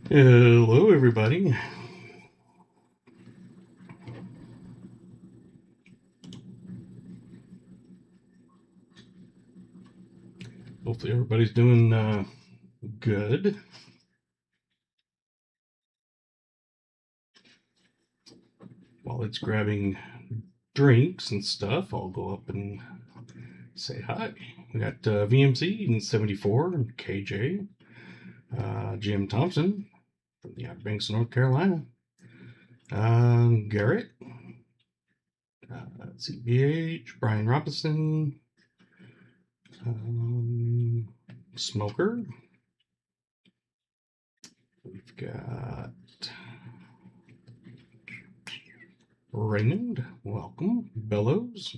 Hello, everybody. Hopefully, everybody's doing good. While it's grabbing drinks and stuff, I'll go up and say hi. We got VMC in 74 and KJ, Jim Thompson from the Outer Banks of North Carolina, Garrett, CBH, Brian Robinson, Smoker. We've got Raymond, welcome. Bellows,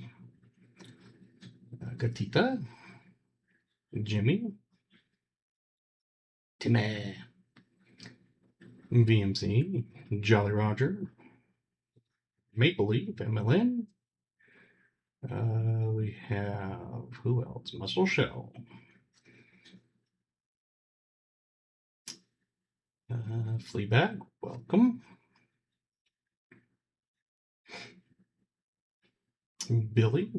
Gatita, Jimmy, Timmy, VMC, Jolly Roger, Maple Leaf, MLN. We have, who else? Muscle Shell. Fleabag, welcome. Billy.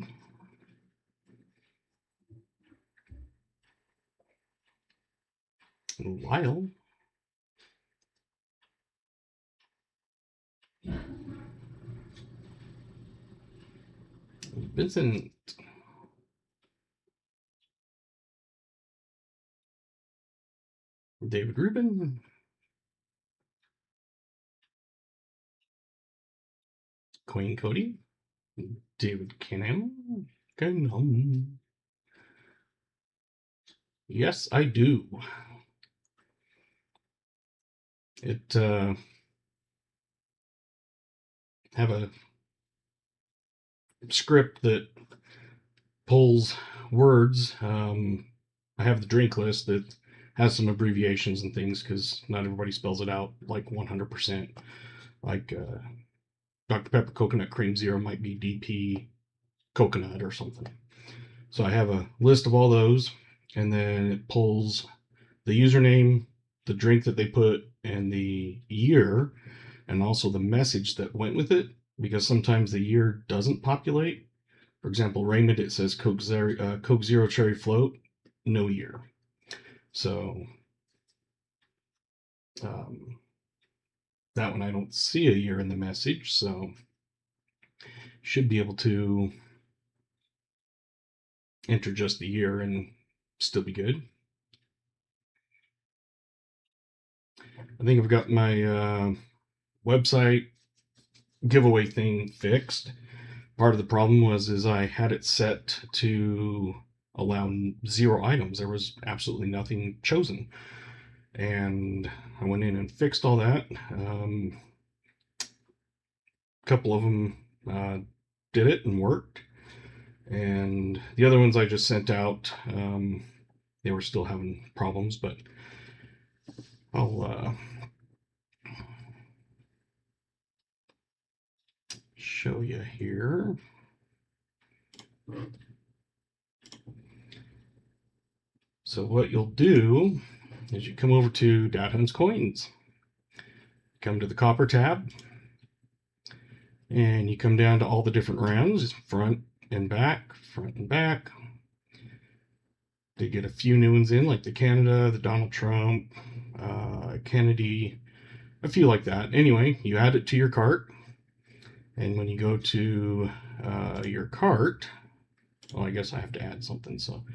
Lyle. Vincent. David Rubin. Queen Cody. David Canham. Yes, I do. It have a script that pulls words. I have the drink list that has some abbreviations and things because not everybody spells it out like 100%. Like Dr. Pepper Coconut Cream Zero might be DP Coconut or something. So I have a list of all those, and then it pulls the username, the drink that they put, and the year, and also the message that went with it, because sometimes the year doesn't populate. For example, Raymond, it says Coke Zero Cherry Float, no year. So um, that one I don't see a year in the message, so should be able to enter just the year and still be good. I think I've got my website giveaway thing fixed. Part of the problem was is I had it set to allow 0 items. There was absolutely nothing chosen, and I went in and fixed all that. A couple of them did it and worked, and the other ones I just sent out. They were still having problems, but I'll show you here. So what you'll do is you come over to Dad Hunt's Coins, come to the copper tab, and you come down to all the different rounds, front and back, front and back. They get a few new ones in, like the Canada, the Donald Trump, Kennedy, a few like that. Anyway, you add it to your cart, and when you go to your cart, well, I guess I have to add something, so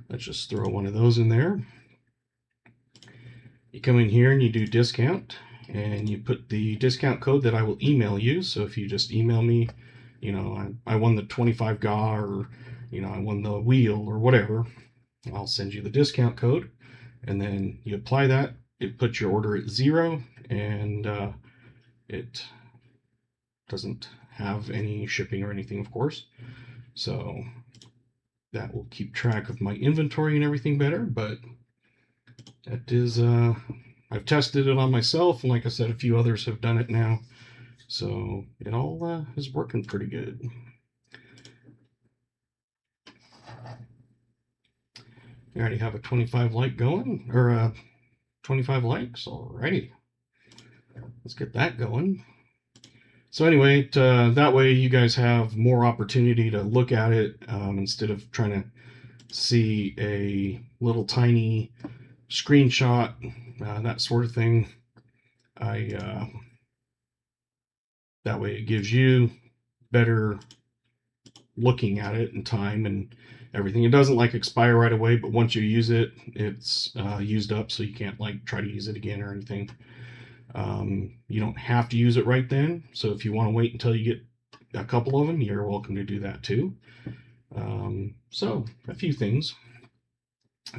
let's just throw one of those in there. You come in here and you do discount, and you put the discount code that I will email you. So if you just email me, I won the 25 GA, or I won the wheel or whatever, I'll send you the discount code, and then you apply that. It puts your order at 0, and it doesn't have any shipping or anything, of course. So that will keep track of my inventory and everything better. But that is, I've tested it on myself, and like I said, a few others have done it now. So it all is working pretty good. I already have a 25 like going, or 25 likes already. let's get that going. So anyway, that way you guys have more opportunity to look at it instead of trying to see a little tiny screenshot, that sort of thing. That way it gives you better looking at it in time and everything. It doesn't like expire right away, but once you use it, it's used up, so you can't like try to use it again or anything. You don't have to use it right then, so if you want to wait until you get a couple of them, you're welcome to do that too. So a few things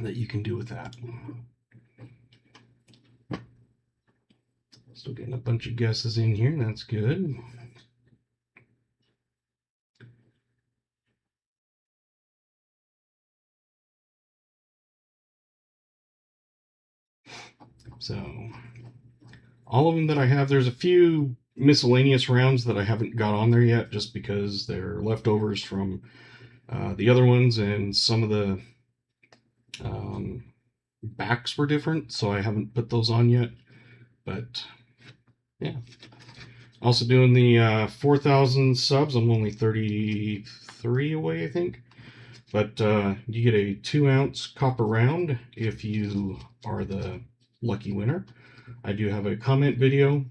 that you can do with that. Still getting a bunch of guesses in here, that's good. So all of them that I have, there's a few miscellaneous rounds that I haven't got on there yet just because they're leftovers from the other ones, and some of the backs were different, so I haven't put those on yet. But yeah, also doing the 4,000 subs. I'm only 33 away, I think. But you get a 2-ounce copper round if you are the lucky winner. I do have a comment video,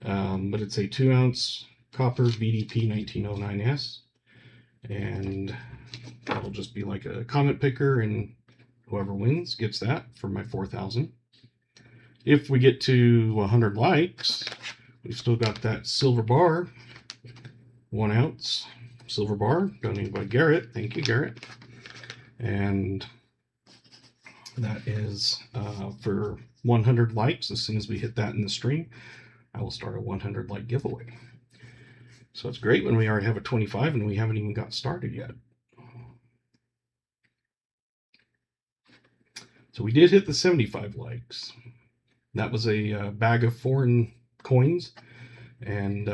but it's a 2-ounce copper VDP 1909S, and that'll just be like a comment picker, and whoever wins gets that for my 4,000. If we get to 100 likes, we've still got that silver bar, 1-ounce silver bar donated by Garrett. Thank you, Garrett. And that is for 100 likes. As soon as we hit that in the stream, I will start a 100 like giveaway. So it's great when we already have a 25 and we haven't even got started yet. So we did hit the 75 likes. That was a bag of foreign coins, and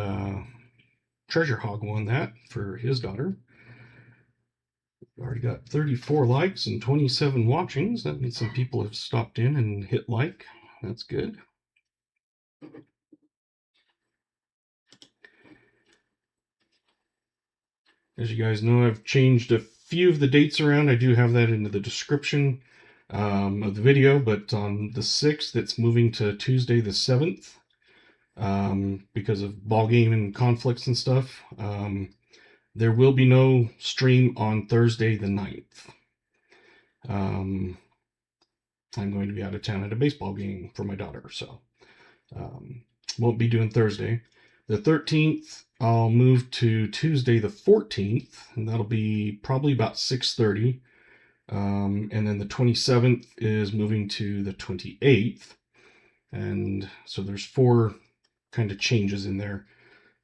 Treasure Hog won that for his daughter. We already got 34 likes and 27 watchings. That means some people have stopped in and hit like. That's good. As you guys know, I've changed a few of the dates around. I do have that in the description of the video, but on the 6th, it's moving to Tuesday the 7th because of ball game and conflicts and stuff. There will be no stream on Thursday the 9th. I'm going to be out of town at a baseball game for my daughter, so won't be doing Thursday. The 13th, I'll move to Tuesday the 14th, and that'll be probably about 6:30. And then the 27th is moving to the 28th. And so there's 4 kind of changes in there.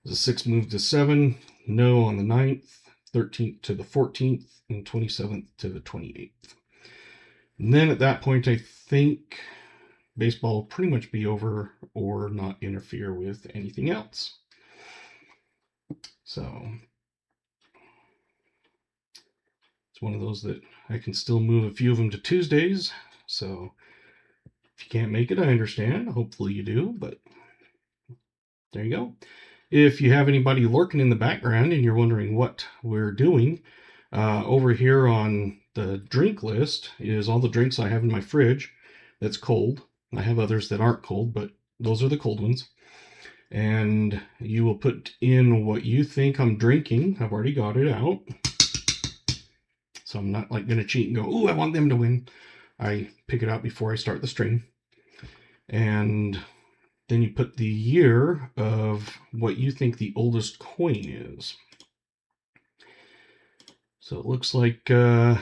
The 6th moved to 7, no on the 9th, 13th to the 14th, and 27th to the 28th. And then at that point, I think baseball will pretty much be over or not interfere with anything else. So it's one of those that I can still move a few of them to Tuesdays. So if you can't make it, I understand. Hopefully you do, but there you go. If you have anybody lurking in the background and you're wondering what we're doing, over here on the drink list is all the drinks I have in my fridge that's cold. I have others that aren't cold, but those are the cold ones. And you will put in what you think I'm drinking. I've already got it out. So I'm not like going to cheat and go, ooh, I want them to win. I pick it out before I start the stream. And then you put the year of what you think the oldest coin is. So it looks like the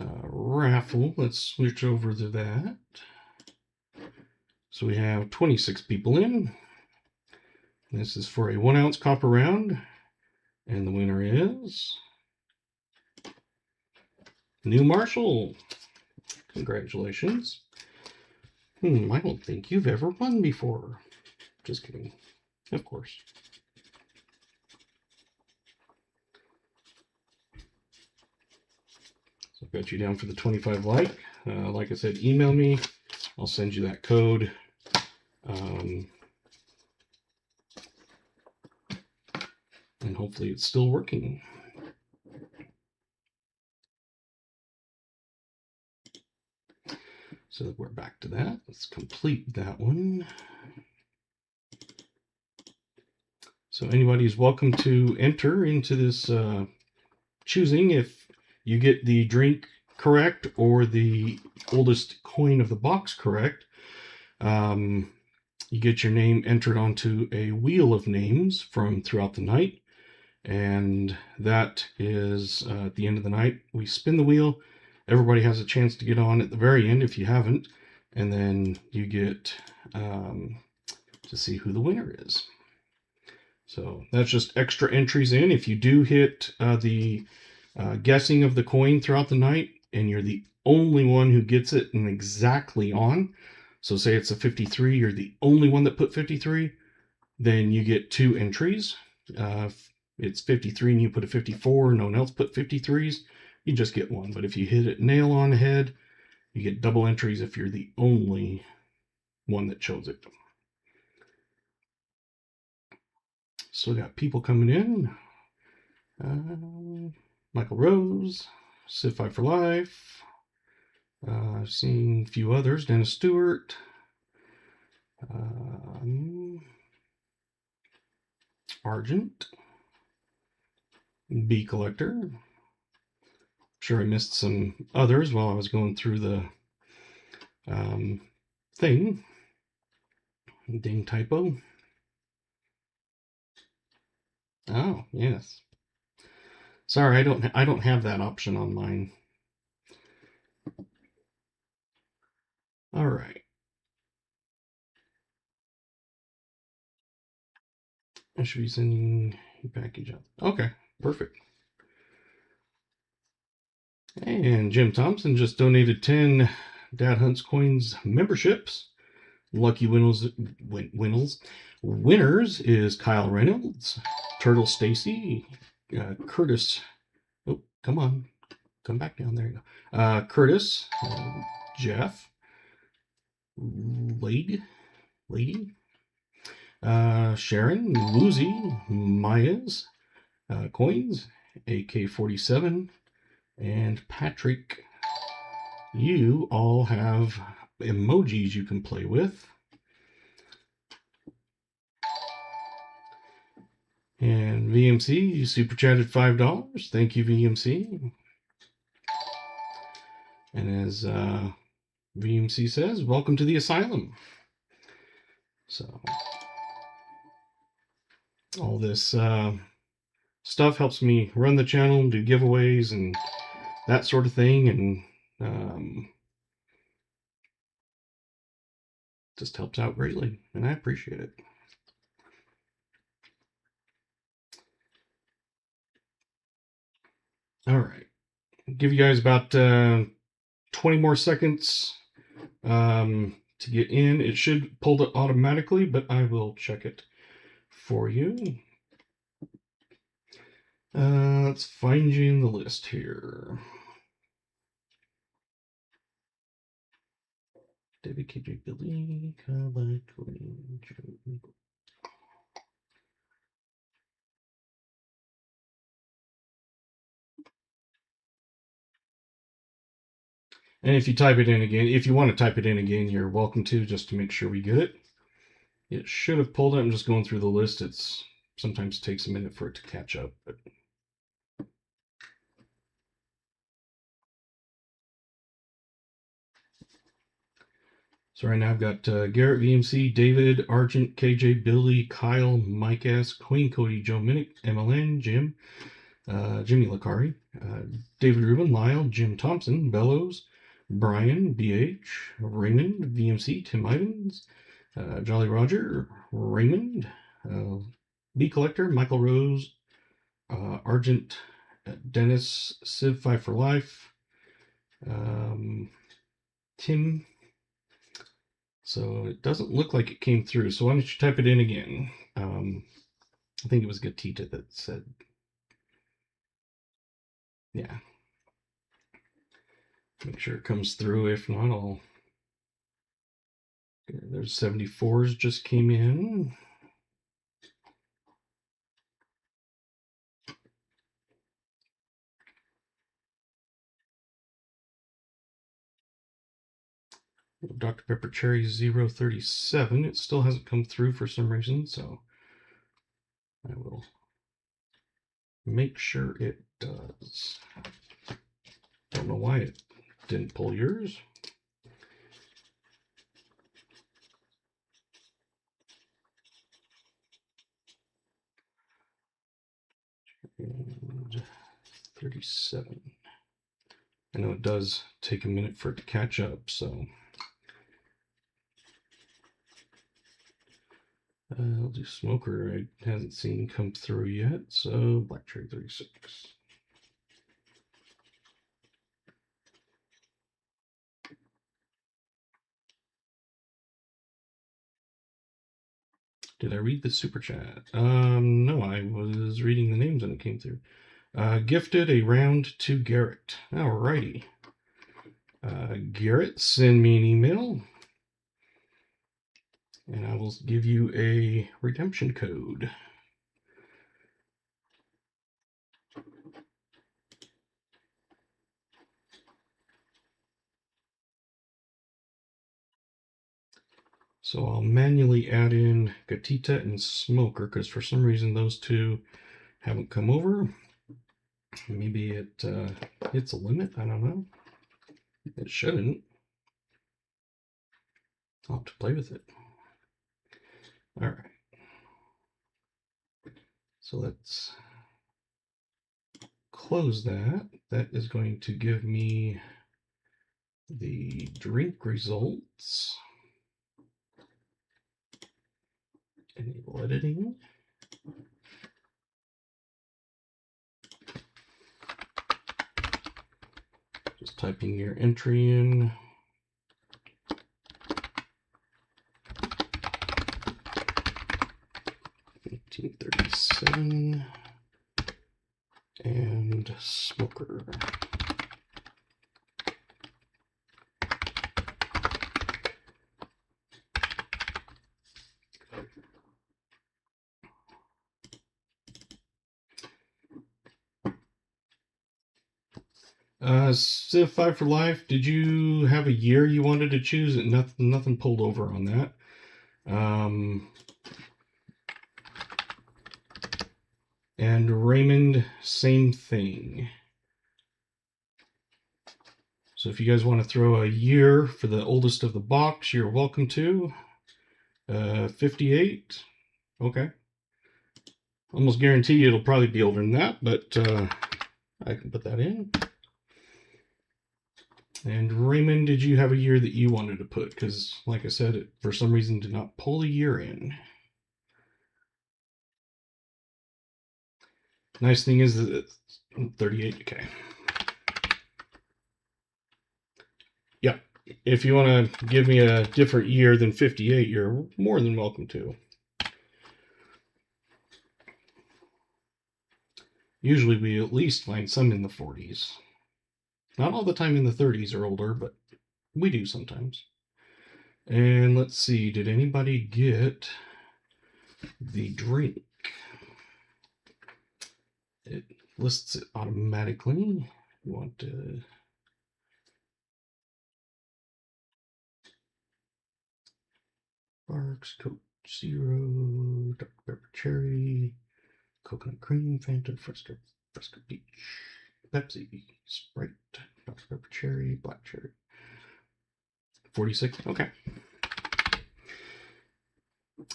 raffle, let's switch over to that. So we have 26 people in. This is for a 1-ounce copper round. And the winner is New Marshall. Congratulations. I don't think you've ever won before. Just kidding. Of course. So I've got you down for the 25 like. Like I said, email me I'll send you that code. And hopefully it's still working. So we're back to that. Let's complete that one. So anybody's welcome to enter into this choosing if you get the drink correct or the oldest coin of the box correct. You get your name entered onto a wheel of names from throughout the night. And that is at the end of the night, we spin the wheel. Everybody has a chance to get on at the very end if you haven't. And then you get to see who the winner is. So that's just extra entries in. If you do hit the guessing of the coin throughout the night and you're the only one who gets it and exactly on, so say it's a 53, you're the only one that put 53, then you get 2 entries. If it's 53 and you put a 54, no one else put 53s, you just get 1. But if you hit it nail on head, you get double entries if you're the only one that chose it. Still got people coming in. Michael Rose, Civ 5 for Life. I've seen a few others. Dennis Stewart. Argent. Bee Collector. Sure I missed some others while I was going through the thing. Ding typo. Oh, yes. Sorry, I don't have that option on mine. All right. I should be sending a package out. Okay, perfect. And Jim Thompson just donated 10 Dad Hunts Coins memberships. Lucky winners is Kyle Reynolds, Turtle Stacy, Curtis. Oh, come on. Come back down. There you go. Curtis, Jeff, Lady, Sharon, Woozy, Maya's, Coins, AK-47, and Patrick. You all have emojis you can play with. And VMC, you super chatted $5. Thank you, VMC. And as VMC says, welcome to the asylum. So all this stuff helps me run the channel, do giveaways and that sort of thing, and just helps out greatly, and I appreciate it. All right, give you guys about 20 more seconds to get in. It should pull it automatically, but I will check it for you. Let's find you in the list here. David, KJ, Billy, Kyle, Queen, Joe. And if you type it in again, if you want to type it in again, you're welcome to, just to make sure we get it. It should have pulled it. I'm just going through the list. It's sometimes takes a minute for it to catch up, but so right now I've got Garrett, VMC, David, Argent, KJ, Billy, Kyle, Mike S, Queen, Cody, Joe Minnick, MLN, Jim, Jimmy Lakari, David Rubin, Lyle, Jim Thompson, Bellows, Brian, BH, Raymond, VMC, Tim Ivins, Jolly Roger, Raymond, Bee Collector, Michael Rose, Argent, Dennis, Civ 5 for Life, Tim. So it doesn't look like it came through. So why don't you type it in again? I think it was Gatita that said, yeah. Make sure it comes through. If not, I'll There's 74s just came in. Dr. Pepper Cherry 037. It still hasn't come through for some reason, so I will make sure it does. Don't know why it didn't pull yours. And 37. I know it does take a minute for it to catch up, so I'll do Smoker. I hasn't seen come through yet, so Black Cherry 36. Did I read the super chat? No, I was reading the names and it came through. Gifted a round to Garrett. Alrighty. Garrett, send me an email and I will give you a redemption code. So I'll manually add in Gatita and Smoker because for some reason those two haven't come over. Maybe it hits a limit. I don't know. It shouldn't. I'll have to play with it. All right. So let's close that. That is going to give me the drink results. Enable editing. Just typing your entry in. 1937 and Smoker. Civ 5 for Life, did you have a year you wanted to choose? Nothing pulled over on that. And Raymond, same thing. So if you guys want to throw a year for the oldest of the box, you're welcome to. 58. Okay. Almost guarantee you it'll probably be older than that, but I can put that in. And Raymond, did you have a year that you wanted to put? Because, like I said, it for some reason did not pull a year in. Nice thing is that it's 38. Okay. Yeah. If you want to give me a different year than 58, you're more than welcome to. Usually we at least find some in the 40s. Not all the time in the 30s or older, but we do sometimes. And let's see, did anybody get the drink? It lists it automatically. You want to Sparks, Coke Zero, Dr. Pepper Cherry, Coconut Cream, Fanta, Fresca Peach, Pepsi, Sprite, Dr. Pepper Cherry, Black Cherry. 46. Okay.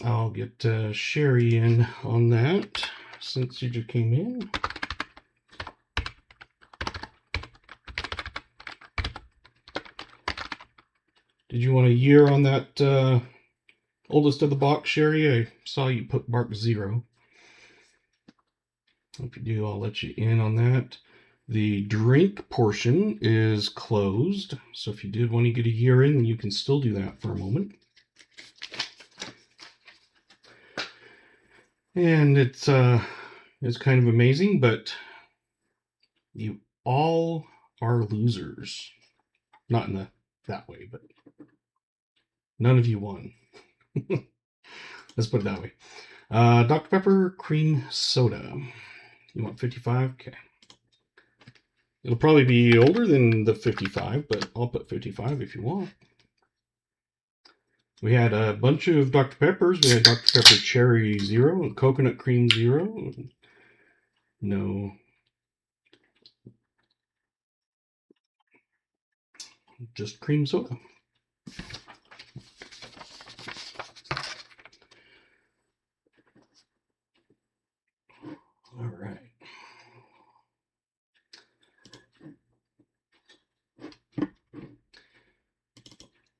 I'll get Sherry in on that since you just came in. Did you want a year on that oldest of the box, Sherry? I saw you put Mark 0. If you do, I'll let you in on that. The drink portion is closed, so if you did want to get a year in, you can still do that for a moment. And it's kind of amazing, but you all are losers. Not in that way, but None of you won. Let's put it that way. Dr. Pepper cream soda. You want 55? Okay. It'll probably be older than the 55, but I'll put 55 if you want. We had a bunch of Dr. Peppers. We had Dr. Pepper Cherry Zero and Coconut Cream Zero. No. Just cream soda. All right.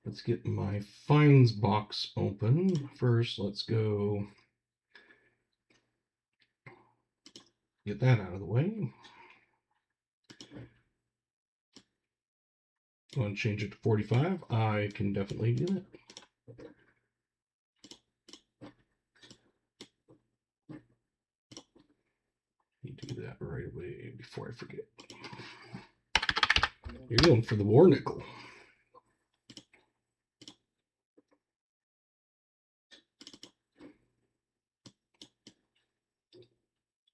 Let's get my fines box open. First, let's go get that out of the way. Want to change it to 45? I can definitely do that. You do that right away before I forget. You're going for the war nickel.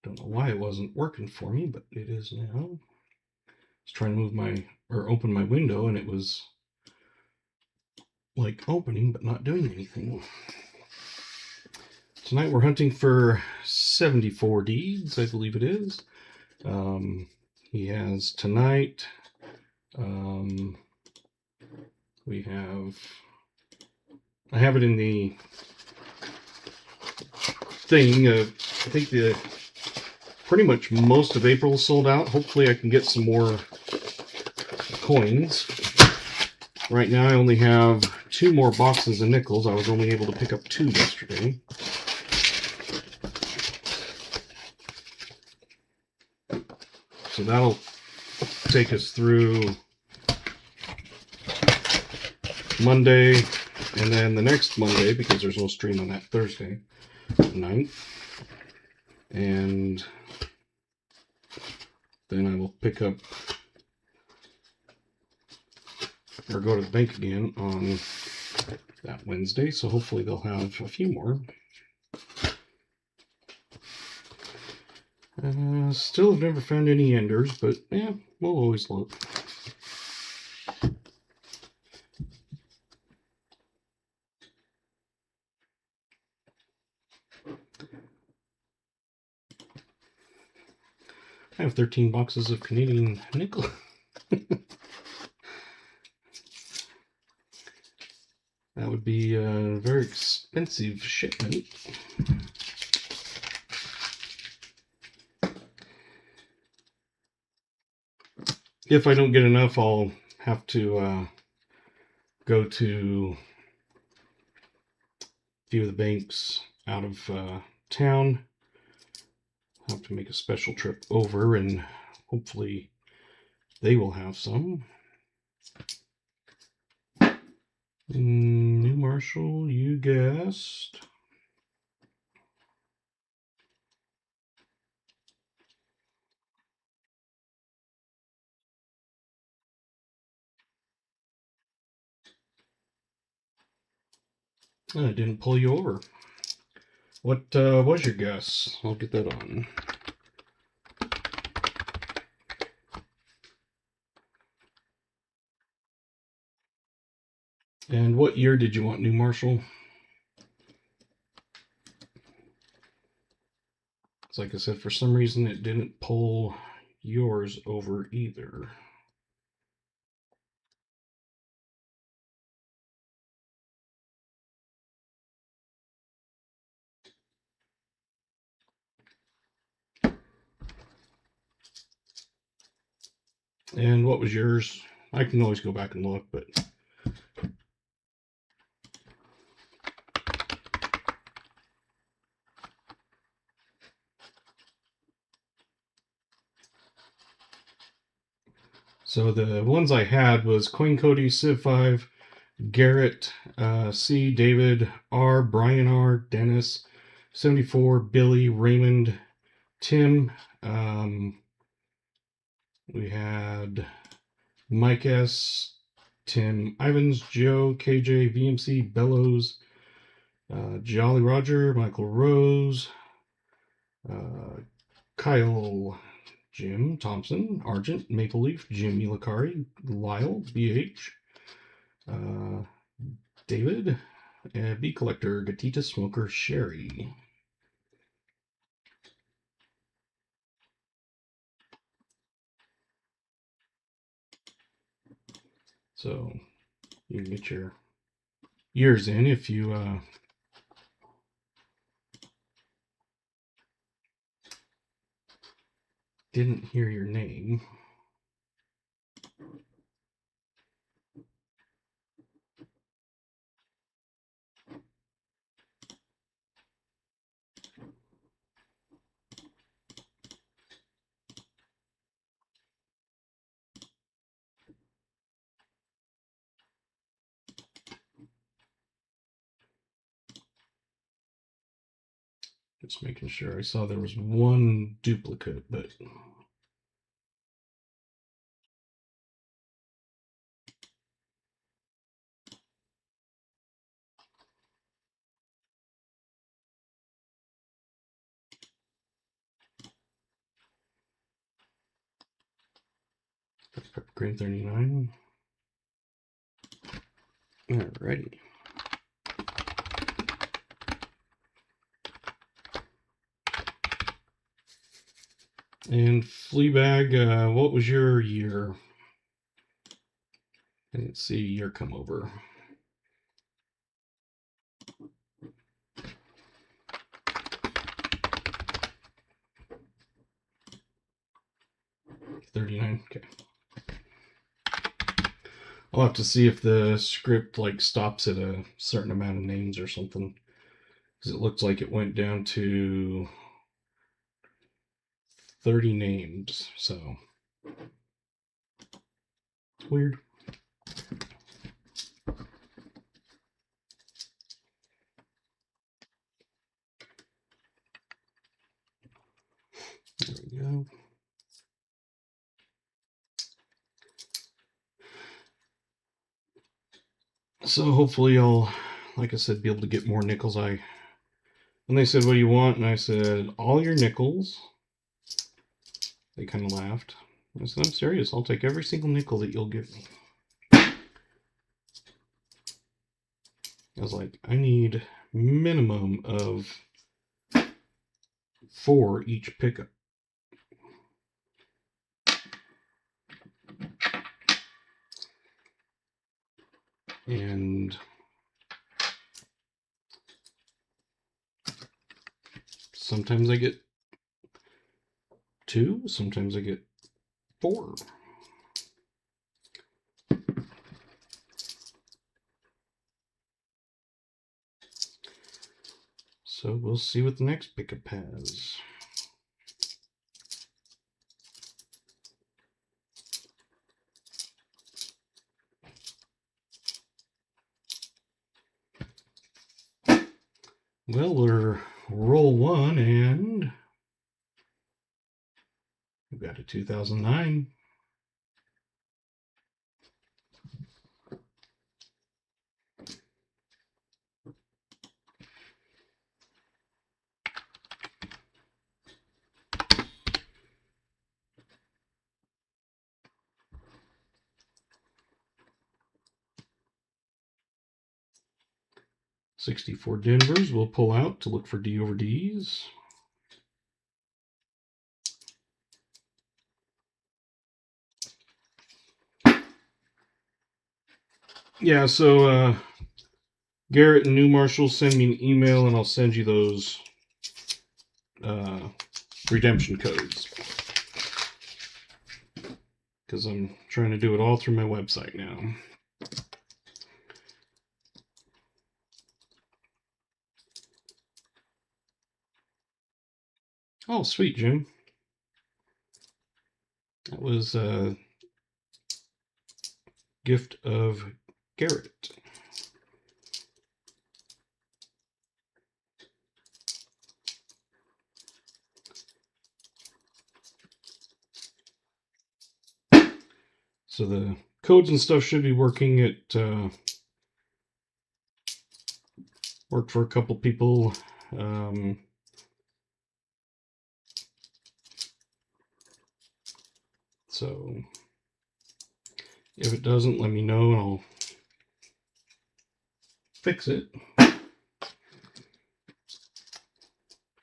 Don't know why it wasn't working for me, but it is now. I was trying to move my, or open my window, and it was like opening, but not doing anything. Tonight we're hunting for 74 deeds, I believe it is. He has tonight. We have, I have it in the thing. I think pretty much most of April is sold out. Hopefully I can get some more coins. Right now I only have 2 more boxes of nickels. I was only able to pick up 2 yesterday. So that'll take us through Monday, and then the next Monday, because there's no stream on that Thursday night. And then I will pick up, or go to the bank again on that Wednesday, so hopefully they'll have a few more. Still have never found any enders, but yeah, we'll always look. I have 13 boxes of Canadian nickel. That would be a very expensive shipment. If I don't get enough, I'll have to go to a few of the banks out of town. I'll have to make a special trip over, and hopefully they will have some. New Marshall, you guessed. I didn't pull you over. What was your guess? I'll get that on. And what year did you want, New Marshall? It's like I said, for some reason it didn't pull yours over either. And what was yours? I can always go back and look, but so the ones I had was Coin Cody, Civ 5, Garrett, C, David, R, Brian R, Dennis, 74, Billy, Raymond, Tim. We had Mike S, Tim Ivans, Joe, KJ, VMC, Bellows, Jolly Roger, Michael Rose, Kyle, Jim Thompson, Argent, Maple Leaf, Jim Milakari, Lyle, BH, David, Bee Collector, Gatita Smoker, Sherry. So you can get your years in if you didn't hear your name. Just making sure. I saw there was one duplicate, but Green 39. Alrighty. And Fleabag, what was your year? I didn't see a year come over. $39. Okay. I'll have to see if the script like stops at a certain amount of names or something, because it looks like it went down to 30 names. So weird. There we go. So hopefully I'll, like I said, be able to get more nickels. And they said, what do you want? And I said, all your nickels. They kind of laughed. I said, I'm serious. I'll take every single nickel that you'll give me. I was like, I need minimum of 4 each pickup. And sometimes I get 2, sometimes I get 4. So we'll see what the next pickup has. Well, we're roll 1 and we've got a 2009. $64 Denvers we'll pull out to look for D over Ds. Yeah, so Garrett and New Marshall, send me an email and I'll send you those redemption codes. Because I'm trying to do it all through my website now. Oh, sweet, Jim. That was a gift of Garrett. So the codes and stuff should be working. It worked for a couple people. So if it doesn't, let me know and I'll fix it.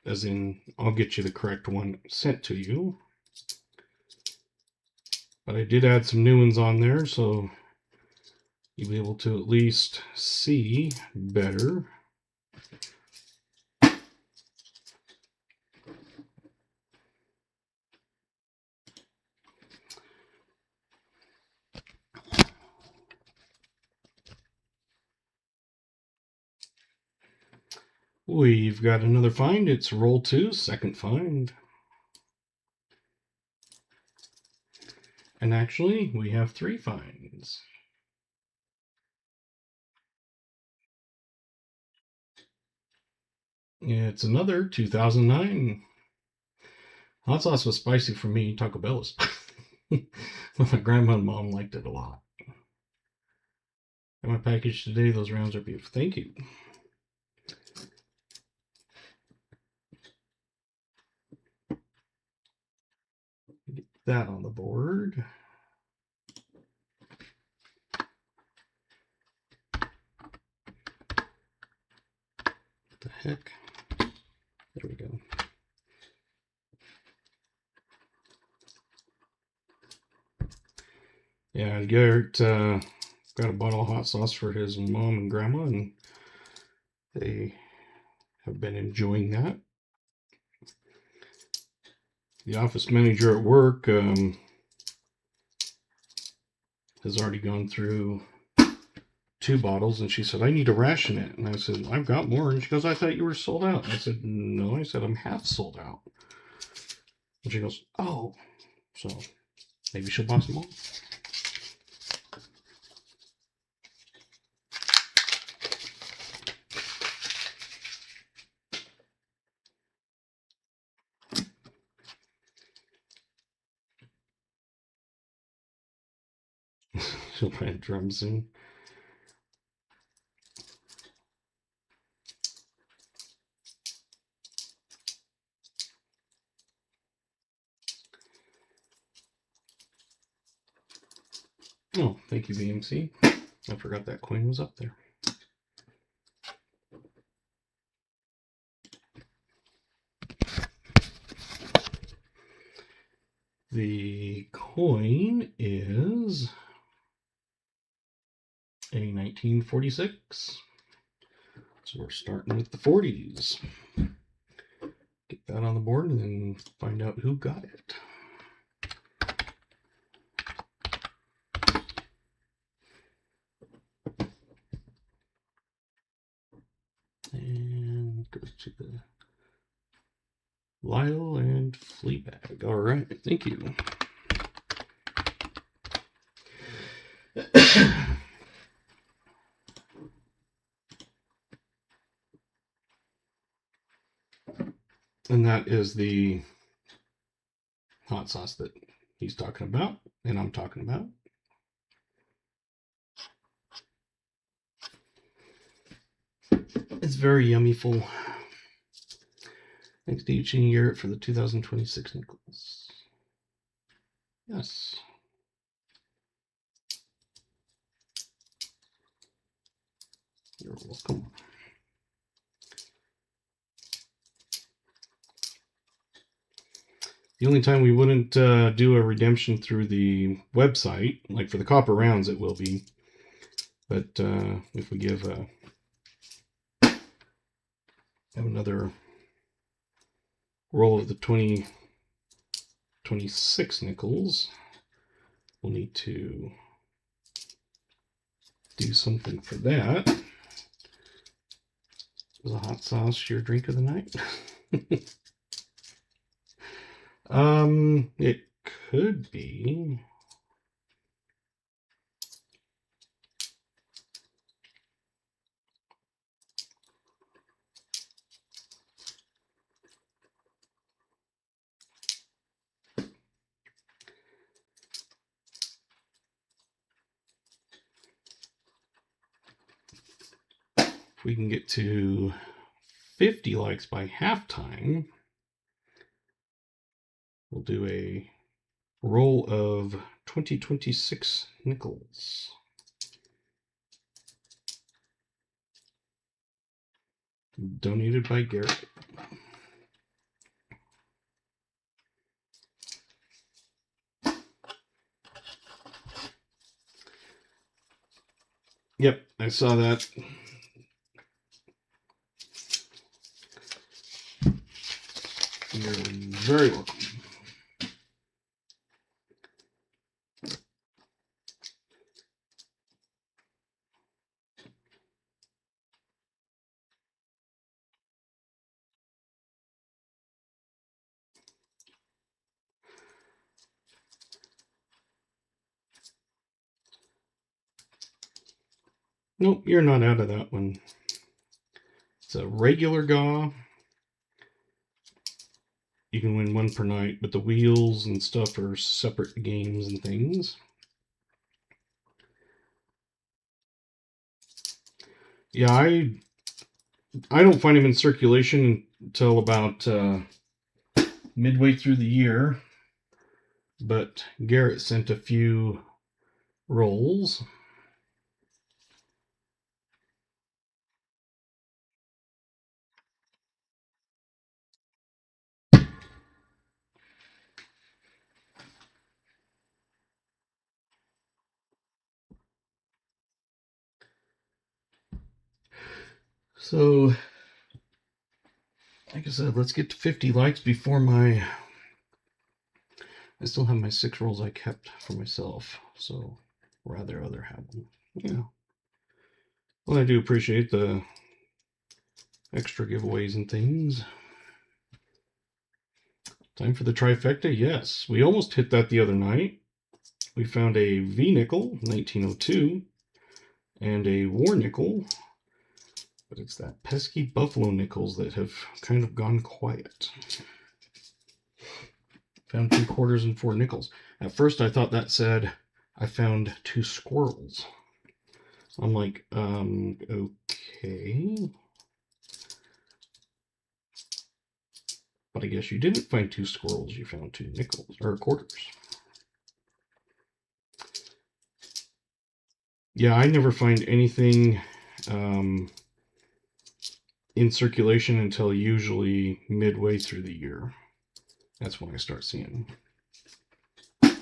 As in, I'll get you the correct one sent to you. But I did add some new ones on there, so you'll be able to at least see better. We've got another find. It's roll 2, second find. And actually, we have 3 finds. It's another 2009. Hot sauce was spicy for me. Taco Bell was spicy. My grandma and mom liked it a lot. Got my package today. Those rounds are beautiful. Thank you. Get that on the board. What the heck? There we go. Yeah, Garrett got a bottle of hot sauce for his mom and grandma, and they have been enjoying that. The office manager at work has already gone through 2 bottles, and she said, I need to ration it. And I said, I've got more. And she goes, I thought you were sold out. And I said, no. I said, I'm half sold out. And she goes, oh. So maybe she'll buy some more. She'll buy a drum soon. Oh, thank you, BMC. I forgot that coin was up there. The coin is a 1946. So we're starting with the 40s. Get that on the board and then find out who got it. And goes to the Lyle and Fleabag. All right, thank you. And that is the hot sauce that he's talking about and I'm talking about. It's very yummy full. Thanks to each and Garrett for the 2026 nickels. Yes. You're welcome. The only time we wouldn't do a redemption through the website, like for the copper rounds, it will be. But if we have another roll of the 2026 nickels, we'll need to do something for that. Is a hot sauce your drink of the night? It could be. If we can get to 50 likes by halftime, we'll do a roll of 2026 nickels. Donated by Garrett. Yep, I saw that. You're very welcome. Nope, you're not out of that one. It's a regular GAW. You can win one per night, but the wheels and stuff are separate games and things. Yeah, I don't find them in circulation until about midway through the year. But Garrett sent a few rolls. So, like I said, let's get to 50 likes before I still have my 6 rolls I kept for myself. So, rather have them. Yeah. Well, I do appreciate the extra giveaways and things. Time for the trifecta. Yes, we almost hit that the other night. We found a V nickel, 1902, and a war nickel, but it's that pesky buffalo nickels that have kind of gone quiet. Found 2 quarters and 4 nickels. At first I thought that said I found 2 squirrels. I'm like, okay. But I guess you didn't find 2 squirrels, you found 2 nickels, or quarters. Yeah, I never find anything in circulation until usually midway through the year. That's when I start seeing them.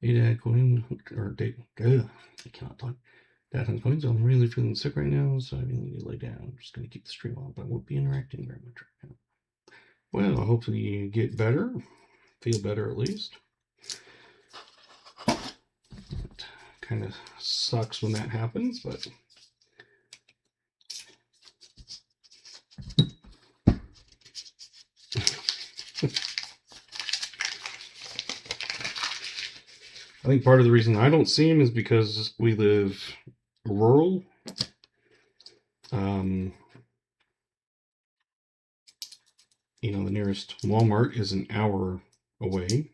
Dad coin, or date, I cannot talk. Dad has coins. I'm really feeling sick right now, so I need to lay down. I'm just going to keep the stream on, but I won't be interacting very much right now. Well, hopefully you get better, feel better at least. It kind of sucks when that happens, but I think part of the reason I don't see them is because we live rural. You know, the nearest Walmart is an hour away.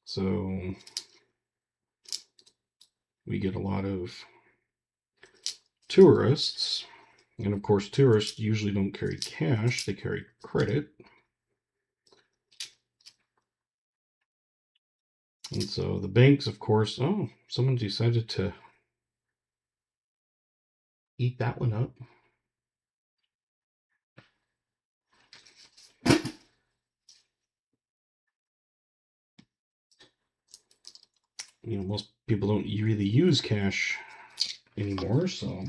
So we get a lot of tourists. And of course, tourists usually don't carry cash, they carry credit. And so the banks, of course, oh, someone decided to eat that one up. You know, most people don't really use cash anymore, so.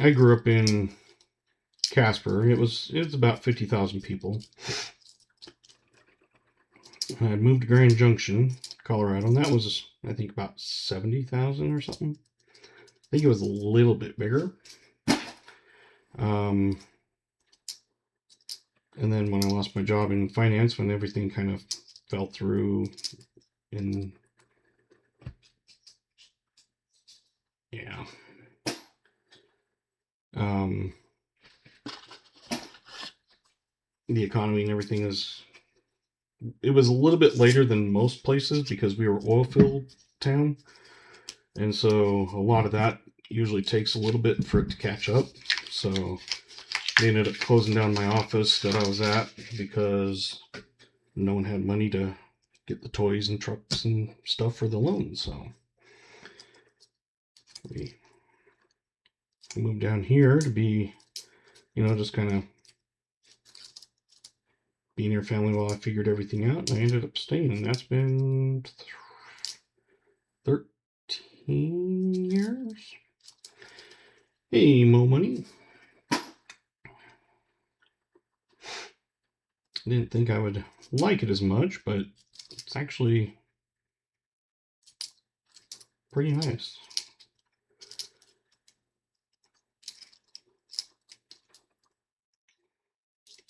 I grew up in Casper. It was about 50,000 people. I had moved to Grand Junction, Colorado, and that was, I think, about 70,000 or something. I think it was a little bit bigger. And then when I lost my job in finance, when everything kind of fell through, and yeah. the economy and everything it was a little bit later than most places because we were oil field town, and so a lot of that usually takes a little bit for it to catch up. So they ended up closing down my office that I was at because no one had money to get the toys and trucks and stuff for the loan. So we moved down here to be, just kind of being near family while I figured everything out. And I ended up staying, and that's been 13 years. Hey, Mo Money. Didn't think I would like it as much, but it's actually pretty nice.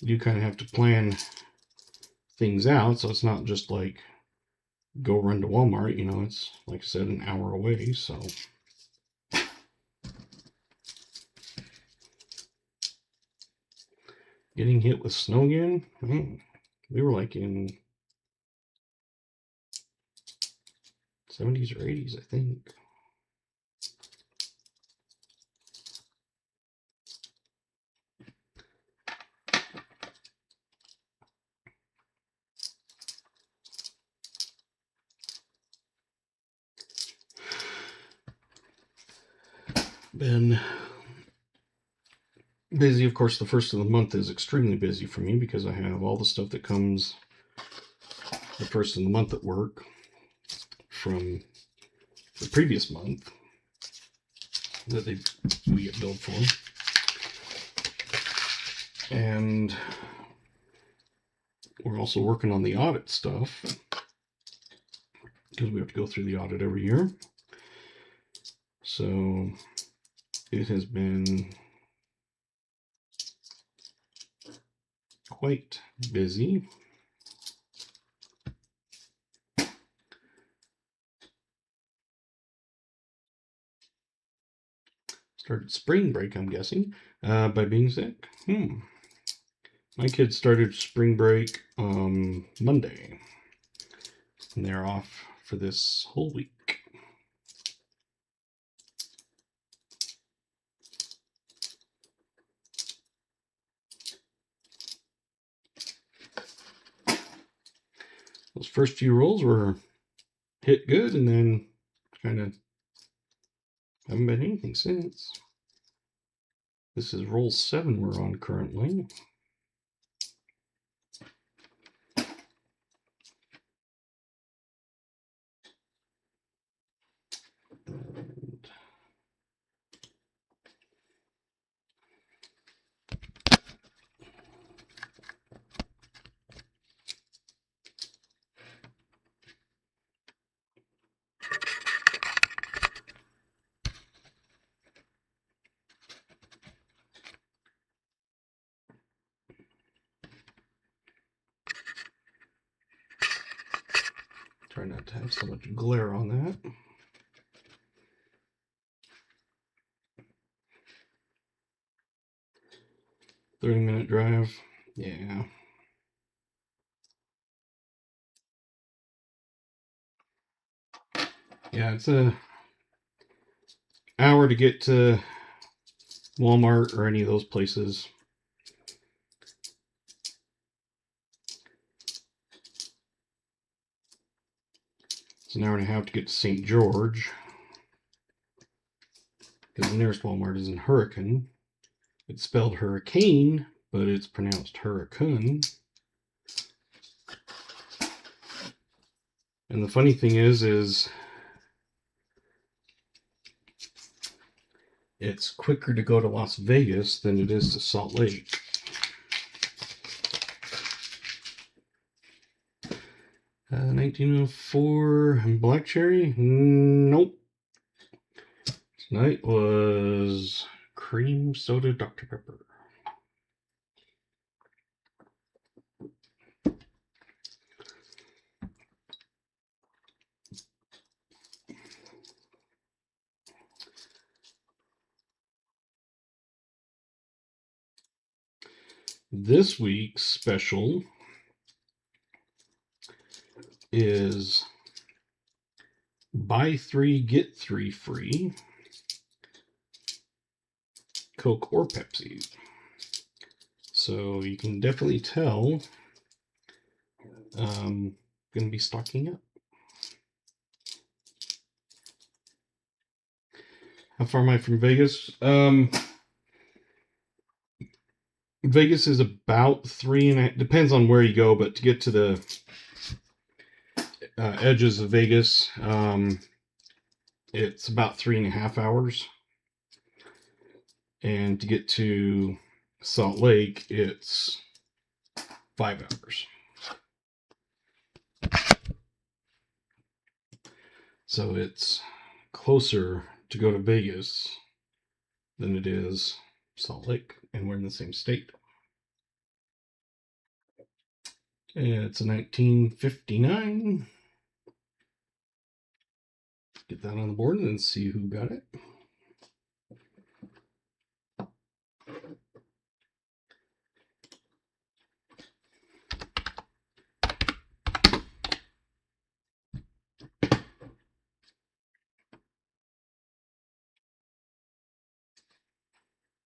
You kind of have to plan things out, so it's not just like go run to Walmart. It's, like I said, an hour away, so. Getting hit with snow again? We were like in 70s or 80s, I think. Been busy. Of course, the first of the month is extremely busy for me because I have all the stuff that comes the first of the month at work from the previous month that we get billed for. And we're also working on the audit stuff because we have to go through the audit every year. So it has been quite busy. Started spring break, I'm guessing, by being sick. My kids started spring break Monday, and they're off for this whole week. Those first few rolls were hit good, and then kind of haven't been anything since. This is roll 7 we're on currently. And try not to have so much glare on that. "30-minute drive." Yeah. Yeah, it's a hour to get to Walmart or any of those places. It's an hour and a half to get to St. George, because the nearest Walmart is in Hurricane. It's spelled hurricane, but it's pronounced hurricane. And the funny thing is it's quicker to go to Las Vegas than it is to Salt Lake. 1904 Black Cherry? Nope. Tonight was cream soda Dr. Pepper. This week's special is buy 3, get 3 free, Coke or Pepsi. So you can definitely tell going to be stocking up. How far am I from Vegas? Vegas is about 3.5, depends on where you go, but to get to the edges of Vegas, it's about 3.5 hours. And to get to Salt Lake, it's 5 hours. So it's closer to go to Vegas than it is Salt Lake, and we're in the same state. It's a 1959. Get that on the board and then see who got it.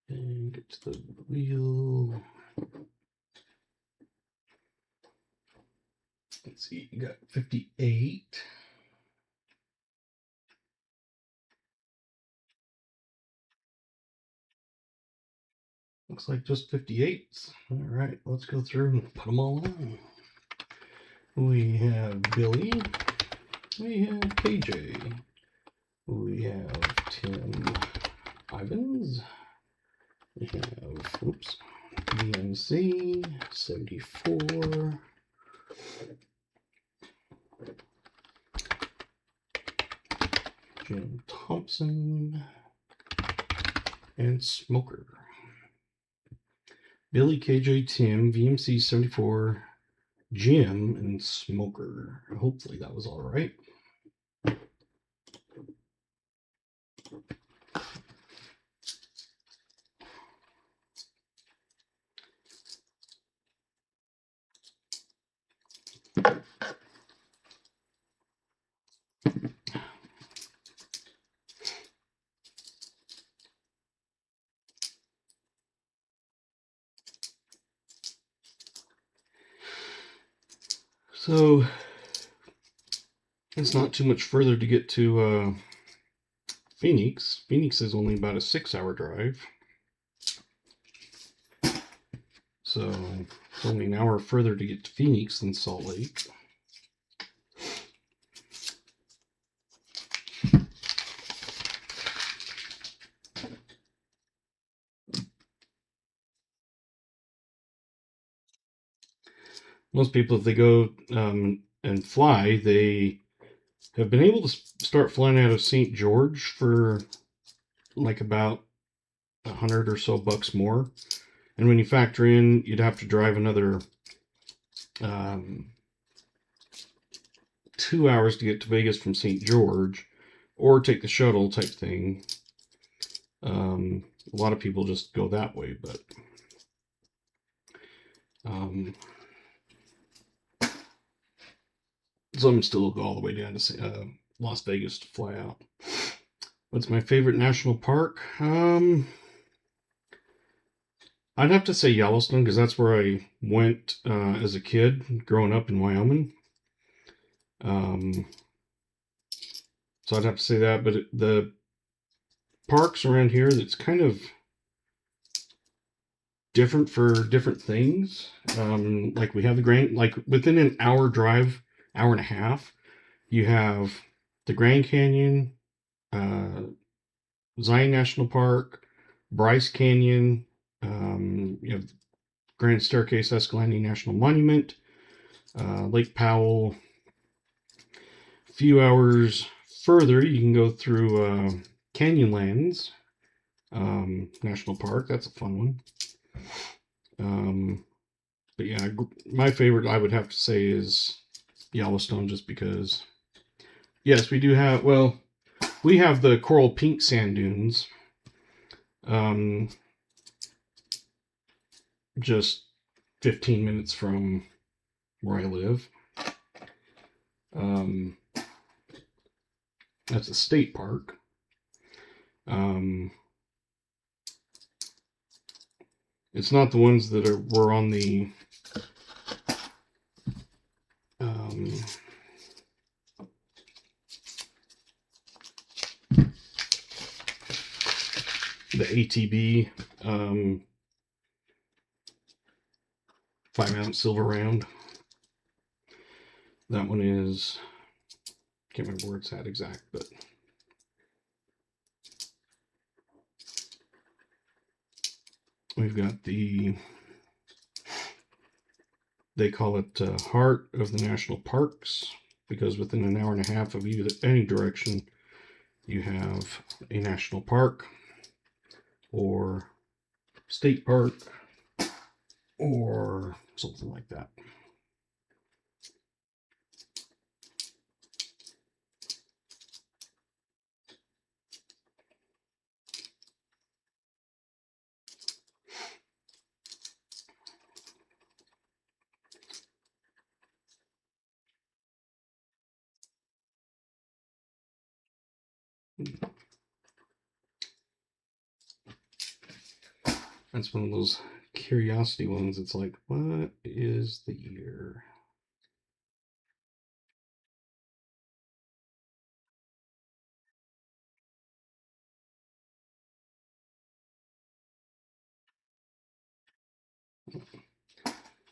And get to the wheel. Let's see, you got 58. Looks like just 58s. All right, let's go through and put them all on. We have Billy. We have KJ. We have Tim Ivans. We have, oops, BMC 74. Jim Thompson. And Smoker. Billy, KJ, Tim, VMC 74, Jim, and Smoker. Hopefully that was all right. So it's not too much further to get to Phoenix. Phoenix is only about a 6-hour drive. So it's only an hour further to get to Phoenix than Salt Lake. Most people, if they go and fly, they have been able to start flying out of St. George for like about $100 or so more. And when you factor in, you'd have to drive another 2 hours to get to Vegas from St. George, or take the shuttle type thing. A lot of people just go that way, but some still go all the way down to Las Vegas to fly out. What's my favorite national park? I'd have to say Yellowstone, because that's where I went as a kid, growing up in Wyoming. So I'd have to say that, but the parks around here, that's kind of different for different things. Like we have the like within an hour drive, hour and a half, you have the Grand Canyon, Zion National Park, Bryce Canyon, you have Grand Staircase Escalante National Monument, Lake Powell. A few hours further, you can go through Canyonlands National Park. That's a fun one. But yeah, my favorite, I would have to say, is Yellowstone, just because, yes, we do have, well, we have the coral pink sand dunes. Just 15 minutes from where I live. That's a state park. It's not the ones that were on the ATB 5-ounce silver round. That one is, can't remember where it's at exact, but we've got they call it Heart of the National Parks, because within an hour and a half of any direction, you have a national park or state park or something like that. That's one of those curiosity ones. It's like, what is the year?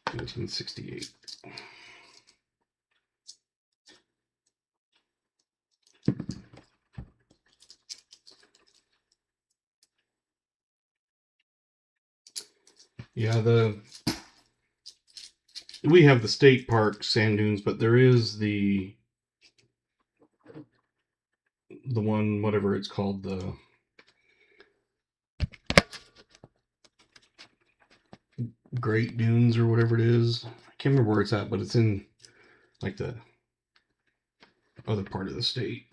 $1968. Yeah, we have the state park sand dunes, but there is the one, whatever it's called, the Great Dunes or whatever it is. I can't remember where it's at, but it's in like the other part of the state.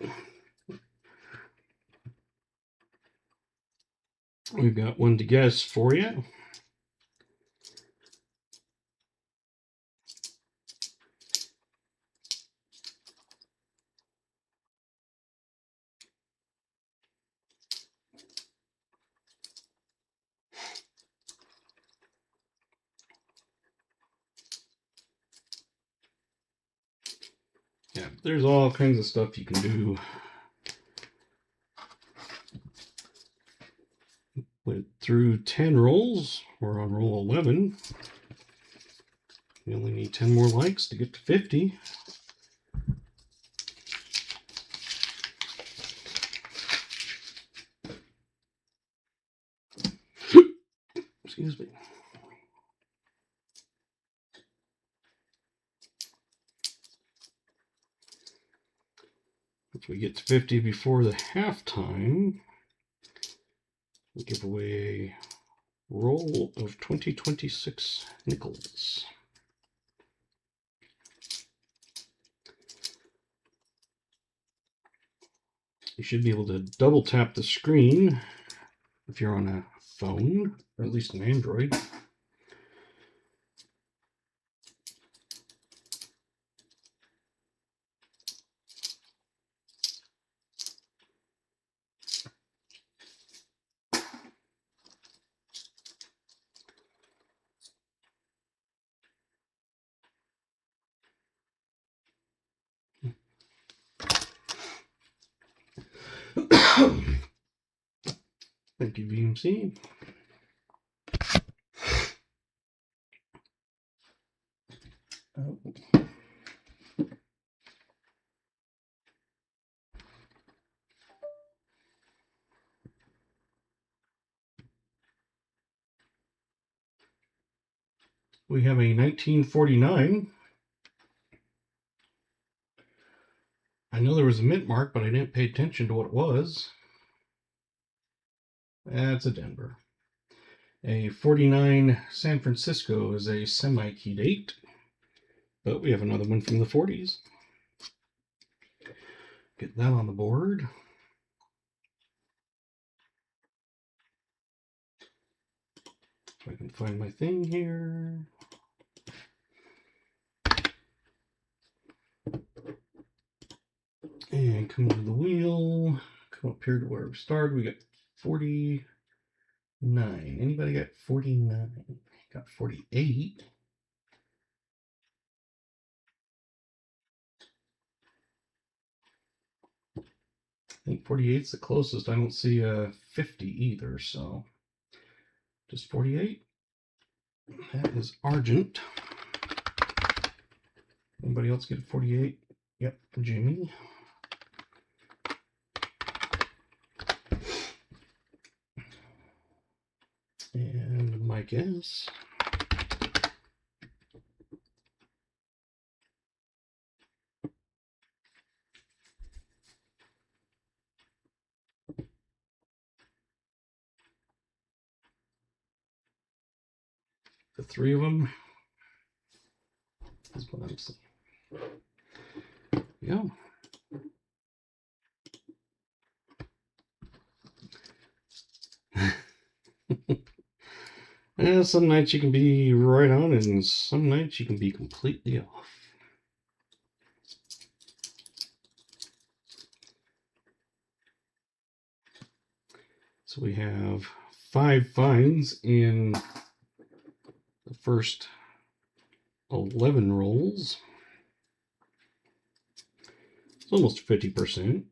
We've got one to guess for you. Yeah, there's all kinds of stuff you can do with through 10 rolls. We're on roll 11. We only need 10 more likes to get to 50. Excuse me. If we get to 50 before the halftime, we give away a roll of 2026 nickels. You should be able to double tap the screen if you're on a phone, or at least an Android. Thank you, VMC. Oh. We have a 1949. I know there was a mint mark, but I didn't pay attention to what it was. That's a Denver. A 49 San Francisco is a semi-key date, but we have another one from the 40s. Get that on the board. If I can find my thing here. And come to the wheel, come up here to where we started. We got 49. Anybody got 49? Got 48. I think 48 is the closest. I don't see a 50 either, so just 48. That is Argent. Anybody else get a 48? Yep, Jimmy. And Mike S. The three of them is what I'm saying. Yeah. Yeah, some nights you can be right on, and some nights you can be completely off. So we have 5 finds in the first 11 rolls. It's almost 50%.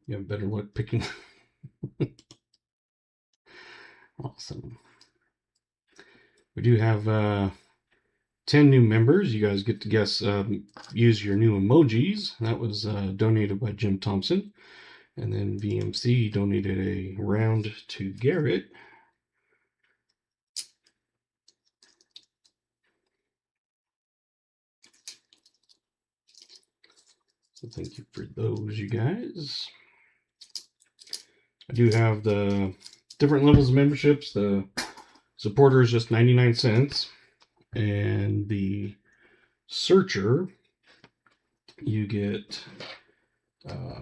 You have better luck picking. Awesome. We do have 10 new members. You guys get to guess, use your new emojis. That was donated by Jim Thompson. And then VMC donated a round to Garrett. So thank you for those, you guys. I do have the different levels of memberships. The supporter is just 99 cents. And the searcher, you get a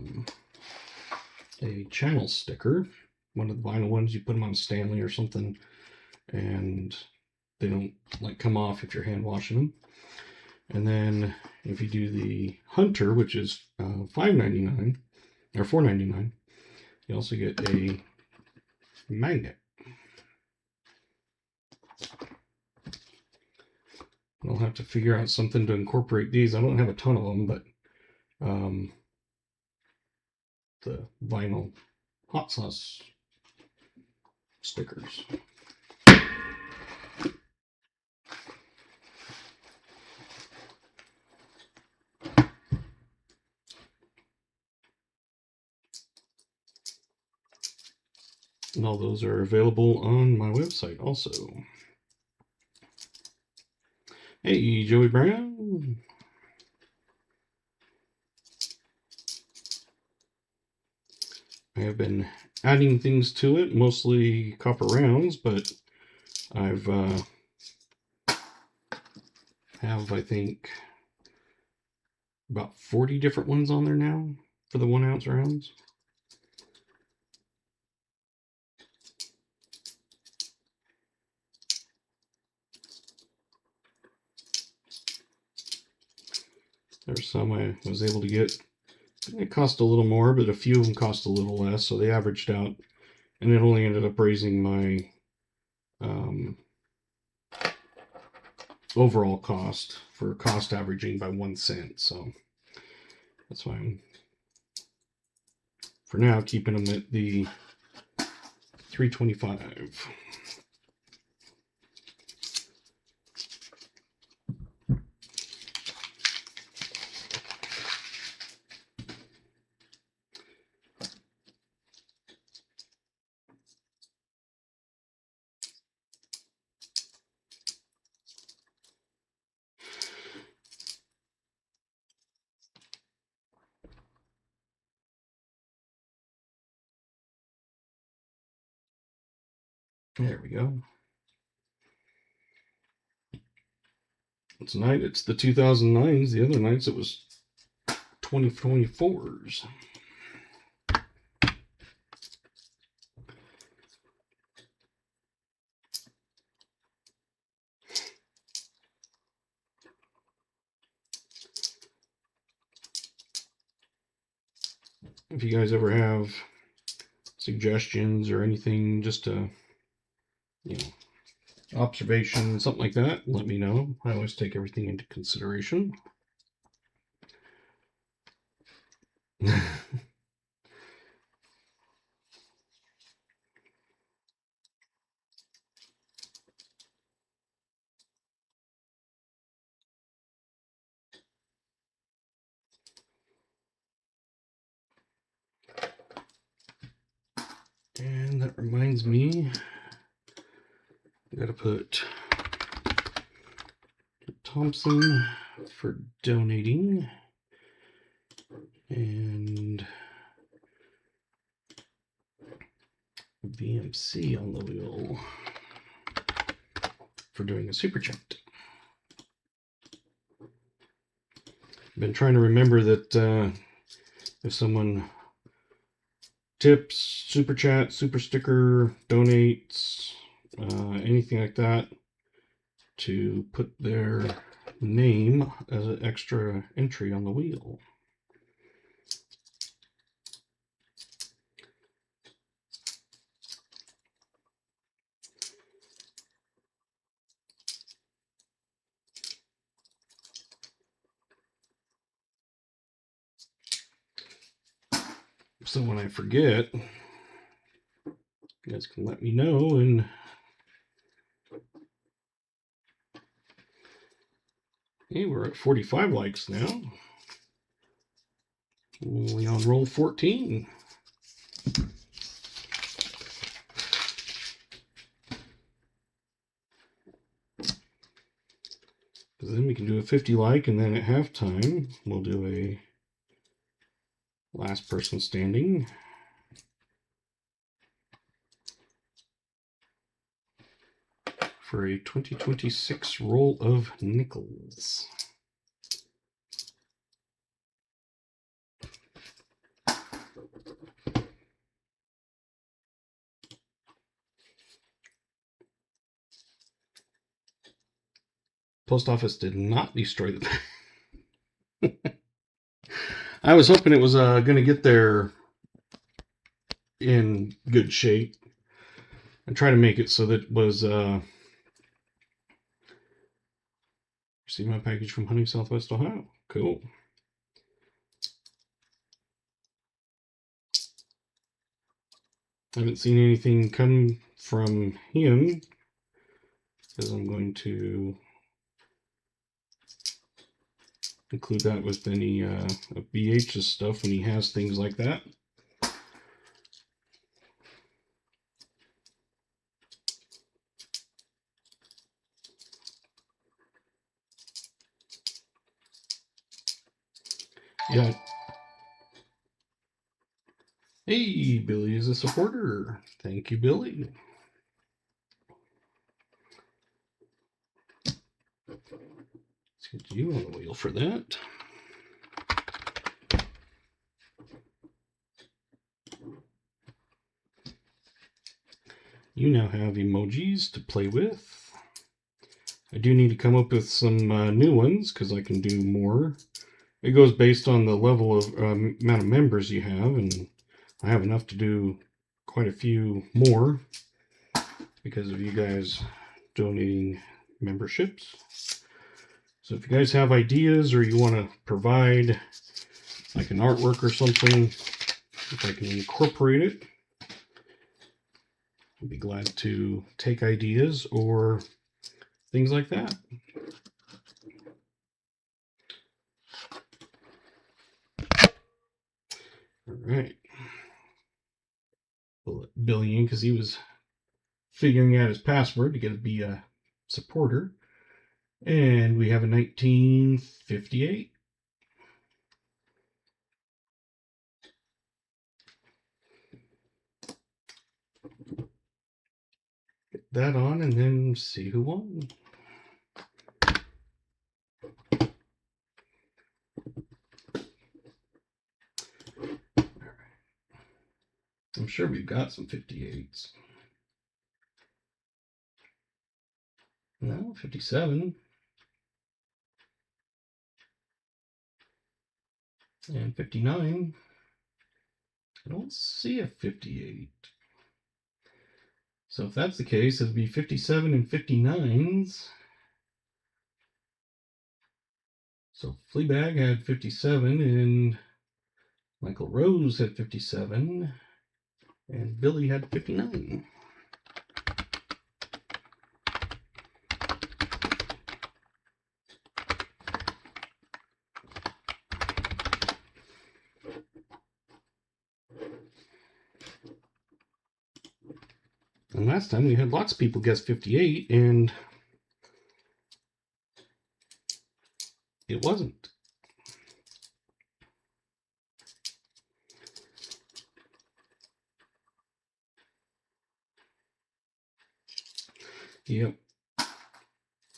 channel sticker. One of the vinyl ones, you put them on Stanley or something, and they don't like come off if you're hand washing them. And then if you do the Hunter, which is $5.99 or $4.99, you also get a magnet. I'll have to figure out something to incorporate these. I don't have a ton of them, but the vinyl hot sauce stickers. And all those are available on my website also. Hey, Joey Brown. I have been adding things to it, mostly copper rounds, but I've I think about 40 different ones on there now for the 1 ounce rounds. There's some I was able to get. It cost a little more, but a few of them cost a little less, so they averaged out, and it only ended up raising my overall cost for cost averaging by 1 cent. So that's why I'm, for now, keeping them at the $3.25. There we go. Tonight it's the 2009s. The other nights it was 2024s. If you guys ever have suggestions or anything, just to, observation, something like that, let me know. I always take everything into consideration. And that reminds me, I gotta put Thompson for donating and VMC on the wheel for doing a super chat. I've been trying to remember that if someone tips, super chat, super sticker, donates, anything like that, to put their name as an extra entry on the wheel. So when I forget, you guys can let me know. And hey, we're at 45 likes now. Only on roll 14. Because then we can do a 50 like, and then at halftime, we'll do a last person standing. For a 2026 roll of nickels. Post office did not destroy the. I was hoping it was going to get there in good shape and try to make it so that it was. See my package from Hunting Southwest Ohio. Cool. I haven't seen anything come from him because I'm going to include that with any of BH's stuff when he has things like that. Yeah. Hey, Billy is a supporter. Thank you, Billy. Let's get you on the wheel for that. You now have emojis to play with. I do need to come up with some new ones because I can do more. It goes based on the level of amount of members you have, and I have enough to do quite a few more because of you guys donating memberships. So if you guys have ideas or you want to provide like an artwork or something, if I can incorporate it, I'd be glad to take ideas or things like that. All right. We'll let Billy in because he was figuring out his password to get to be a supporter. And we have a 1958. that on and then see who won. I'm sure we've got some 58s. No, 57. And 59. I don't see a 58. So if that's the case, it'd be 57 and 59s. So Fleabag had 57 and Michael Rose had 57 and Billy had 59. And last time we had lots of people guess 58 and it wasn't. Yep.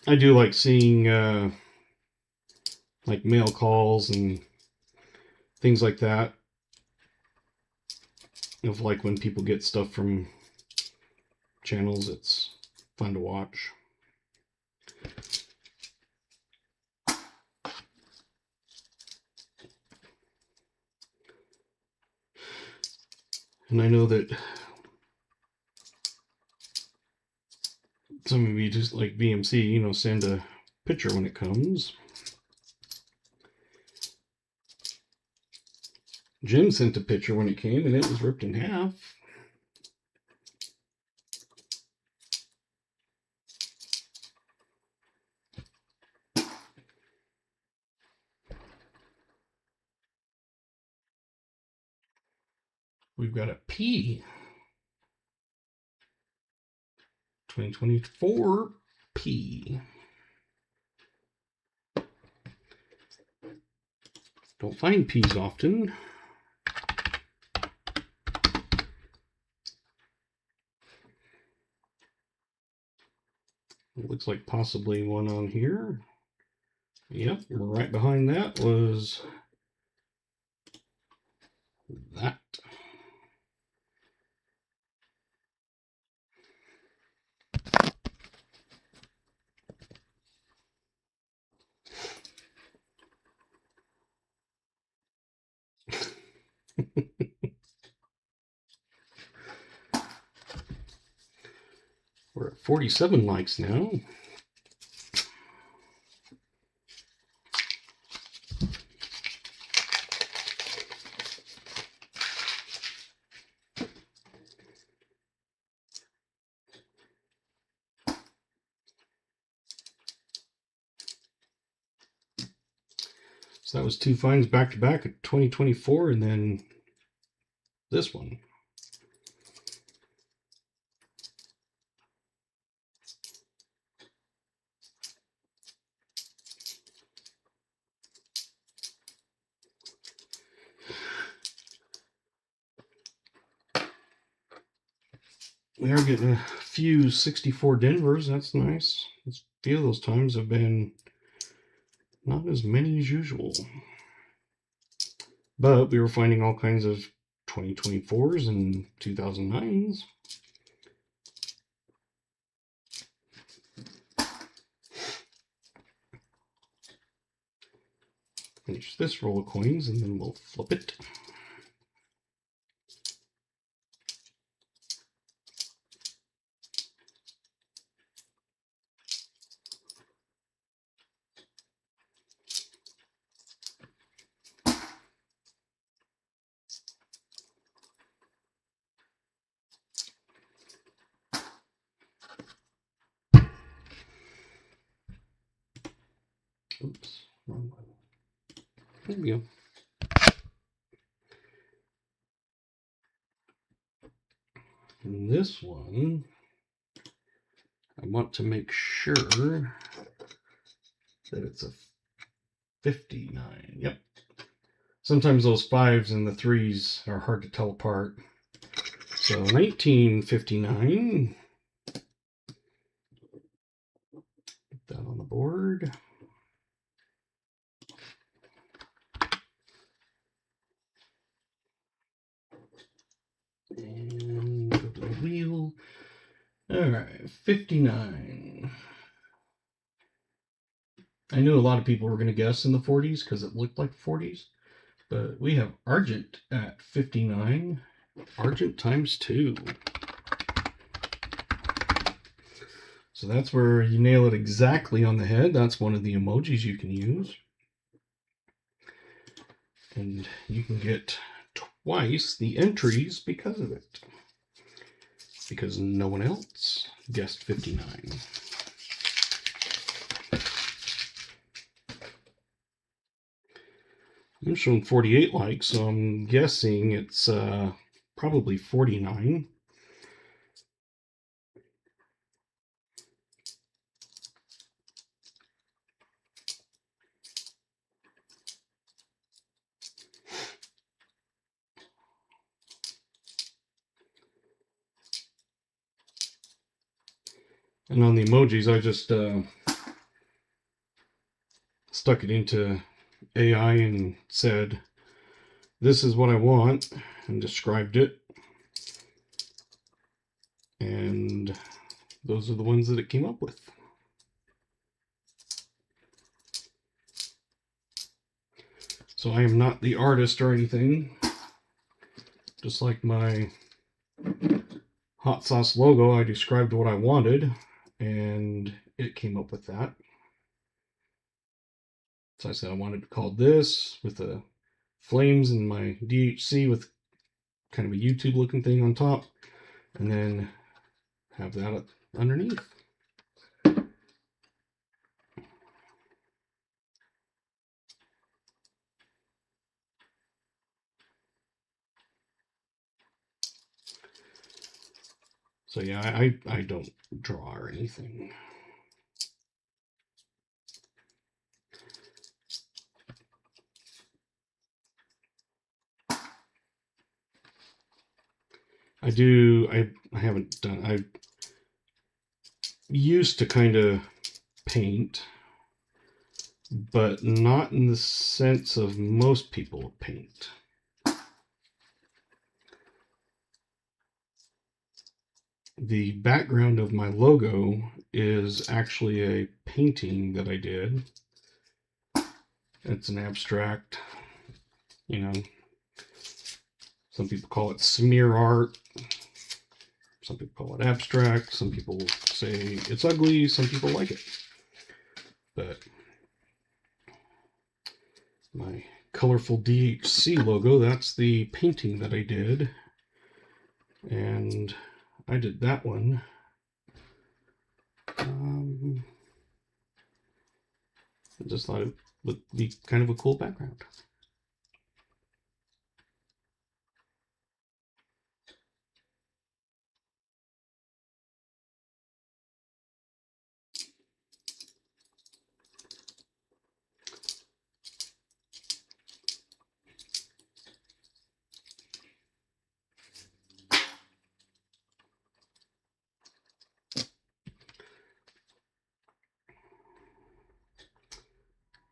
I do like seeing like mail calls and things like that. Of like when people get stuff from channels, it's fun to watch. And I know that some of you just like BMC, you know, send a picture when it comes. Jim sent a picture when it came and it was ripped in half. We've got a P. 2024 P. Don't find P's often. It looks like possibly one on here. Yep, right behind that was that. We're at 47 likes now. So that was two finds back to back at 2024 and then this one. We are getting a few 64 Denvers. That's nice. A few of those times have been not as many as usual. But we were finding all kinds of 2024s and 2009s. Finish this roll of coins and then we'll flip it. Oops, wrong one. There we go. And this one, I want to make sure that it's a 59. Yep. Sometimes those 5s and the 3s are hard to tell apart. So 1959. That on the board. And go to the wheel. All right, 59. I knew a lot of people were going to guess in the 40s because it looked like 40s, but we have Argent at 59. Argent times 2. So that's where you nail it exactly on the head. That's one of the emojis you can use. And you can get twice the entries because of it. Because no one else guessed 59. I'm showing 48 likes, so I'm guessing it's probably 49. And on the emojis, I just stuck it into AI and said, this is what I want, and described it. And those are the ones that it came up with. So I am not the artist or anything. Just like my hot sauce logo, I described what I wanted, and it came up with that. So I said I wanted to call this with the flames and my DHC with kind of a YouTube looking thing on top, and then have that underneath. So yeah, I don't draw or anything. I haven't done, I used to kind of paint, but not in the sense of most people paint. The background of my logo is actually a painting that I did. It's an abstract, you know, some people call it smear art. Some people call it abstract. Some people say it's ugly. Some people like it. But my colorful DHC logo, that's the painting that I did. And I did that one. I just thought it would be kind of a cool background.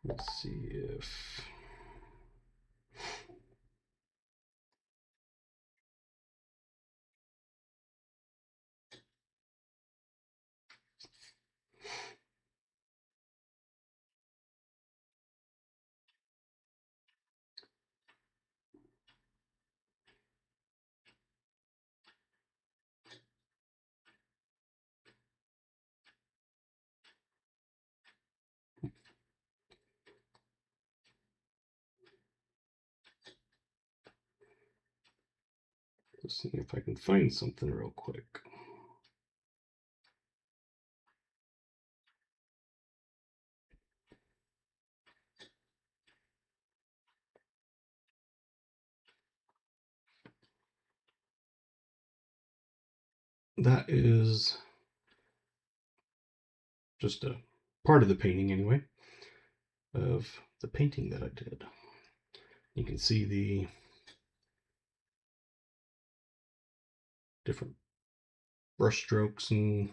Let's see if... Let's see if I can find something real quick. That is just a part of the painting anyway, of the painting that I did. You can see the different brush strokes and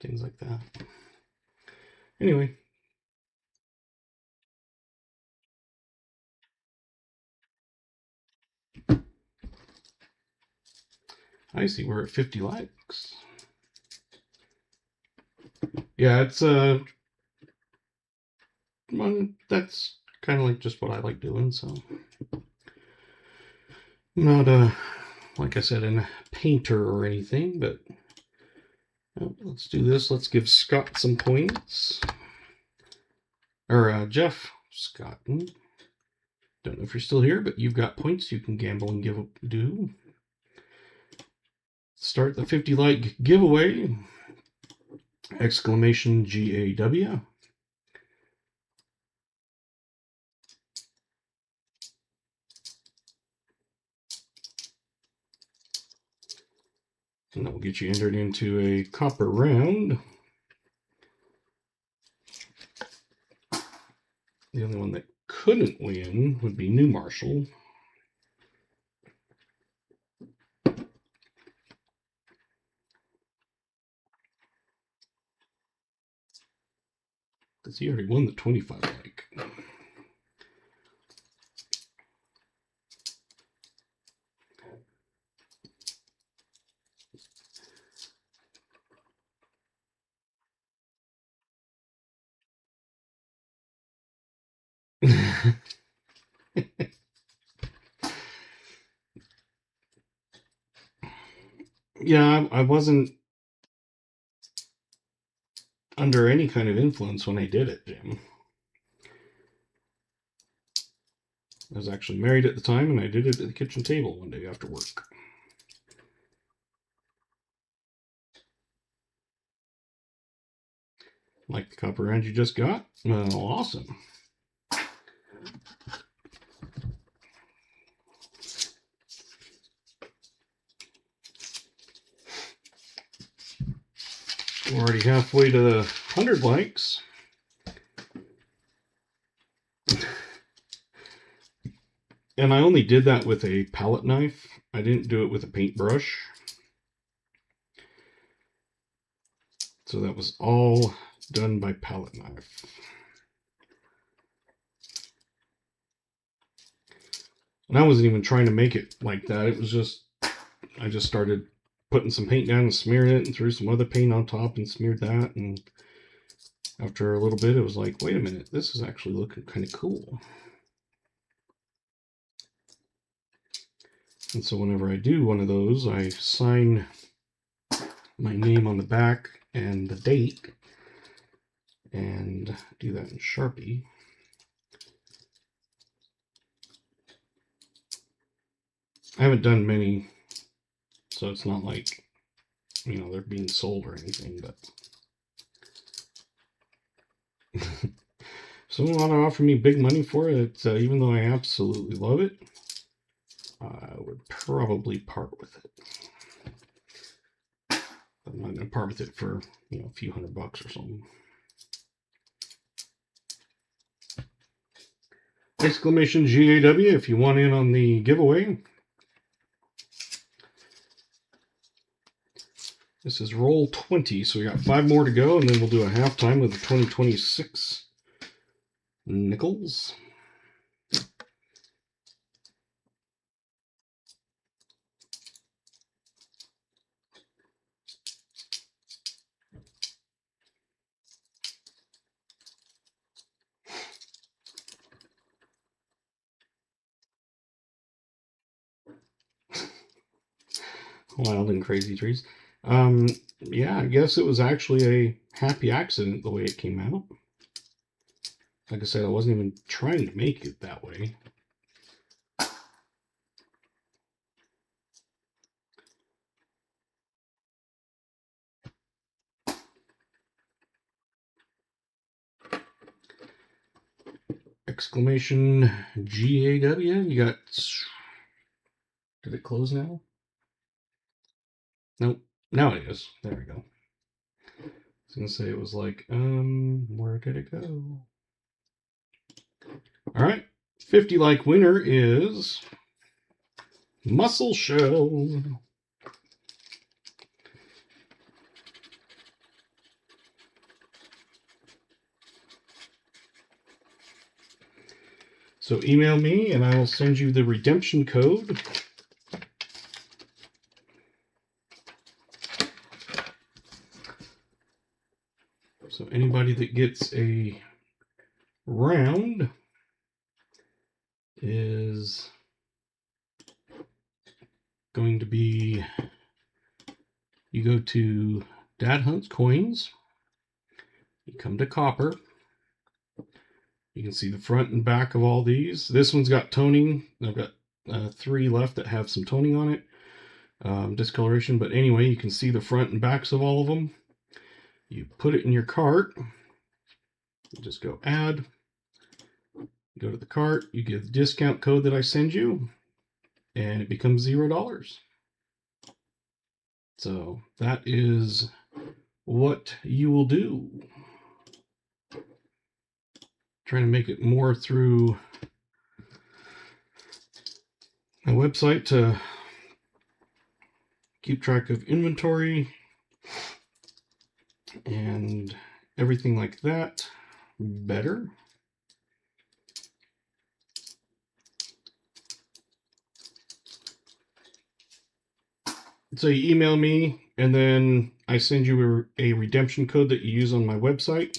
things like that. Anyway. I see, we're at 50 likes. Yeah, it's that's kind of like just what I like doing, so I'm not like I said, a painter or anything, but let's do this. Let's give Scott some points. Or Jeff Scott. Don't know if you're still here, but you've got points you can gamble and do. Start the 50 like giveaway. Exclamation GAW. And that will get you entered into a copper round. The only one that couldn't win would be New Marshall. Because he already won the 25 like. Yeah, I wasn't under any kind of influence when I did it, Jim. I was actually married at the time, and I did it at the kitchen table one day after work. Like the copper round you just got? Well, awesome. We're already halfway to the 100 likes. And I only did that with a palette knife. I didn't do it with a paintbrush. So that was all done by palette knife. And I wasn't even trying to make it like that. It was just, I just started putting some paint down and smearing it and threw some other paint on top and smeared that. And after a little bit, it was like, wait a minute, this is actually looking kind of cool. And so whenever I do one of those, I sign my name on the back and the date and do that in Sharpie. I haven't done many, so it's not like, you know, they're being sold or anything, but someone want to offer me big money for it, even though I absolutely love it, I would probably part with it. I'm not going to part with it for, you know, a few $100 or something. Exclamation GAW if you want in on the giveaway. This is roll 20, so we got 5 more to go, and then we'll do a halftime with the 2026 nickels. Wild and crazy trees. Yeah, I guess it was actually a happy accident the way it came out. Like I said, I wasn't even trying to make it that way. Exclamation GAW. You got... Did it close now? Nope. Now it is. There we go. I was going to say it was like, where did it go? All right. 50 like winner is Muscle Shell. So email me and I will send you the redemption code. So anybody that gets a round is going to be, you go to Dad Hunts Coins, you come to copper, you can see the front and back of all these. This one's got toning. I've got 3 left that have some toning on it, discoloration, but anyway, you can see the front and backs of all of them. You put it in your cart, you just go add, you go to the cart, you give the discount code that I send you, and it becomes $0. So that is what you will do. Trying to make it more through my website to keep track of inventory and everything like that better. So you email me and then I send you a redemption code that you use on my website.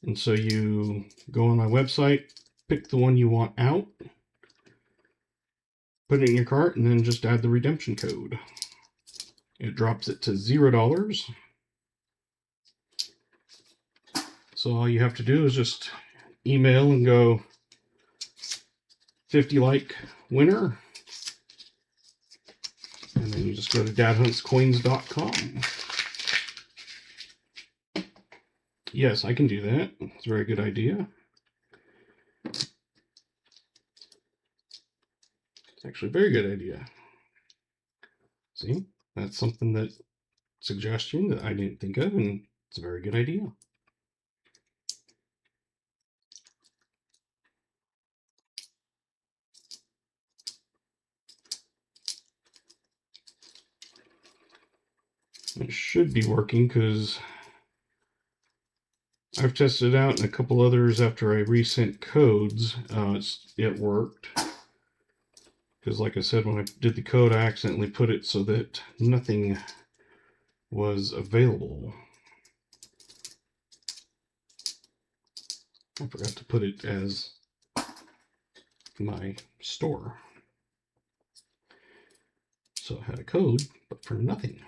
And so you go on my website, pick the one you want out, put it in your cart, and then just add the redemption code. It drops it to $0. So all you have to do is just email and go 50 like winner. And then you just go to dadhuntscoins.com. Yes, I can do that. It's a very good idea. It's actually a very good idea. See, that's something that suggestion that I didn't think of, and it's a very good idea. It should be working because I've tested it out and a couple others after I resent codes. It worked. Because like I said, when I did the code, I accidentally put it so that nothing was available. I forgot to put it as my store. So I had a code, but for nothing.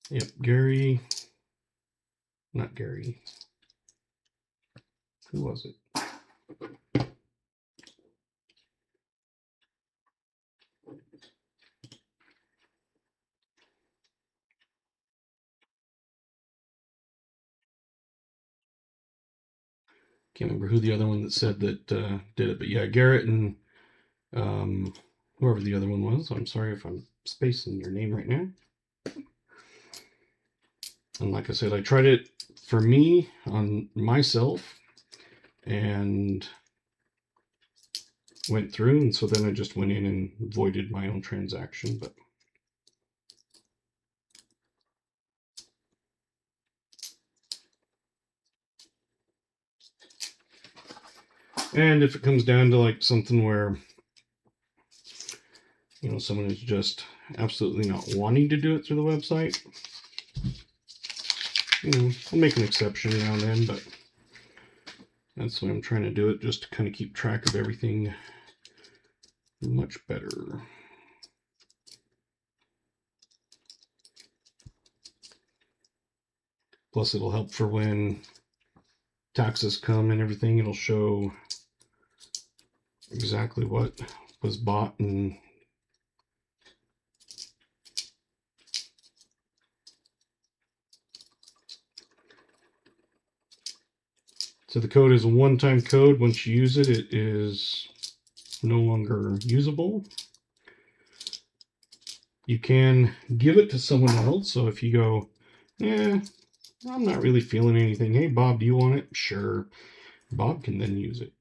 Yep, Gary. Not Gary. Who was it? Can't remember who the other one that said that did it, but yeah, Garrett and whoever the other one was. I'm sorry if I'm spacing your name right now. And like I said, I tried it for me on myself and went through, and so then I just went in and voided my own transaction. But and if it comes down to like something where, you know, someone is just absolutely not wanting to do it through the website, you know, I'll make an exception now and then, but that's why I'm trying to do it, just to kind of keep track of everything much better. Plus it'll help for when taxes come and everything. It'll show exactly what was bought and so the code is a one-time code. Once you use it, it is no longer usable. You can give it to someone else. So if you go, yeah, I'm not really feeling anything. Hey, Bob, do you want it? Sure. Bob can then use it.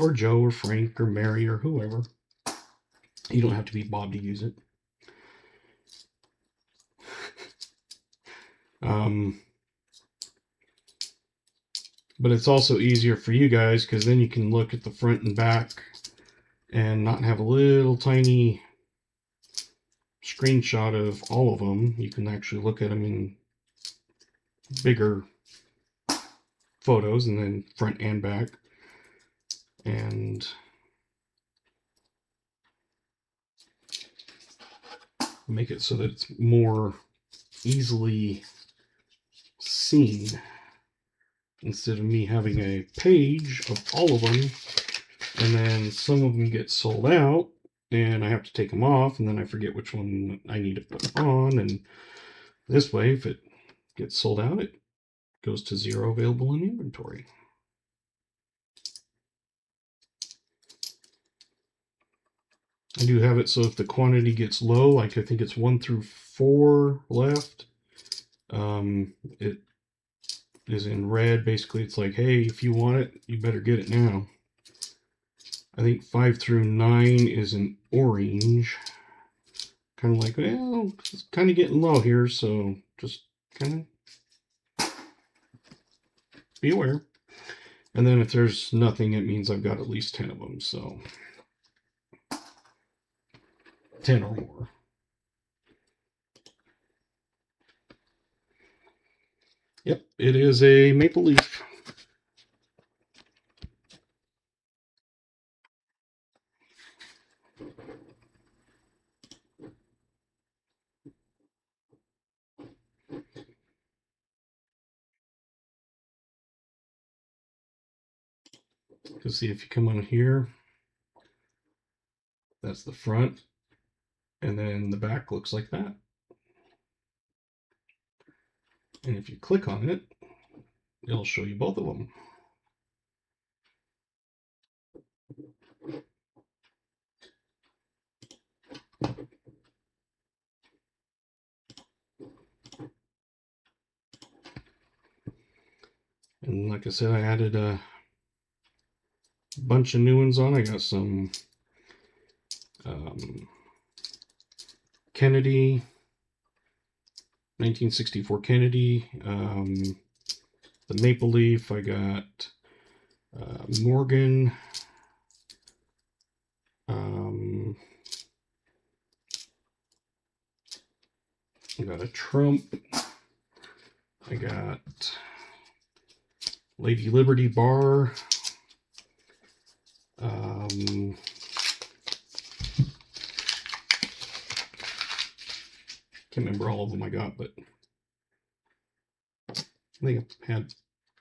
Or Joe or Frank or Mary or whoever. You don't have to be Bob to use it. But it's also easier for you guys because then you can look at the front and back and not have a little tiny screenshot of all of them. You can actually look at them in bigger photos, and then front and back, and make it so that it's more easily seen instead of me having a page of all of them, and then some of them get sold out and I have to take them off, and then I forget which one I need to put on. And this way, if it gets sold out, it goes to 0 available in inventory. I do have it so if the quantity gets low, like I think it's 1 through 4 left, it is in red. Basically, it's like, hey, if you want it, you better get it now. I think 5 through 9 is in orange. Kind of like, well, it's kind of getting low here, so just kind of be aware. And then if there's nothing, it means I've got at least 10 of them, so 10 or more. Yep, it is a maple leaf. Because see, if you come on here, that's the front, and then the back looks like that. And if you click on it, it'll show you both of them. And like I said, I added a bunch of new ones on. I got some Kennedy, 1964 Kennedy, the maple leaf. I got Morgan, I got a Trump, I got Lady Liberty Bar, can't remember all of them I got, but I think I had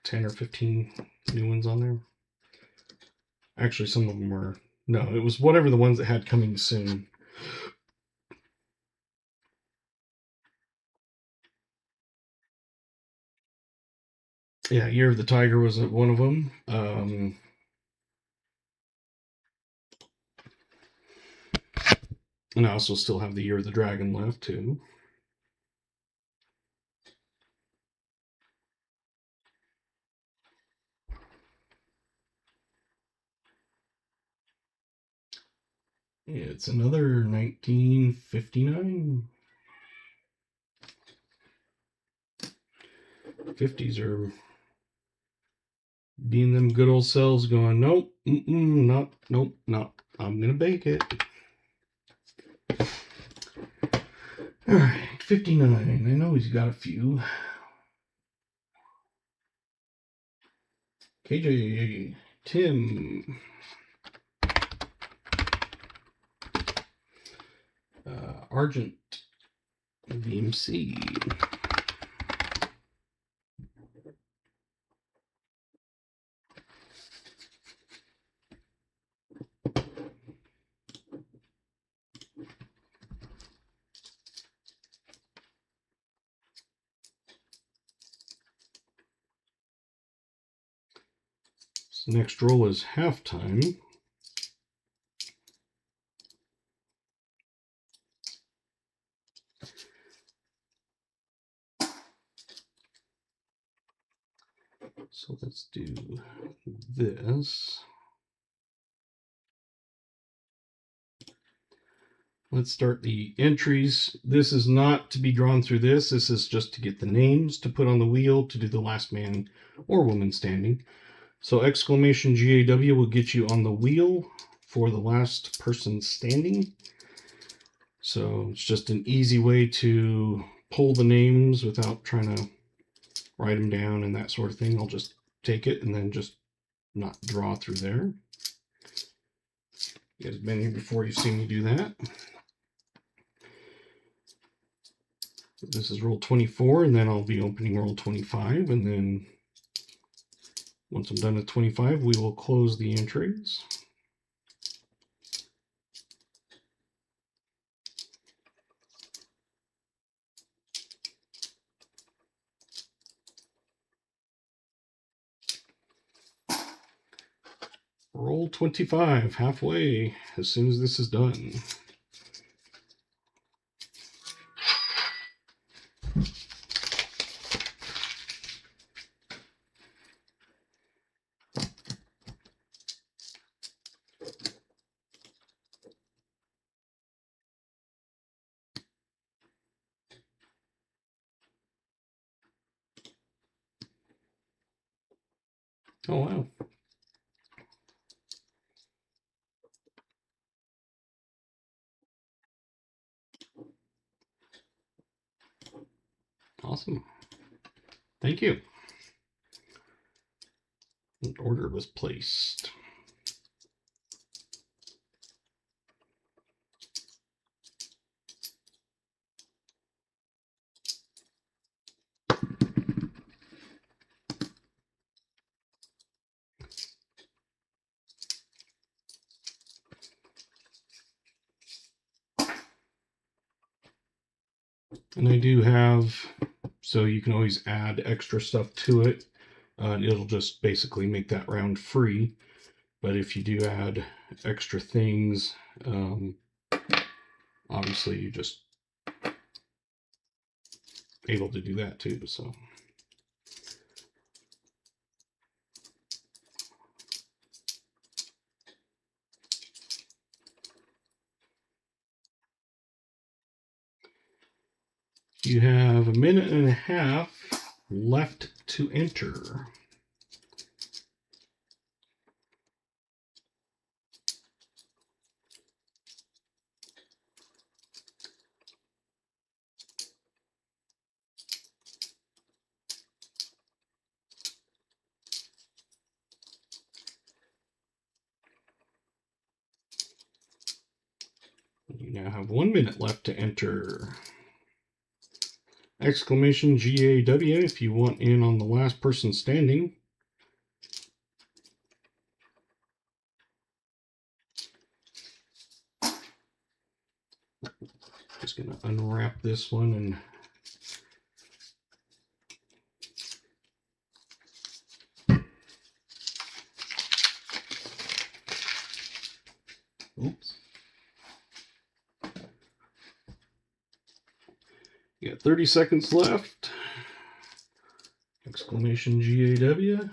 10 or 15 new ones on there. Actually, some of them were, no, it was whatever the ones that had coming soon. Yeah, Year of the Tiger was one of them. And I also still have the Year of the Dragon left, too. It's another 1959. 50s are being them good old selves going, nope, not, nope, not. I'm going to bake it. All right, 59. I know he's got a few. KJ, Tim, Argent, VMC. So next roll is halftime. So let's do this. Let's start the entries. This is not to be drawn through this. This is just to get the names to put on the wheel to do the last man or woman standing. So exclamation GAW will get you on the wheel for the last person standing. So it's just an easy way to pull the names without trying to write them down and that sort of thing. I'll just take it and then just not draw through there. You guys have been here before, you've seen me do that. This is roll 24, and then I'll be opening roll 25, and then once I'm done with 25, we will close the entries. Roll 25, halfway, as soon as this is done. Oh, wow. Awesome. Thank you. An order was placed. And I do have, so you can always add extra stuff to it. It'll just basically make that round free. But if you do add extra things, obviously you're just able to do that too. So you have a minute and a half left to enter. You now have 1 minute left to enter. Exclamation GAW if you want in on the last person standing. Just gonna unwrap this one and oops. You got 30 seconds left. Exclamation GAW.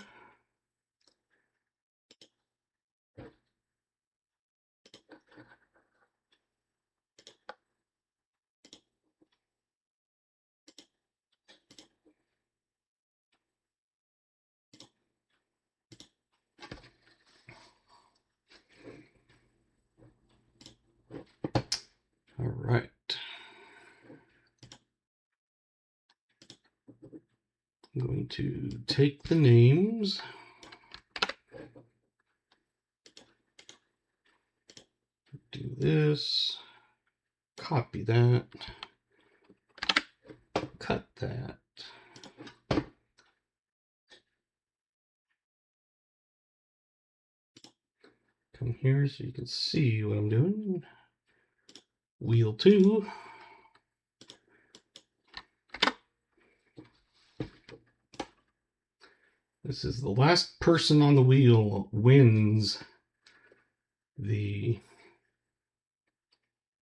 All right. I'm going to take the names. Do this. Copy that. Cut that. Come here so you can see what I'm doing. Wheel 2. This is the last person on the wheel wins the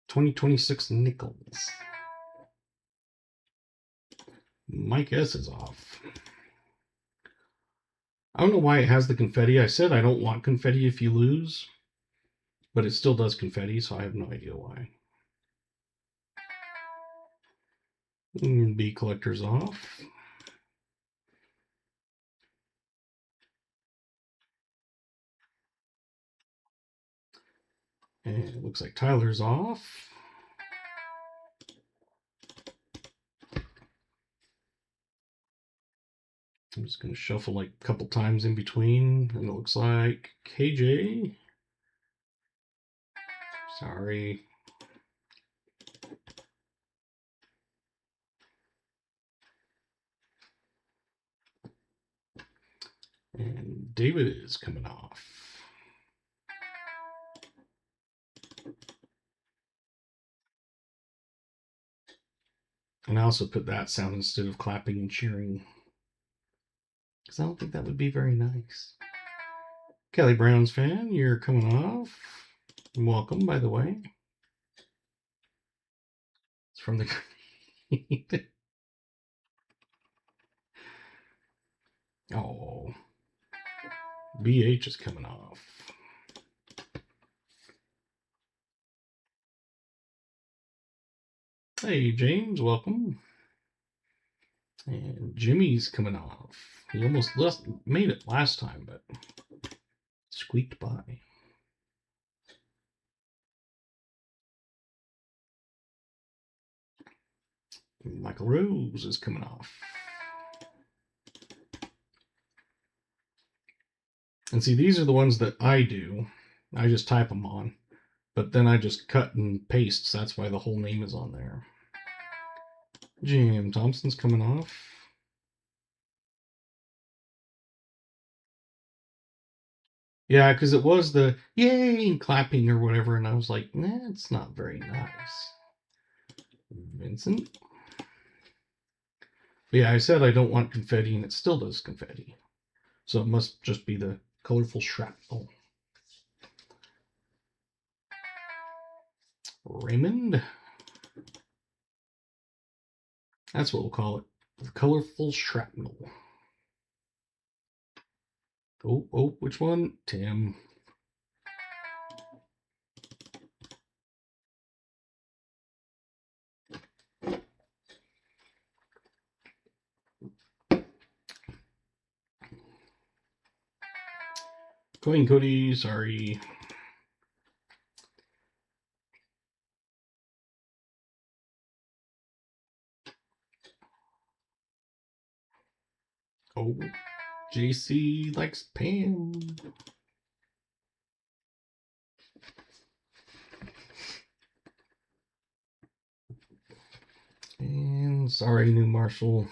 2026 nickels. My guess is off. I don't know why it has the confetti. I said I don't want confetti if you lose, but it still does confetti, so I have no idea why. Bee collector's off. And it looks like Tyler's off. I'm just going to shuffle like a couple times in between. And it looks like KJ. Sorry. And David is coming off. And I also put that sound instead of clapping and cheering, because I don't think that would be very nice. Kelly Brown's fan, you're coming off. Welcome, by the way. It's from the Oh, BH is coming off. Hey, James, welcome. And Jimmy's coming off. He almost made it last time, but squeaked by. Michael Rose is coming off. And see, these are the ones that I do. I just type them on. But then I just cut and paste, so that's why the whole name is on there. Jim Thompson's coming off. Yeah, because it was the yay clapping or whatever, and I was like, nah, it's not very nice. Vincent. But yeah, I said I don't want confetti, and it still does confetti. So it must just be the colorful shrapnel. Raymond. That's what we'll call it. The colorful shrapnel. Oh, which one? Tim. Going Cody, sorry. Oh, JC likes Pam. And sorry, new Marshall.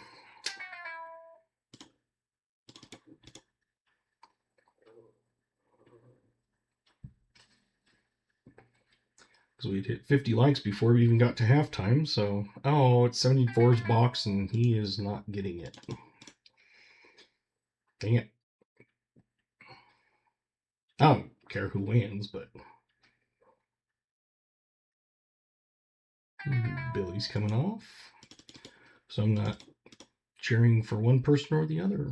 Because we'd hit 50 likes before we even got to halftime. So, oh, it's 74's box, and he is not getting it. Dang it. I don't care who wins, but Billy's coming off. So I'm not cheering for one person or the other.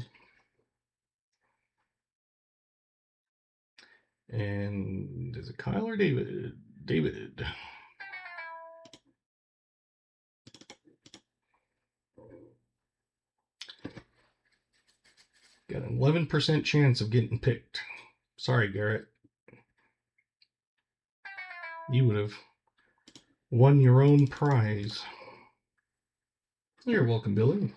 And is it Kyle or David? David. Got an 11% chance of getting picked. Sorry, Garrett. You would have won your own prize. You're welcome, Billy.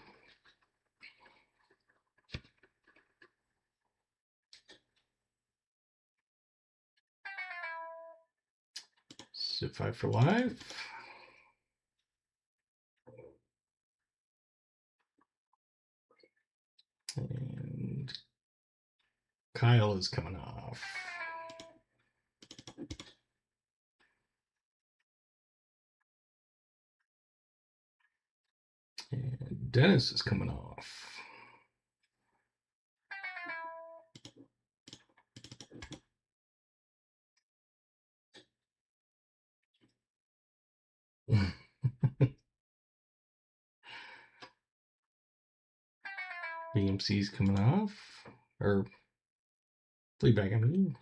Sit 5 for life. And Kyle is coming off. And Dennis is coming off. VMC's coming off. Or Fleabag, I mean.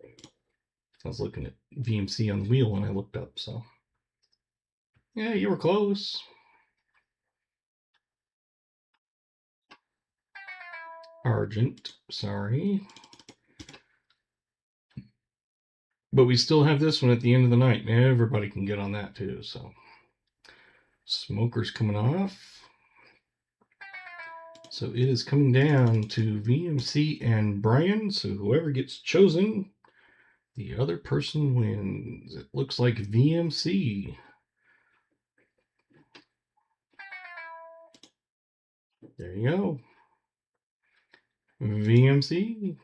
I was looking at VMC on the wheel when I looked up, so. Yeah, you were close. Argent, sorry. But we still have this one at the end of the night. Everybody can get on that too. So smoker's coming off. So it is coming down to VMC and Brian. So whoever gets chosen, the other person wins. It looks like VMC. There you go. VMC.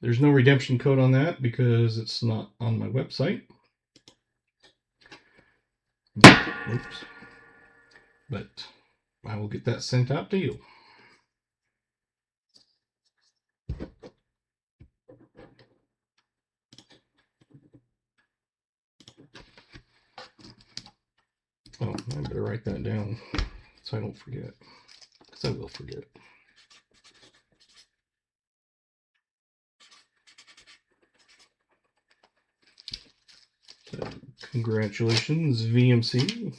There's no redemption code on that because it's not on my website. Oops. But I will get that sent out to you. Oh, I better write that down so I don't forget. Because I will forget. So, congratulations, VMC.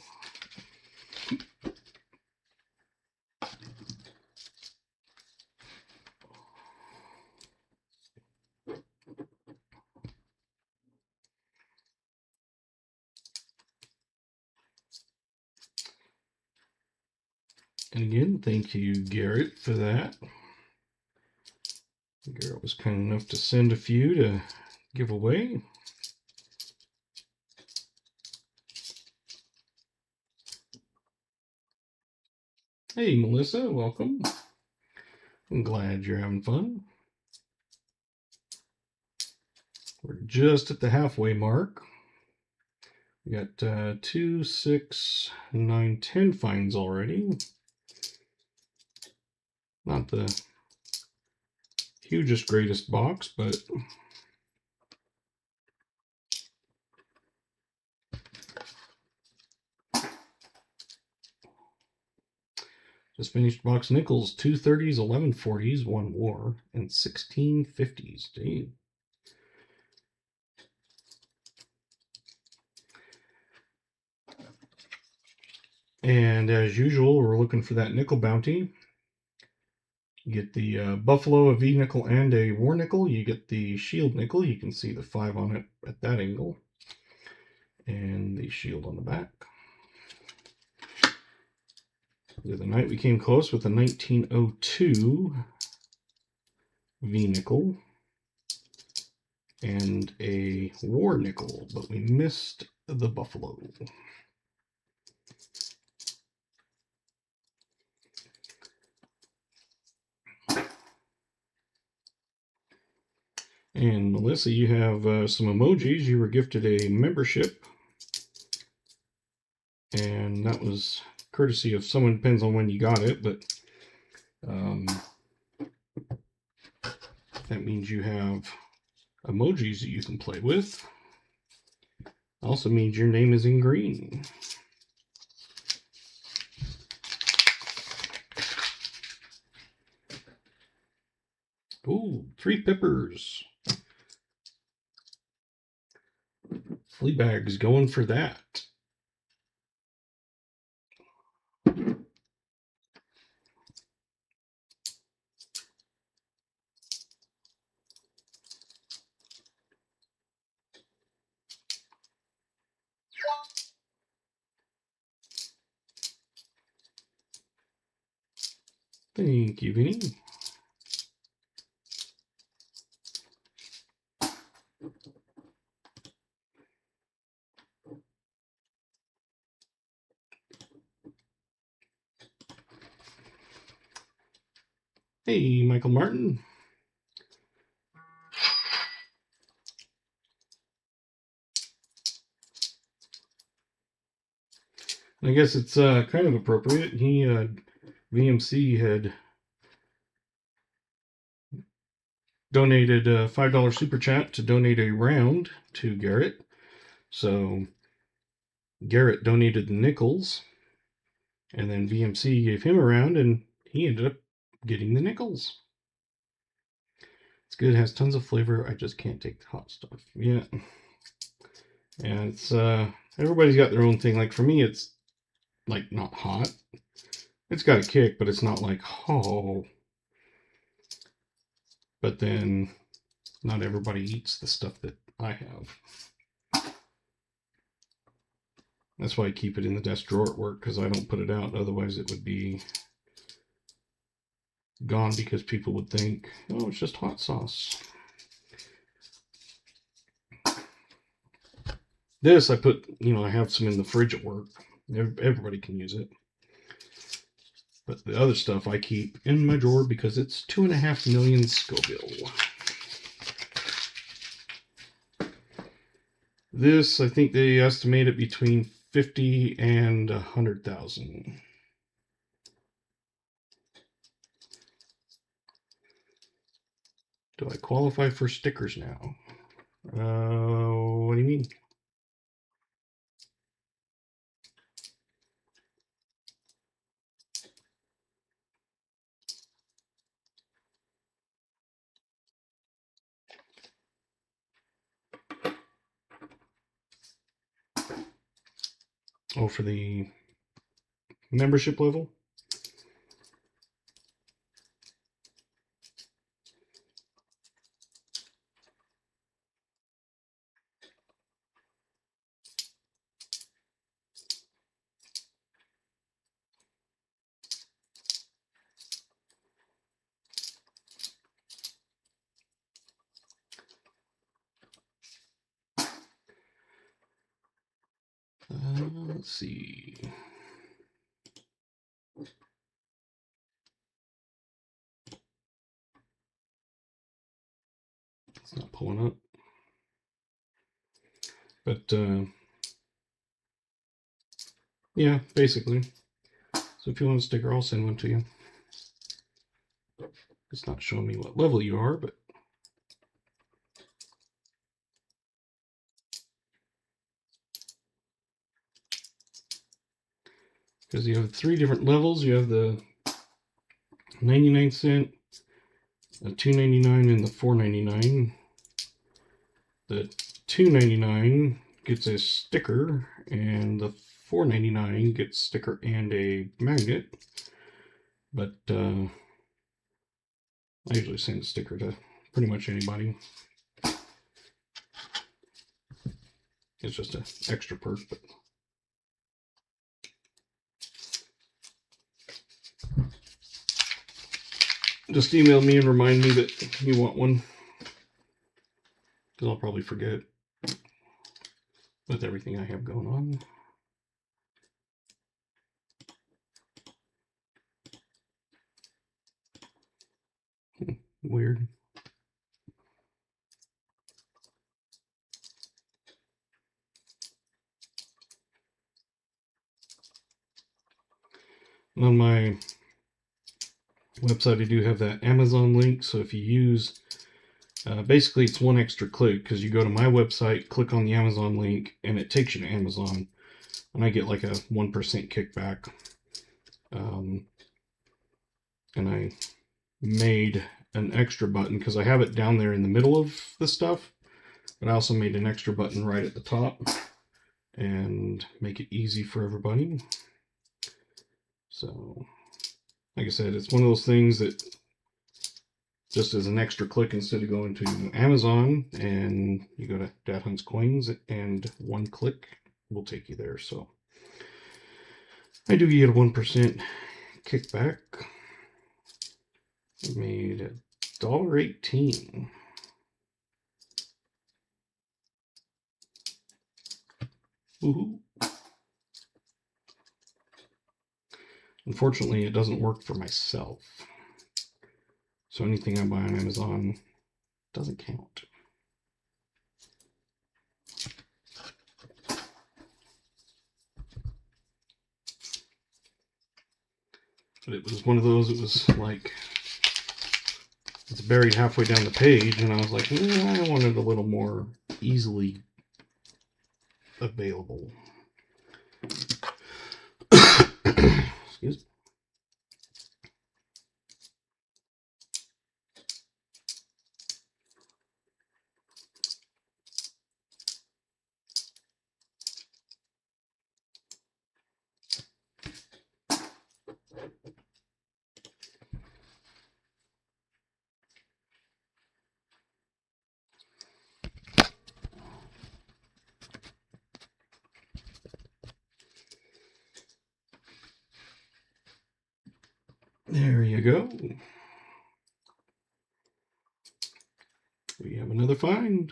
And again, thank you, Garrett, for that. Garrett was kind enough to send a few to give away. Hey, Melissa, welcome. I'm glad you're having fun. We're just at the halfway mark. We got 2, 6, 9, 10 finds already. Not the hugest, greatest box, but just finished box nickels, 2 30s, 11 40s, 1 war, and 16 50s. Dang. And as usual, we're looking for that nickel bounty. You get the Buffalo, a V nickel, and a war nickel. You get the shield nickel. You can see the 5 on it at that angle. And the shield on the back. The other night we came close with a 1902 V nickel and a war nickel, but we missed the Buffalo. And Melissa, you have some emojis. You were gifted a membership, and that was courtesy of someone. Depends on when you got it, but that means you have emojis that you can play with. Also means your name is in green. Ooh, 3 peppers. Fleabag's going for that. Thank you, Vinny. Hey, Michael Martin. I guess it's kind of appropriate. He, VMC had donated a $5 super chat to donate a round to Garrett. So Garrett donated the nickels, and then VMC gave him a round, and he ended up getting the nickels. It's good. It has tons of flavor. I just can't take the hot stuff. Yeah. And it's everybody's got their own thing. Like for me, it's like not hot. It's got a kick, but it's not like, oh. But then not everybody eats the stuff that I have. That's why I keep it in the desk drawer at work, because I don't put it out. Otherwise it would be gone, because people would think, oh, it's just hot sauce. This I put, I have some in the fridge at work. Everybody can use it. But the other stuff I keep in my drawer because it's 2.5 million Scoville. This, I think they estimate it between 50 and 100,000. Do I qualify for stickers now? What do you mean? Oh, for the membership level? Let's see. It's not pulling up. But, yeah, basically. So if you want a sticker, I'll send one to you. It's not showing me what level you are, but because you have 3 different levels. You have the 99¢, the $2.99, and the $4.99. The $2.99 gets a sticker, and the $4.99 gets a sticker and a magnet. But I usually send a sticker to pretty much anybody. It's just an extra perk, but just email me and remind me that you want one, because I'll probably forget with everything I have going on. Weird. On my website, I do have that Amazon link, so if you use, basically it's one extra click, because you go to my website, click on the Amazon link, and it takes you to Amazon, and I get like a 1% kickback. And I made an extra button, because I have it down there in the middle of the stuff, but I also made an extra button right at the top, and make it easy for everybody. So, like I said, it's one of those things that just as an extra click, instead of going to Amazon and you go to Dad Hunts Coins, and one click will take you there. So I do get a 1% kickback. I made $1.18. Woohoo! Unfortunately, it doesn't work for myself. So anything I buy on Amazon doesn't count. But it was one of those, it was like, it's buried halfway down the page, and I was like, I wanted a little more easily available. Excuse me. There you go. We have another find.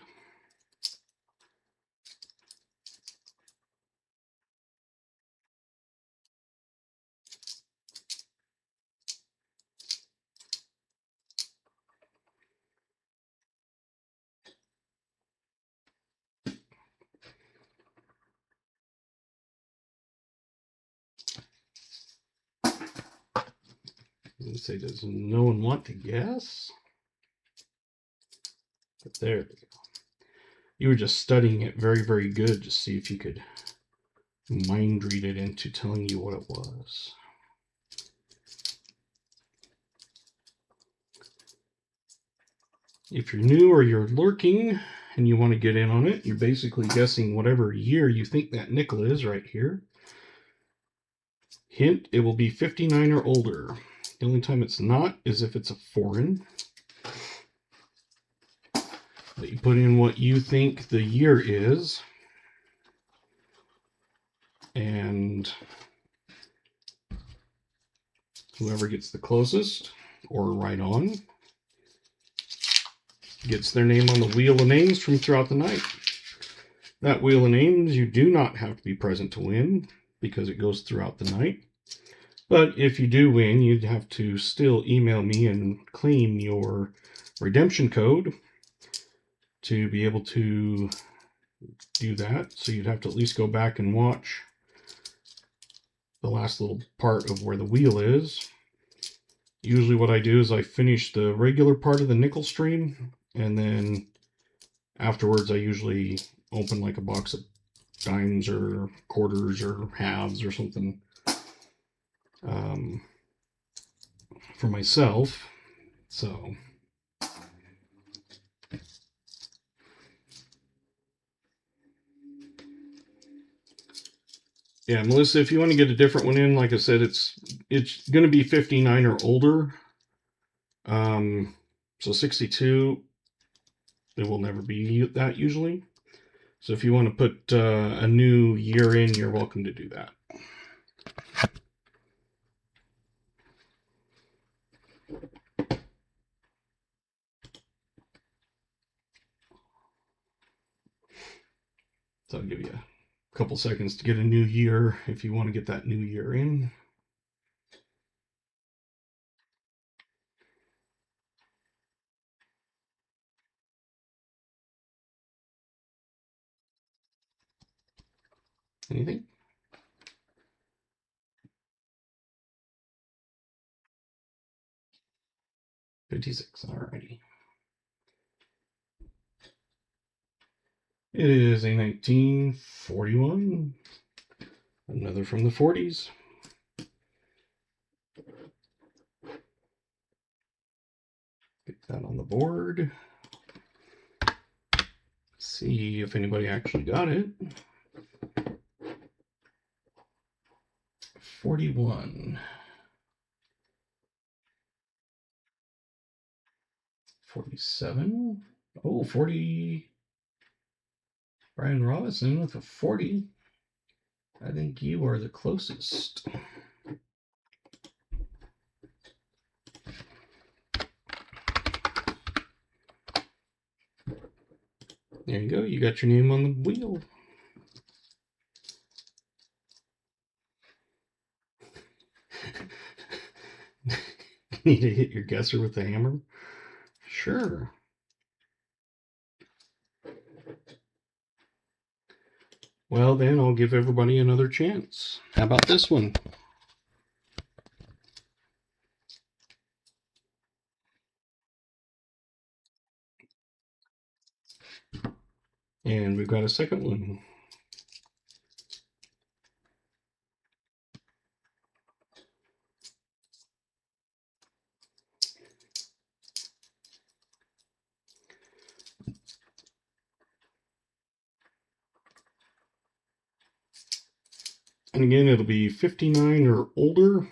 Let's say, does no one want to guess? But there we go. You were just studying it very, very good to see if you could mind read it into telling you what it was. If you're new or you're lurking and you want to get in on it, you're basically guessing whatever year you think that nickel is right here. Hint, it will be 59 or older. The only time it's not is if it's a foreign. But you put in what you think the year is, and whoever gets the closest, or right on, gets their name on the wheel of names from throughout the night. That wheel of names, you do not have to be present to win, because it goes throughout the night. But if you do win, you'd have to still email me and claim your redemption code to be able to do that. So you'd have to at least go back and watch the last little part of where the wheel is. Usually what I do is I finish the regular part of the nickel stream, and then afterwards I usually open like a box of dimes or quarters or halves or something for myself. So yeah, Melissa, if you want to get a different one in, like I said, it's going to be 59 or older. So 62, it will never be that usually. So if you want to put a new year in, you're welcome to do that. So I'll give you a couple seconds to get a new year if you want to get that new year in. Anything? $56, alrighty. It is a 1941. Another from the 40s. Get that on the board. See if anybody actually got it. 41. 47. Oh, 40. Brian Robinson with a 40. I think you are the closest. There you go. You got your name on the wheel. Need to hit your guesser with the hammer? Sure. Well, then I'll give everybody another chance. How about this one? And we've got a second one. And again, it'll be 59 or older.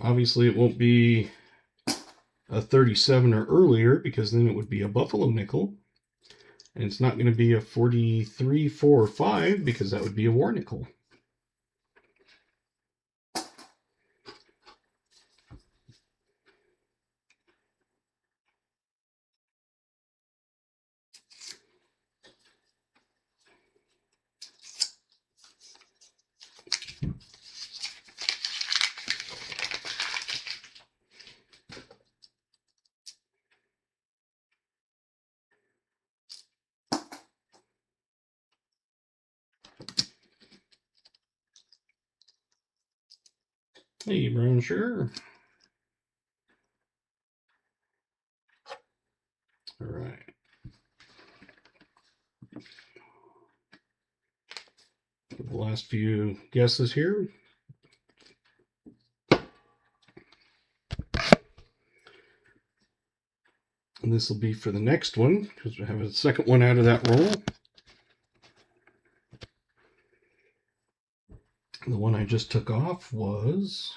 Obviously, it won't be a 37 or earlier, because then it would be a buffalo nickel. And it's not going to be a 43, 4, or 5, because that would be a war nickel. Hey, brown sugar. All right. The last few guesses here. And this will be for the next one, because we have a second one out of that roll. The one I just took off was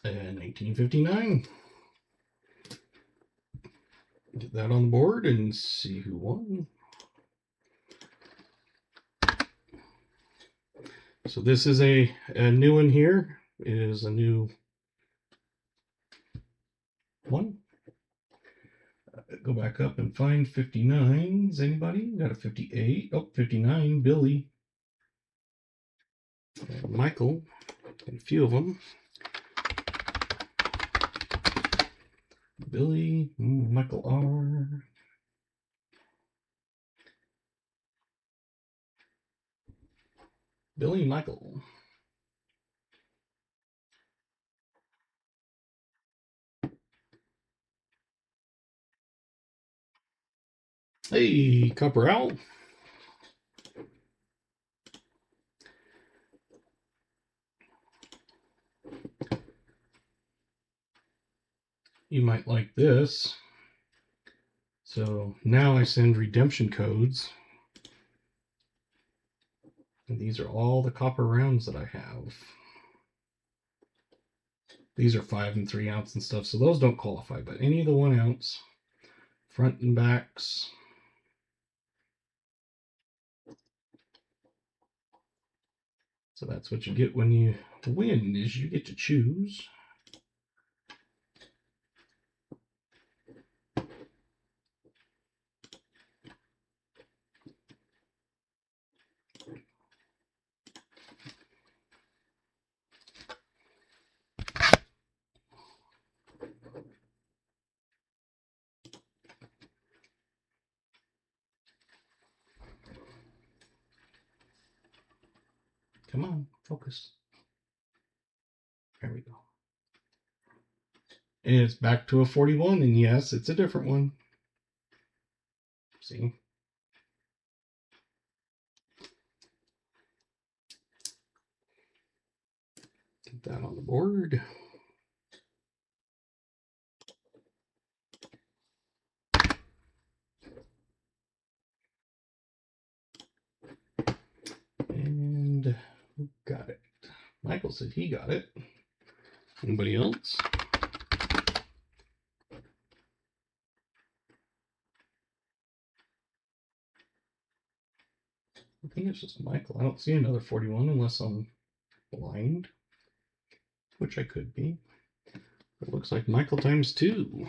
1959. Get that on the board and see who won. So this is a new one here. It is a new one. Go back up and find 59s. Anybody? Got a 58. Oh, 59. Billy. Michael. And a few of them. Billy. Michael R. Billy Michael. Hey, Copper Owl. You might like this. So now I send redemption codes. And these are all the copper rounds that I have. These are 5 and 3 ounce and stuff, so those don't qualify, but any of the 1 ounce, front and backs. So that's what you get when you win, is you get to choose. Come on, focus. There we go. And it's back to a 41, and yes, it's a different one. See? Get that on the board. And who got it? Michael said he got it. Anybody else? I think it's just Michael. I don't see another 41 unless I'm blind, which I could be. It looks like Michael times 2.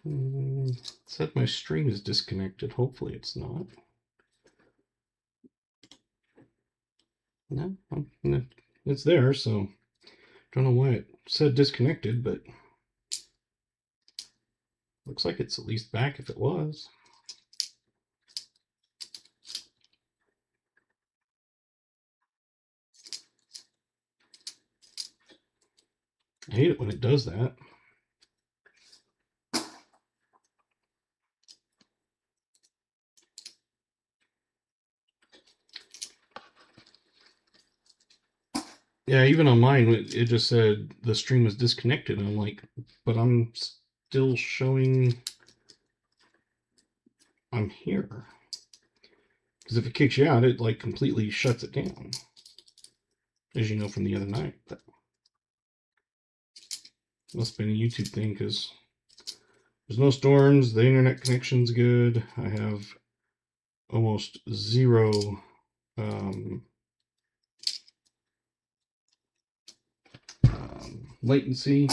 It said my stream is disconnected. Hopefully it's not. No, it's there, so don't know why it said disconnected, but looks like it's at least back if it was. I hate it when it does that. Yeah, even on mine, it just said the stream was disconnected, and I'm like, but I'm still showing I'm here. Because if it kicks you out, it like completely shuts it down, as you know from the other night. That must have been a YouTube thing, because there's no storms, the internet connection's good, I have almost zero latency.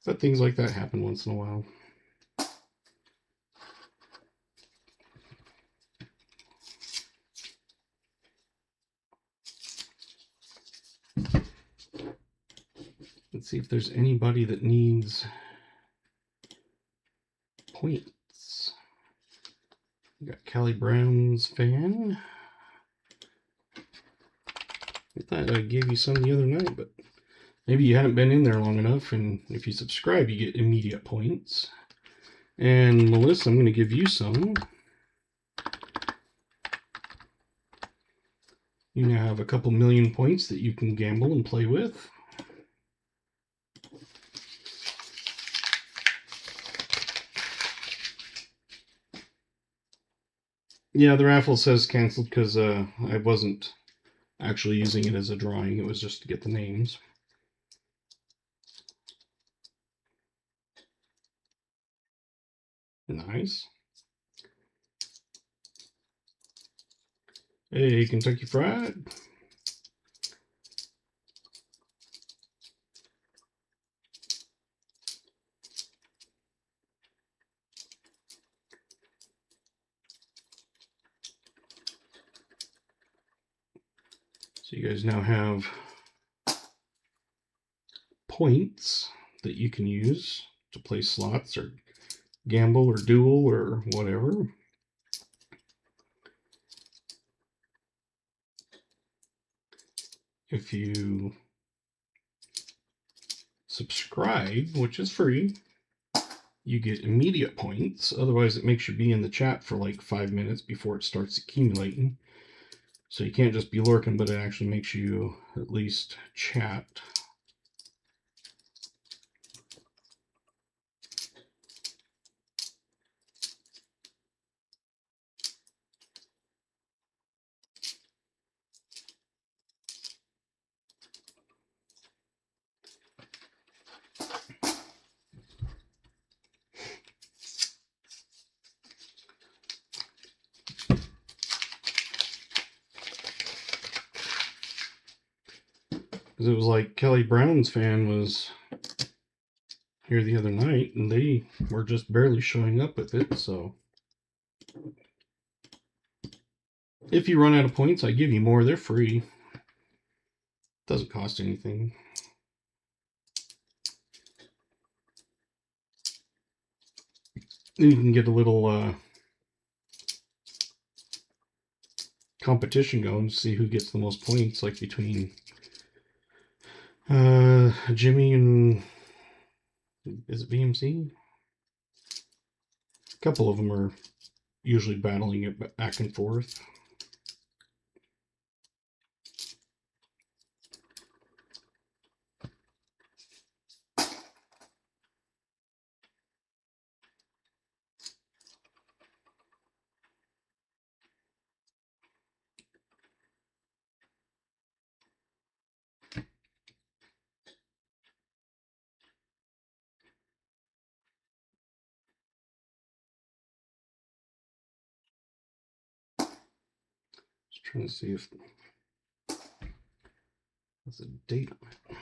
But things like that happen once in a while. Let's see if there's anybody that needs points. We got Callie Brown's fan. I thought I gave you some the other night, but maybe you hadn't been in there long enough, and if you subscribe, you get immediate points. And Melissa, I'm going to give you some. You now have a couple million points that you can gamble and play with. Yeah, the raffle says canceled because I wasn't actually using it as a drawing. It was just to get the names. Nice. Hey, Kentucky Fried. So you guys now have points that you can use to play slots or gamble or duel or whatever. If you subscribe, which is free, you get immediate points. Otherwise, it makes you be in the chat for like 5 minutes before it starts accumulating. So you can't just be lurking, but it actually makes you at least chat. Because it was like Kelly Brown's fan was here the other night, and they were just barely showing up with it, so. If you run out of points, I give you more. They're free. Doesn't cost anything. Then you can get a little competition going to see who gets the most points, like between Jimmy and, is it VMC? A couple of them are usually battling it back and forth. Just trying to see if there's a date on it.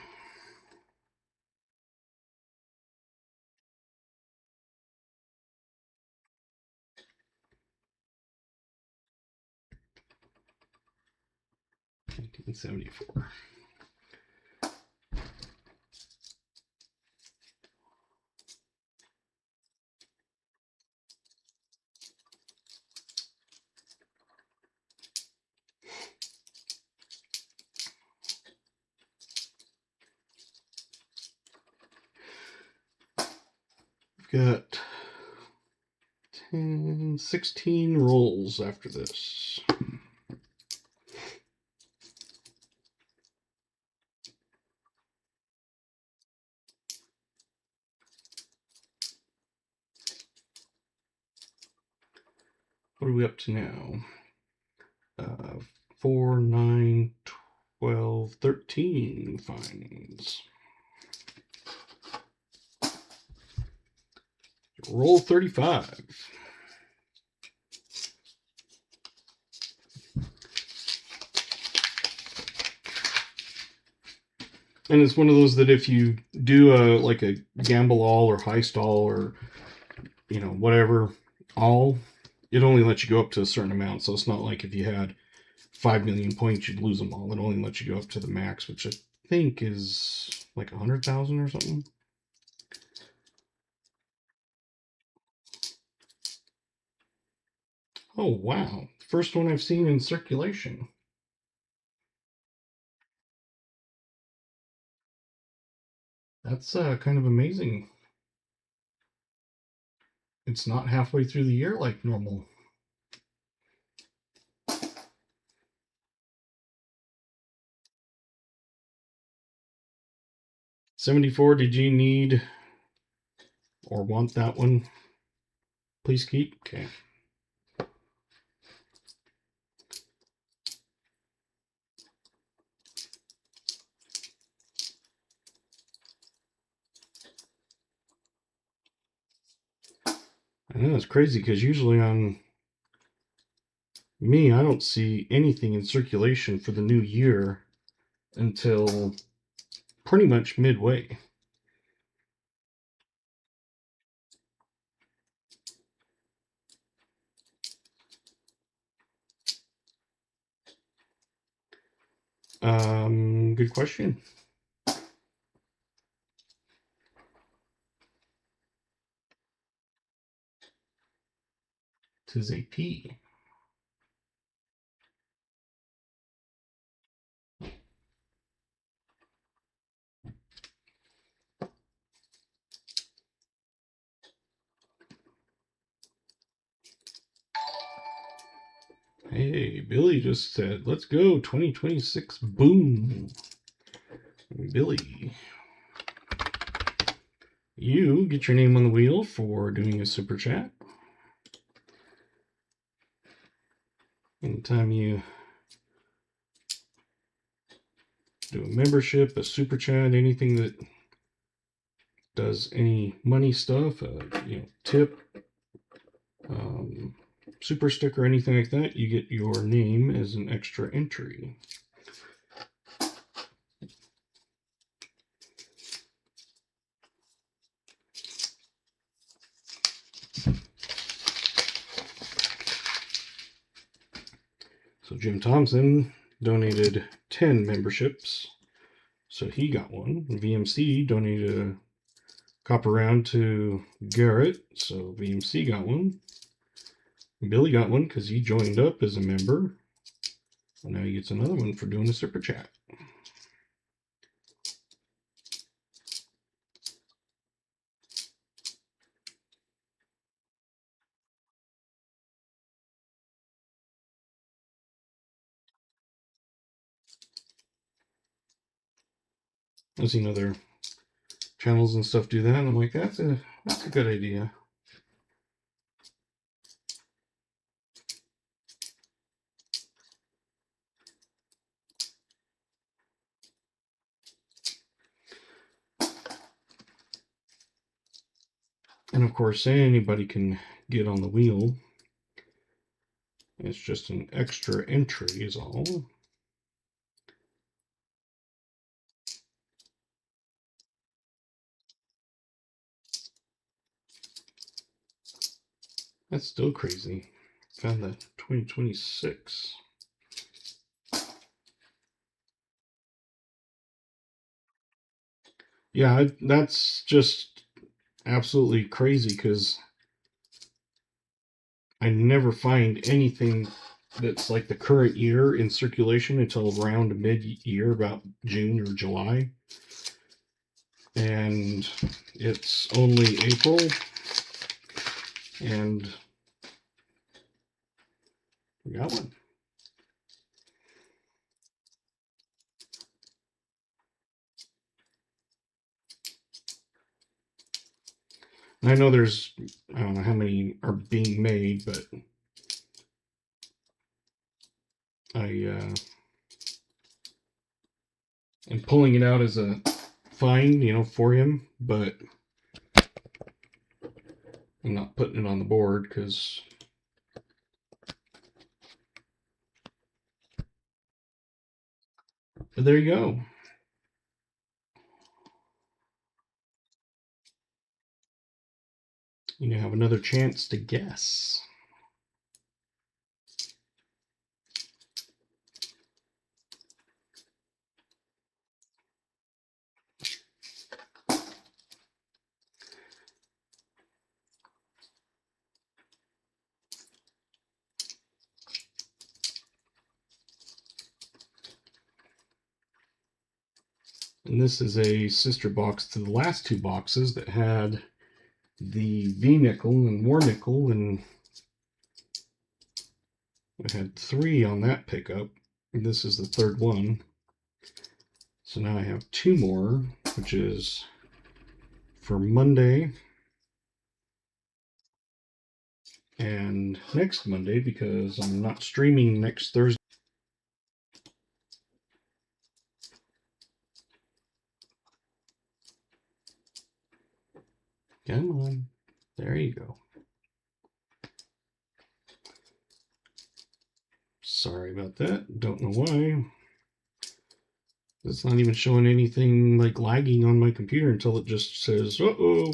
$1974. Got 16 rolls after this. What are we up to now? 4, 9, 12, 13 finds. Roll 35. And it's one of those that if you do like a gamble all or heist all or, you know, whatever, all, it only lets you go up to a certain amount. So it's not like if you had 5 million points, you'd lose them all. It only lets you go up to the max, which I think is like 100,000 or something. Oh, wow. First one I've seen in circulation. That's kind of amazing. It's not halfway through the year like normal. $74, did you need or want that one? Please keep. Okay. I know it's crazy because usually on me, I don't see anything in circulation for the new year until pretty much midway. Good question. Tis a P. Hey, Billy just said, let's go 2026. Boom. Billy, you get your name on the wheel for doing a super chat. Anytime you do a membership, a super chat, anything that does any money stuff, tip, super sticker, anything like that, you get your name as an extra entry. So Jim Thompson donated 10 memberships, so he got one. VMC donated a copper round to Garrett, so VMC got one. Billy got one because he joined up as a member. And now he gets another one for doing a super chat. I've seen other channels and stuff do that, and I'm like, that's a good idea. And of course, anybody can get on the wheel. It's just an extra entry is all. That's still crazy. Found that 2026. Yeah, that's just absolutely crazy because I never find anything that's like the current year in circulation until around mid-year, about June or July. And it's only April, and we got one. And I know there's, I don't know how many are being made, but I am pulling it out as a fine, for him, but I'm not putting it on the board because there you go. You have another chance to guess. And this is a sister box to the last two boxes that had the V nickel and war nickel, and I had 3 on that pickup. And this is the third one. So now I have 2 more, which is for Monday and next Monday, because I'm not streaming next Thursday. Come on. There you go. Sorry about that. Don't know why. It's not even showing anything like lagging on my computer until it just says, uh-oh.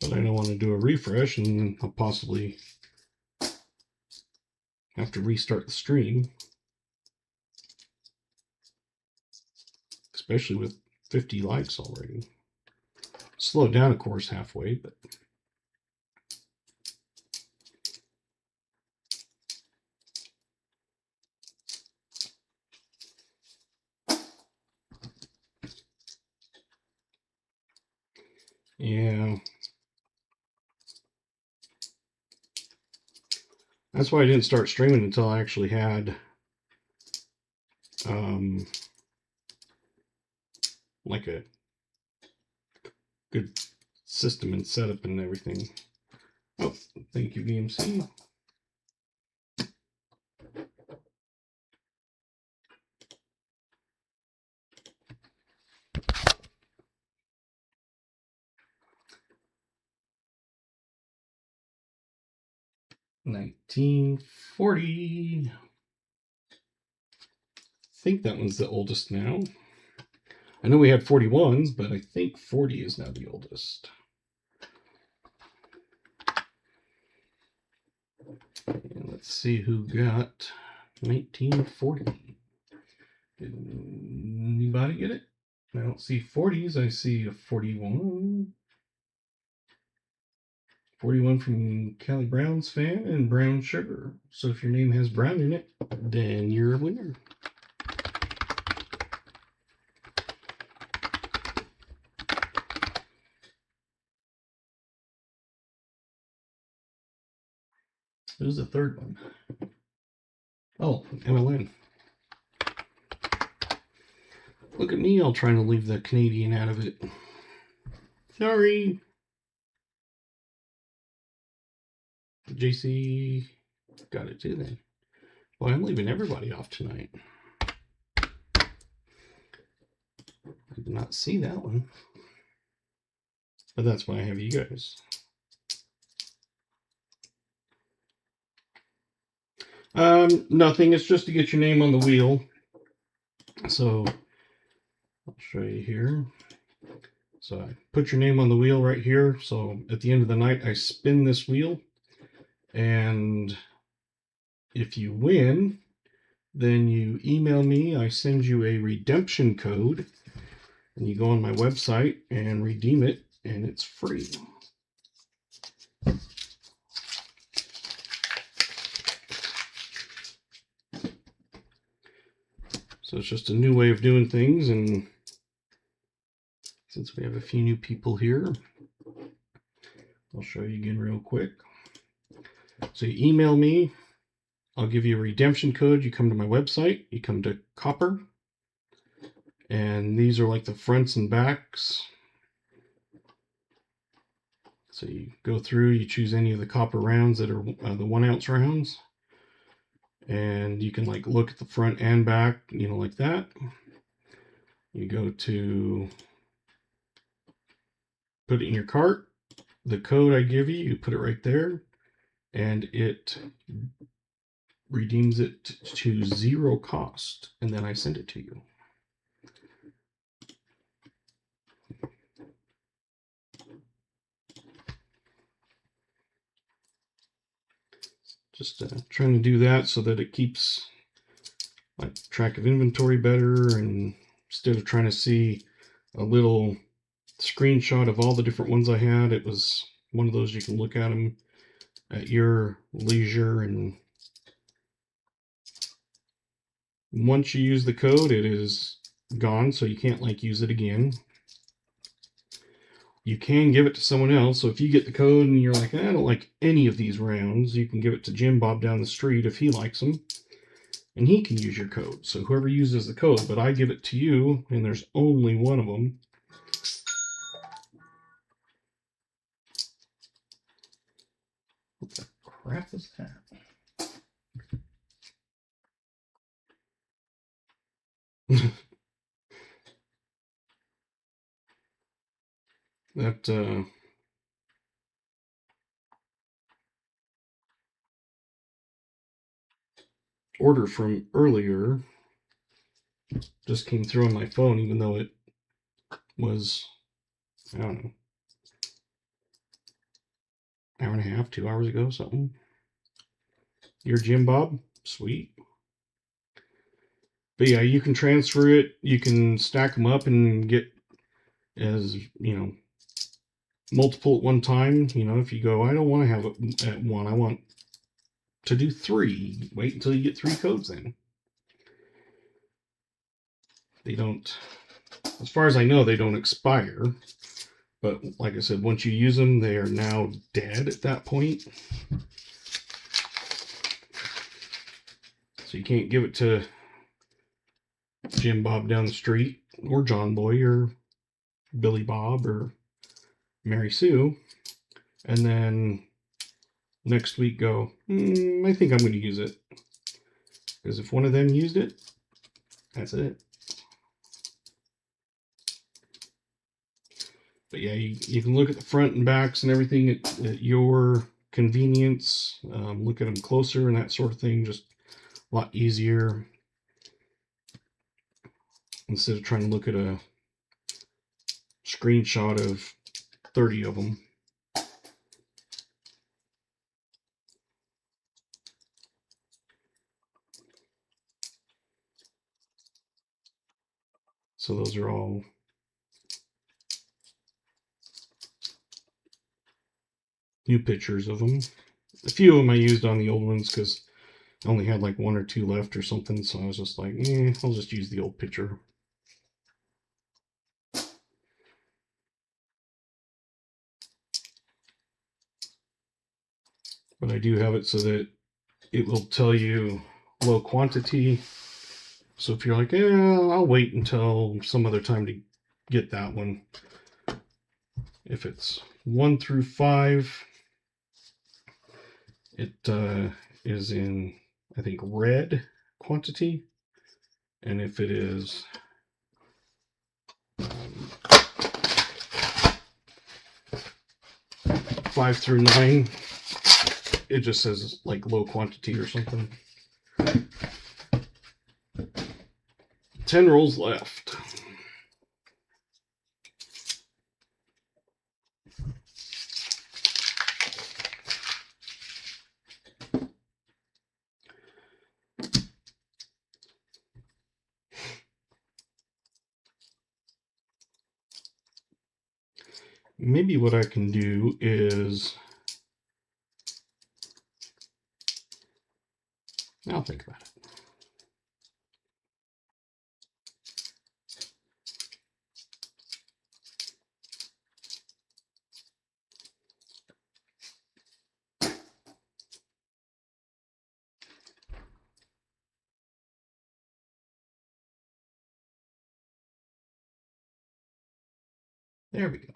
But I don't want to do a refresh and I'll possibly have to restart the stream. Especially with 50 likes already. Slowed down, of course, halfway, but yeah. That's why I didn't start streaming until I actually had like a good system and setup and everything. Oh, thank you, VMC. $19.40. I think that one's the oldest now. I know we had 41s, but I think 40 is now the oldest. And let's see who got 1940. Did anybody get it? I don't see 40s. I see a 41. 41 from Callie Brown's fan and Brown Sugar. So if your name has Brown in it, then you're a winner. Who's the third one? Oh, MLN. Look at me all trying to leave the Canadian out of it. Sorry. JC got it too then. Well, I'm leaving everybody off tonight. I did not see that one. But that's why I have you guys. Nothing. It's just to get your name on the wheel. So I'll show you here. So I put your name on the wheel right here. So at the end of the night, I spin this wheel. And if you win, then you email me. I send you a redemption code. And you go on my website and redeem it. And it's free. So it's just a new way of doing things, and since we have a few new people here, I'll show you again real quick. So you email me, I'll give you a redemption code. You come to my website, you come to copper, and these are like the fronts and backs. So you go through, you choose any of the copper rounds that are the 1 ounce rounds. And you can like look at the front and back, you know, like that. You go to put it in your cart. The code I give you, you put it right there, and it redeems it to 0 cost, and then I send it to you. Just trying to do that so that it keeps like track of inventory better, and instead of trying to see a little screenshot of all the different ones I had, it was one of those you can look at them at your leisure. And once you use the code, it is gone, so you can't like use it again. You can give it to someone else. So if you get the code and you're like, I don't like any of these rounds, you can give it to Jim Bob down the street if he likes them, and he can use your code. So whoever uses the code, but I give it to you, and there's only one of them. What the crap is that? That order from earlier just came through on my phone, even though it was, I don't know, hour and a half, 2 hours ago, something. Your Jim Bob? Sweet. But yeah, you can transfer it. You can stack them up and get, as you know, multiple at one time. You know, if you go, I don't want to have it at one, I want to do 3. Wait until you get 3 codes in. They don't, as far as I know, they don't expire. But like I said, once you use them, they are now dead at that point. So you can't give it to Jim Bob down the street, or John Boy, or Billy Bob, or Mary Sue, and then next week go, I think I'm going to use it. Because if one of them used it, that's it. But yeah, you can look at the front and backs and everything at your convenience. Look at them closer and that sort of thing. Just a lot easier instead of trying to look at a screenshot of 30 of them. So those are all new pictures of them. A few of them I used on the old ones because I only had like 1 or 2 left or something, so I was just like, I'll just use the old picture. But I do have it so that it will tell you low quantity. So if you're like, I'll wait until some other time to get that one. If it's 1 through 5, it is in, I think, red quantity. And if it is 5 through 9, it just says like low quantity or something. 10 rolls left. Maybe what I can do is, I'll think about it. There we go.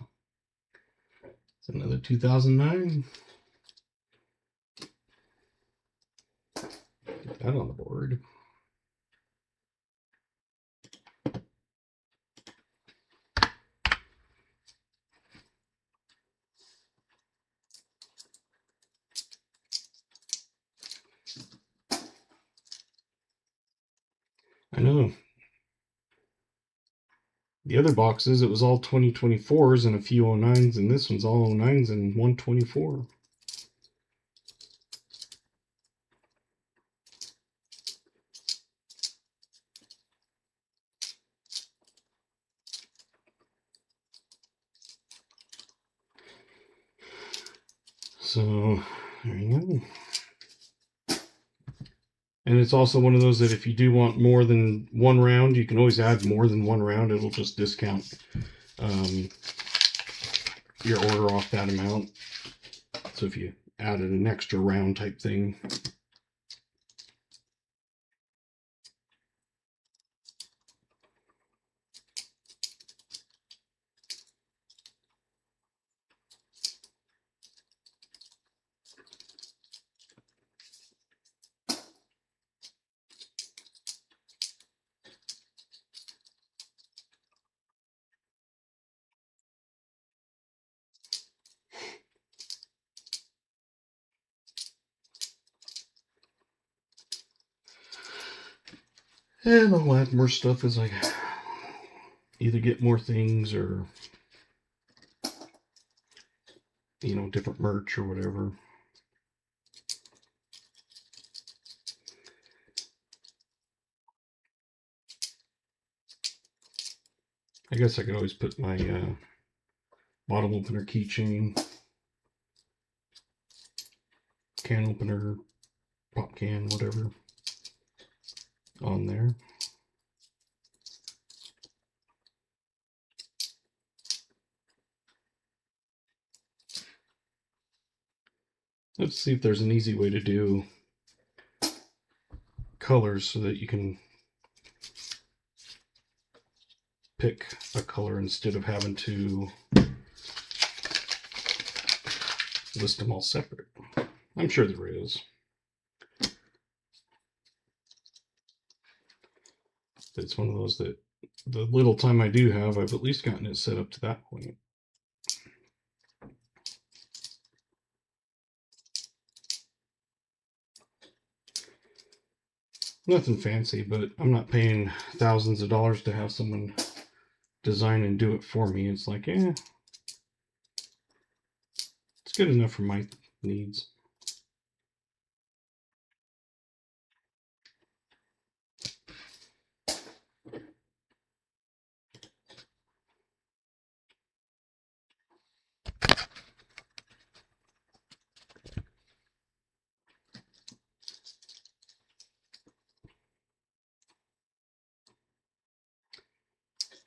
It's another 2009. Get that on the board. I know. The other boxes, it was all 2024s and a few 09s, and this one's all 09s and 124. So There you go. And it's also one of those that if you do want more than one round, you can always add more than one round. It'll just discount your order off that amount. So if you added an extra round type thing. And I'll add more stuff as I either get more things or, you know, different merch or whatever. I guess I could always put my bottle opener keychain, can opener, pop can, whatever, on there. Let's see if there's an easy way to do colors so that you can pick a color instead of having to list them all separate. I'm sure there is. It's one of those that the little time I do have, I've at least gotten it set up to that point. Nothing fancy, but I'm not paying thousands of dollars to have someone design and do it for me. It's like, it's good enough for my needs.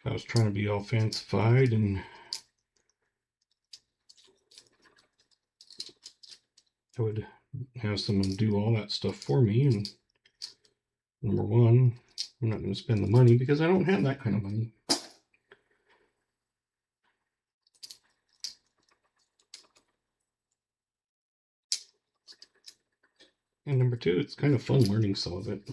I was trying to be all fancified and I would have someone do all that stuff for me. And number one, I'm not going to spend the money because I don't have that kind of money. And number two, it's kind of fun learning some of it.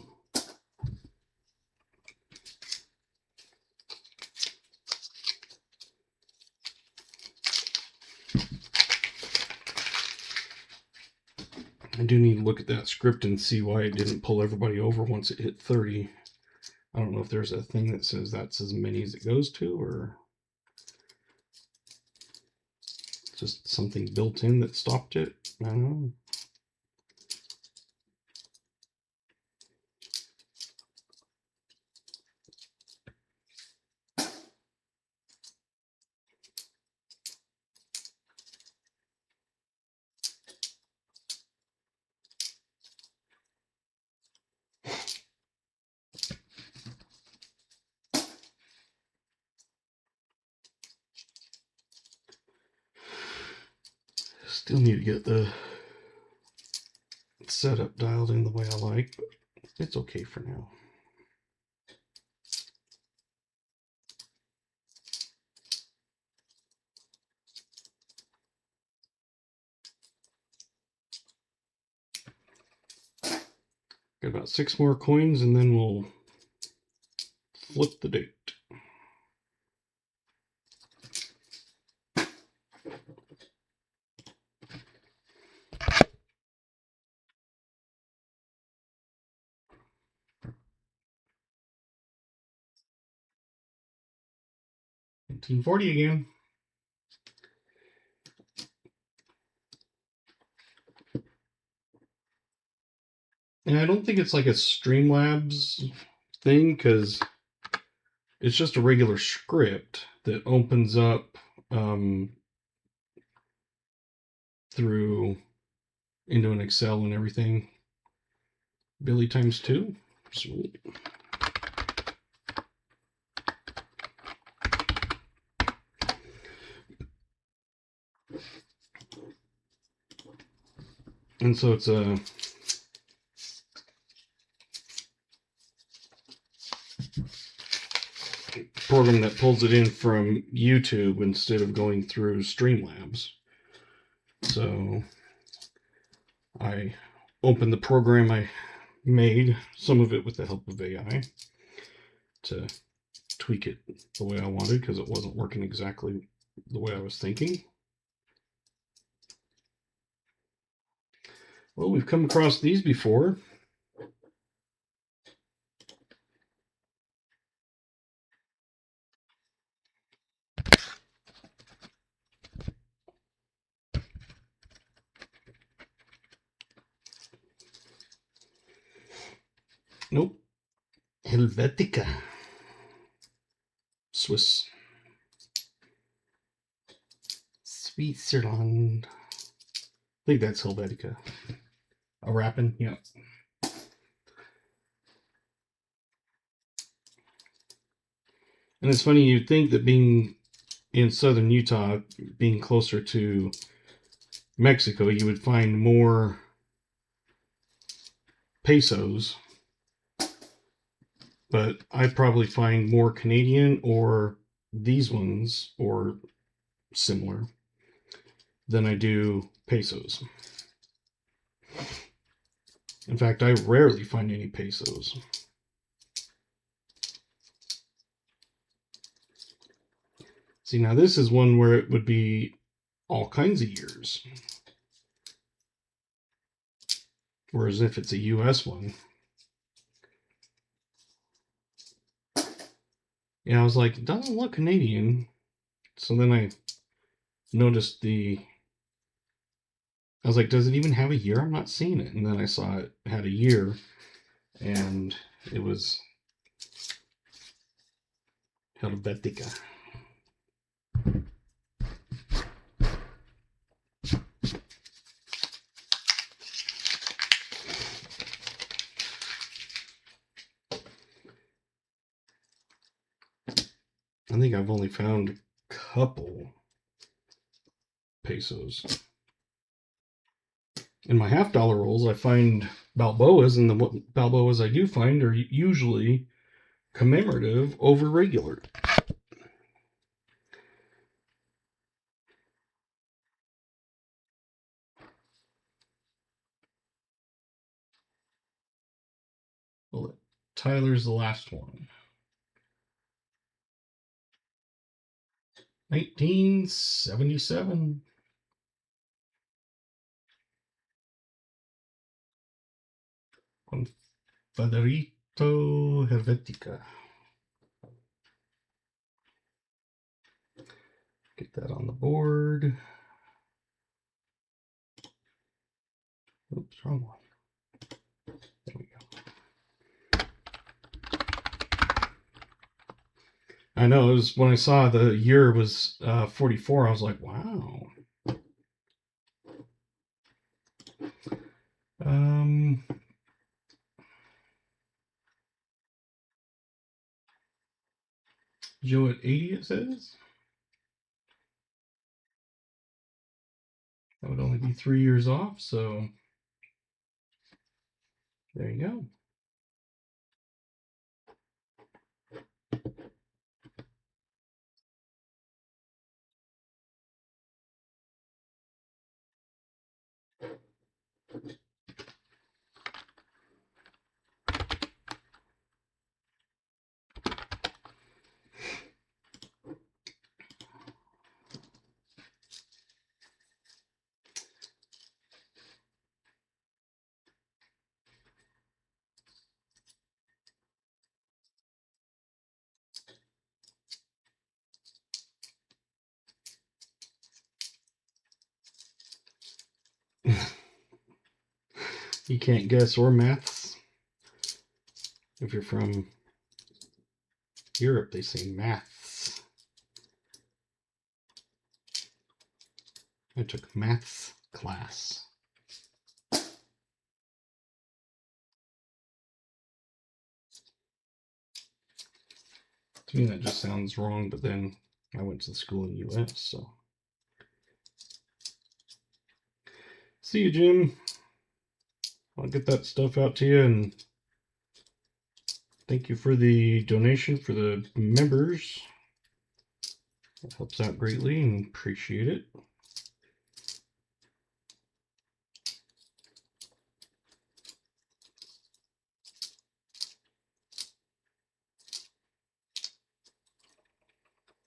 I do need to look at that script and see why it didn't pull everybody over once it hit 30. I don't know if there's a thing that says that's as many as it goes to, or just something built in that stopped it. I don't know. Still need to get the setup dialed in the way I like, but it's okay for now. Got about 6 more coins and then we'll flip the date. $19.40 again. And I don't think it's like a Streamlabs thing because it's just a regular script that opens up through into an Excel and everything. Billy times 2. Sweet. And so it's a program that pulls it in from YouTube instead of going through Streamlabs. So I opened the program I made, some of it with the help of AI, to tweak it the way I wanted because it wasn't working exactly the way I was thinking. Well, we've come across these before. Nope. Helvetica. Swiss. Switzerland. I think that's Helvetica. A wrapping, yeah. And it's funny, you'd think that being in southern Utah, being closer to Mexico, you would find more pesos, but I'd probably find more Canadian or these ones or similar than I do pesos. In fact, I rarely find any pesos. See, now this is one where it would be all kinds of years. Whereas if it's a US one, yeah, I was like, it doesn't look Canadian. So then I noticed I was like, does it even have a year? I'm not seeing it. And then I saw it had a year, and it was Helvetica. I think I've only found a couple pesos. In my $half rolls, I find Balboas, and the Balboas I do find are usually commemorative over regular. Well, Tyler's the last one. 1977. Confederito Helvetica. Get that on the board. Oops, wrong one. There we go. I know, it was when I saw the year was 44, I was like, wow. Joe at 80, it says. That would only be 3 years off, so there you go. You can't guess or maths. If you're from Europe, they say maths. I took maths class. To me, that just sounds wrong, but then I went to the school in the U.S., so. See you, Jim. I'll get that stuff out to you, and thank you for the donation for the members. It helps out greatly and appreciate it.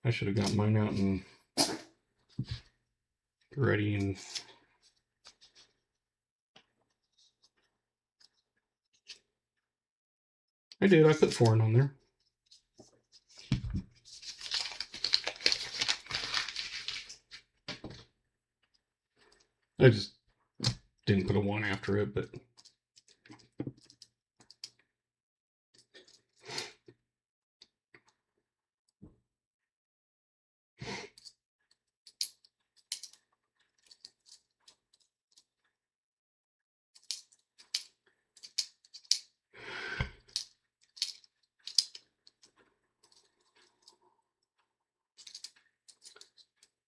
I should have got mine out and ready, and I did. I put foreign on there. I just didn't put a 1 after it, but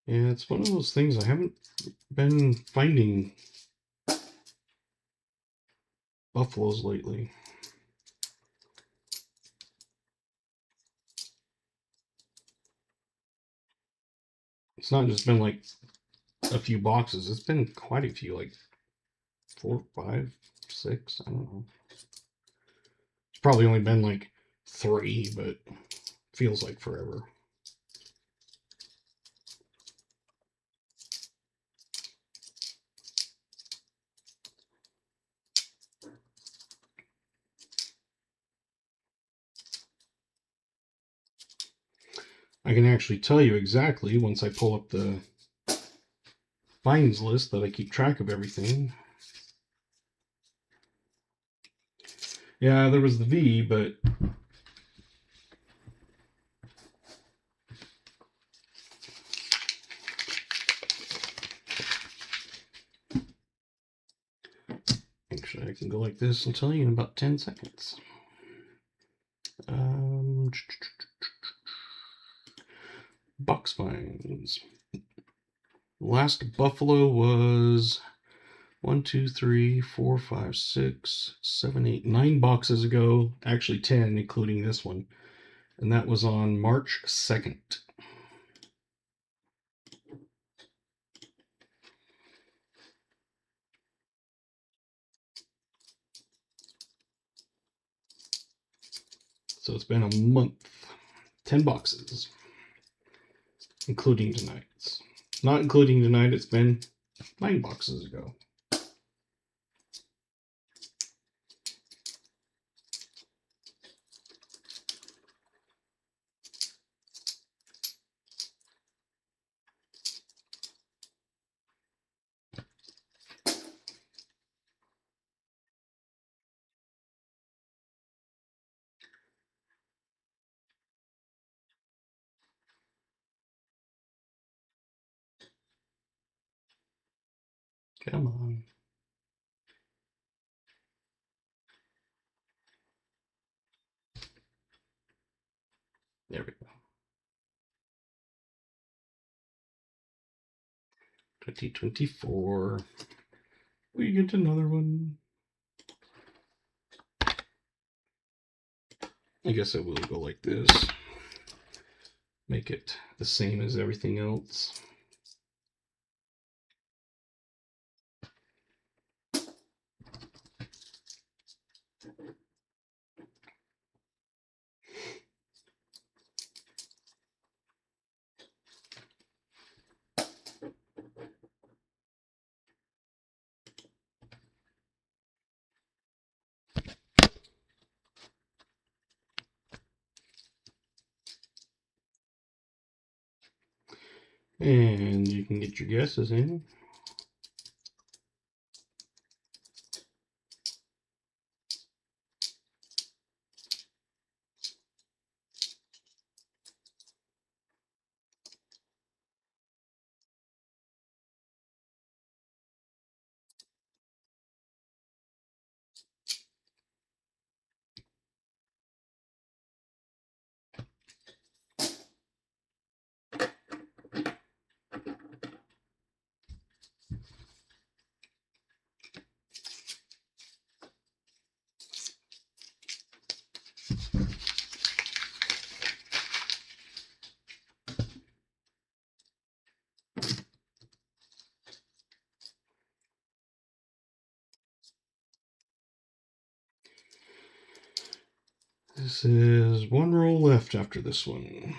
yeah, it's one of those things I haven't been finding buffaloes lately. It's not just been like a few boxes, it's been quite a few, like 4, 5, 6, I don't know. It's probably only been like 3, but feels like forever. I can actually tell you exactly once I pull up the finds list that I keep track of everything. Yeah, there was the V, but actually I can go like this and tell you in about 10 seconds. Box finds. Last buffalo was 1, 2, 3, 4, 5, 6, 7, 8, 9 boxes ago. Actually 10, including this one. And that was on March 2nd. So it's been a month. 10 boxes. Including tonight's. Not including tonight, it's been 9 boxes ago. Come on. There we go. 2024. We get another one. I guess I will go like this. Make it the same as everything else. And you can get your guesses in. This is one roll left after this one.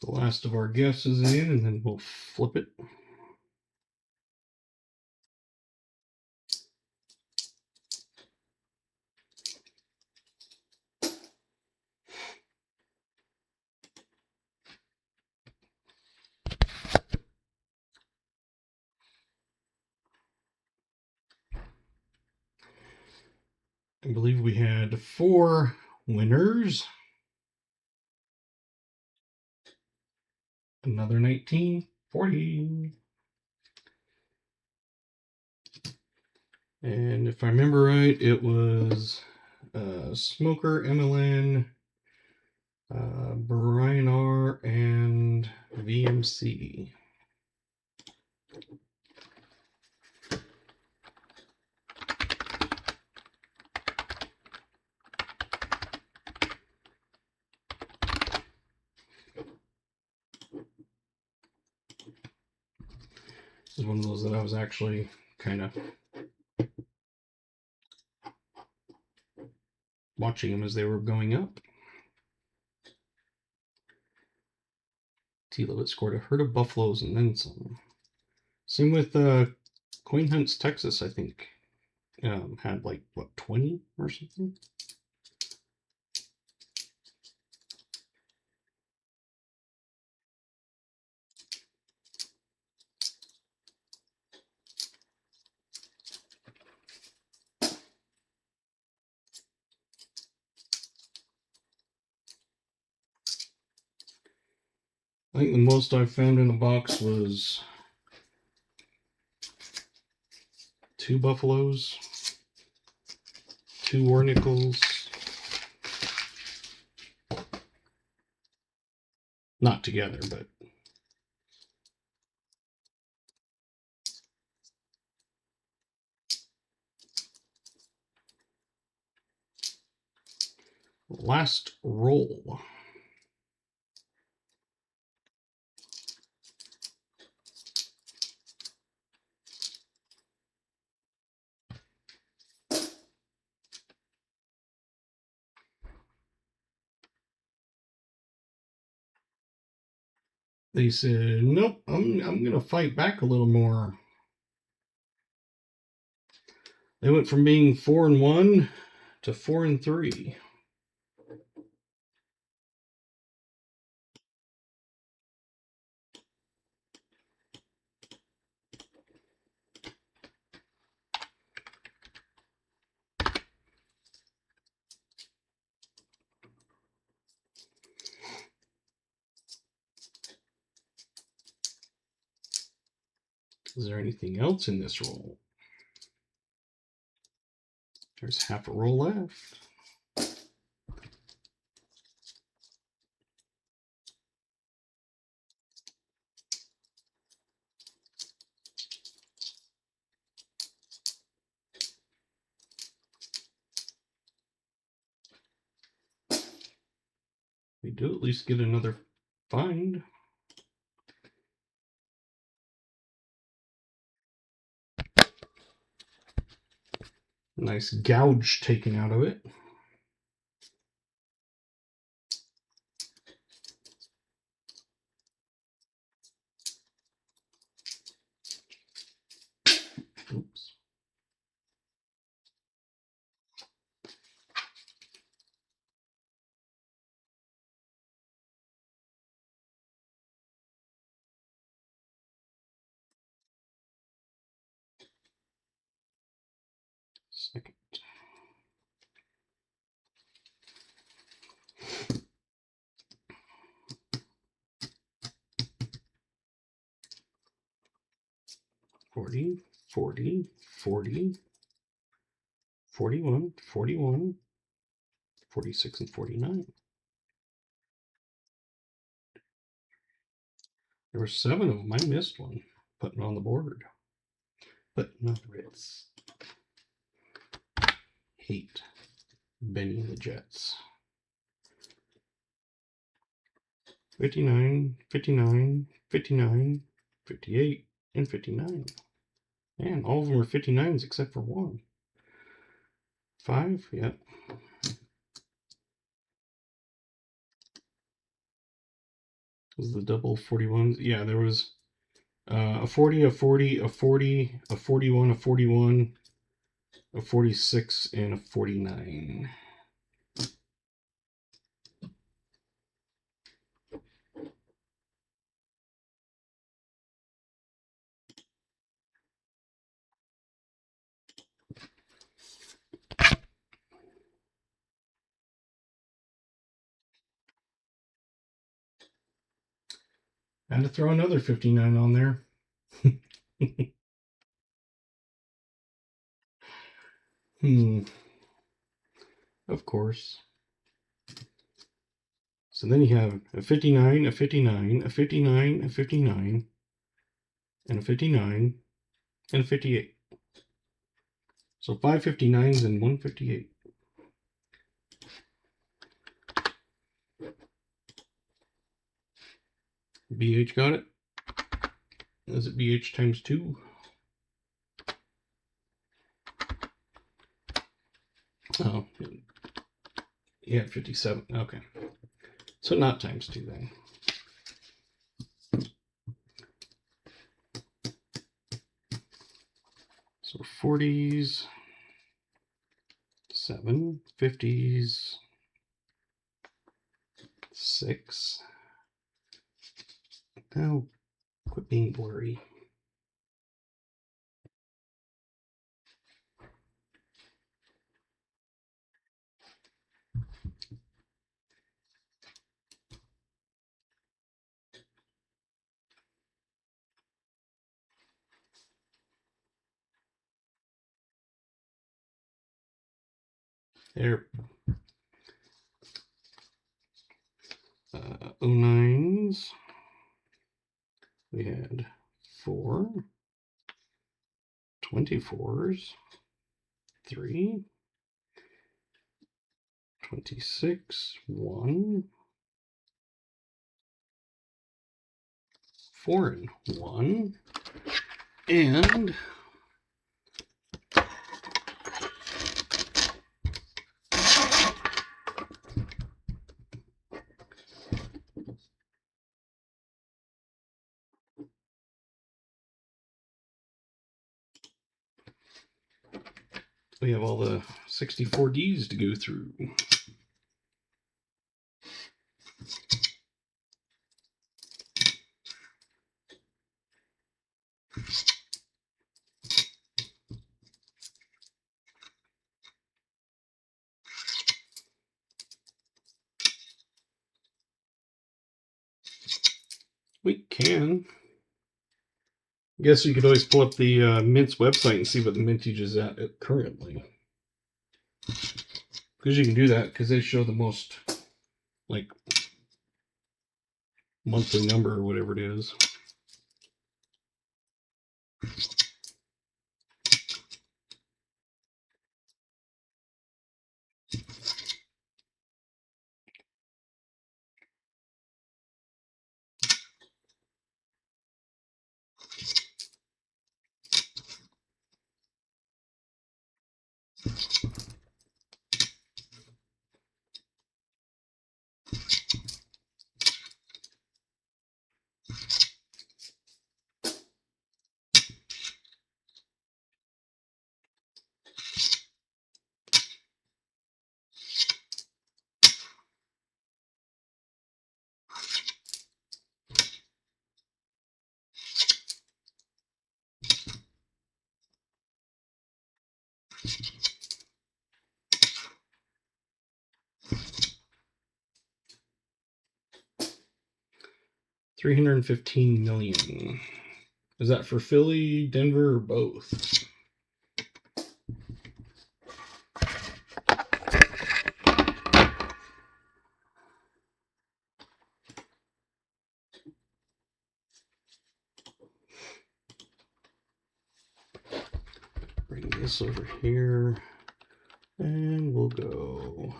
The last of our guesses in, and then we'll flip it. I believe we had 4 winners. Another 1940. And if I remember right, it was Smoker, MLN, Brian R, and VMC. This is one of those that I was actually kind of watching them as they were going up. T-Lovett scored a herd of buffaloes and then some. Same with Coin Hunts, Texas, I think. Had like, what, 20 or something? I think the most I found in a box was 2 buffaloes, 2 war nickels. Not together, but last roll. They said, nope, I'm gonna fight back a little more. They went from being 4-1 to 4-3. Is there anything else in this roll? There's half a roll left. We do at least get another find. Nice gouge taken out of it. Oops. Second. Forty, 40, 40, 41, 41, 46, and 49. There were 7 of them. I missed one. Putting on the board. But not Ritz. Hate Benny and the Jets. 59, 59, 59, 58, and 59. And all of them are 59s except for one. 5, yep. Was the double 41s? Yeah, there was a 40, a 40, a 40, a 41, a 41, a 46, and a 49. Had to throw another 59 on there. Of course. So then you have a 59, a 59, a 59, a 59, and a 59, and a 58. So 5 59s and 1 58. BH got it? Is it BH times 2? Oh, yeah, 57. Okay. So not times 2 then. So 40s, 7, 50s, 6. Now, quit being blurry. There. 09s. We had 4, 24s, 3, 26, 1, 4 and 1, and we have all the 64Ds to go through. We can. I guess you could always pull up the Mint's website and see what the mintage is at currently. Because you can do that because they show the most, like, monthly number or whatever it is. $315 million. Is that for Philly, Denver, or both? bring this over here and we'll go.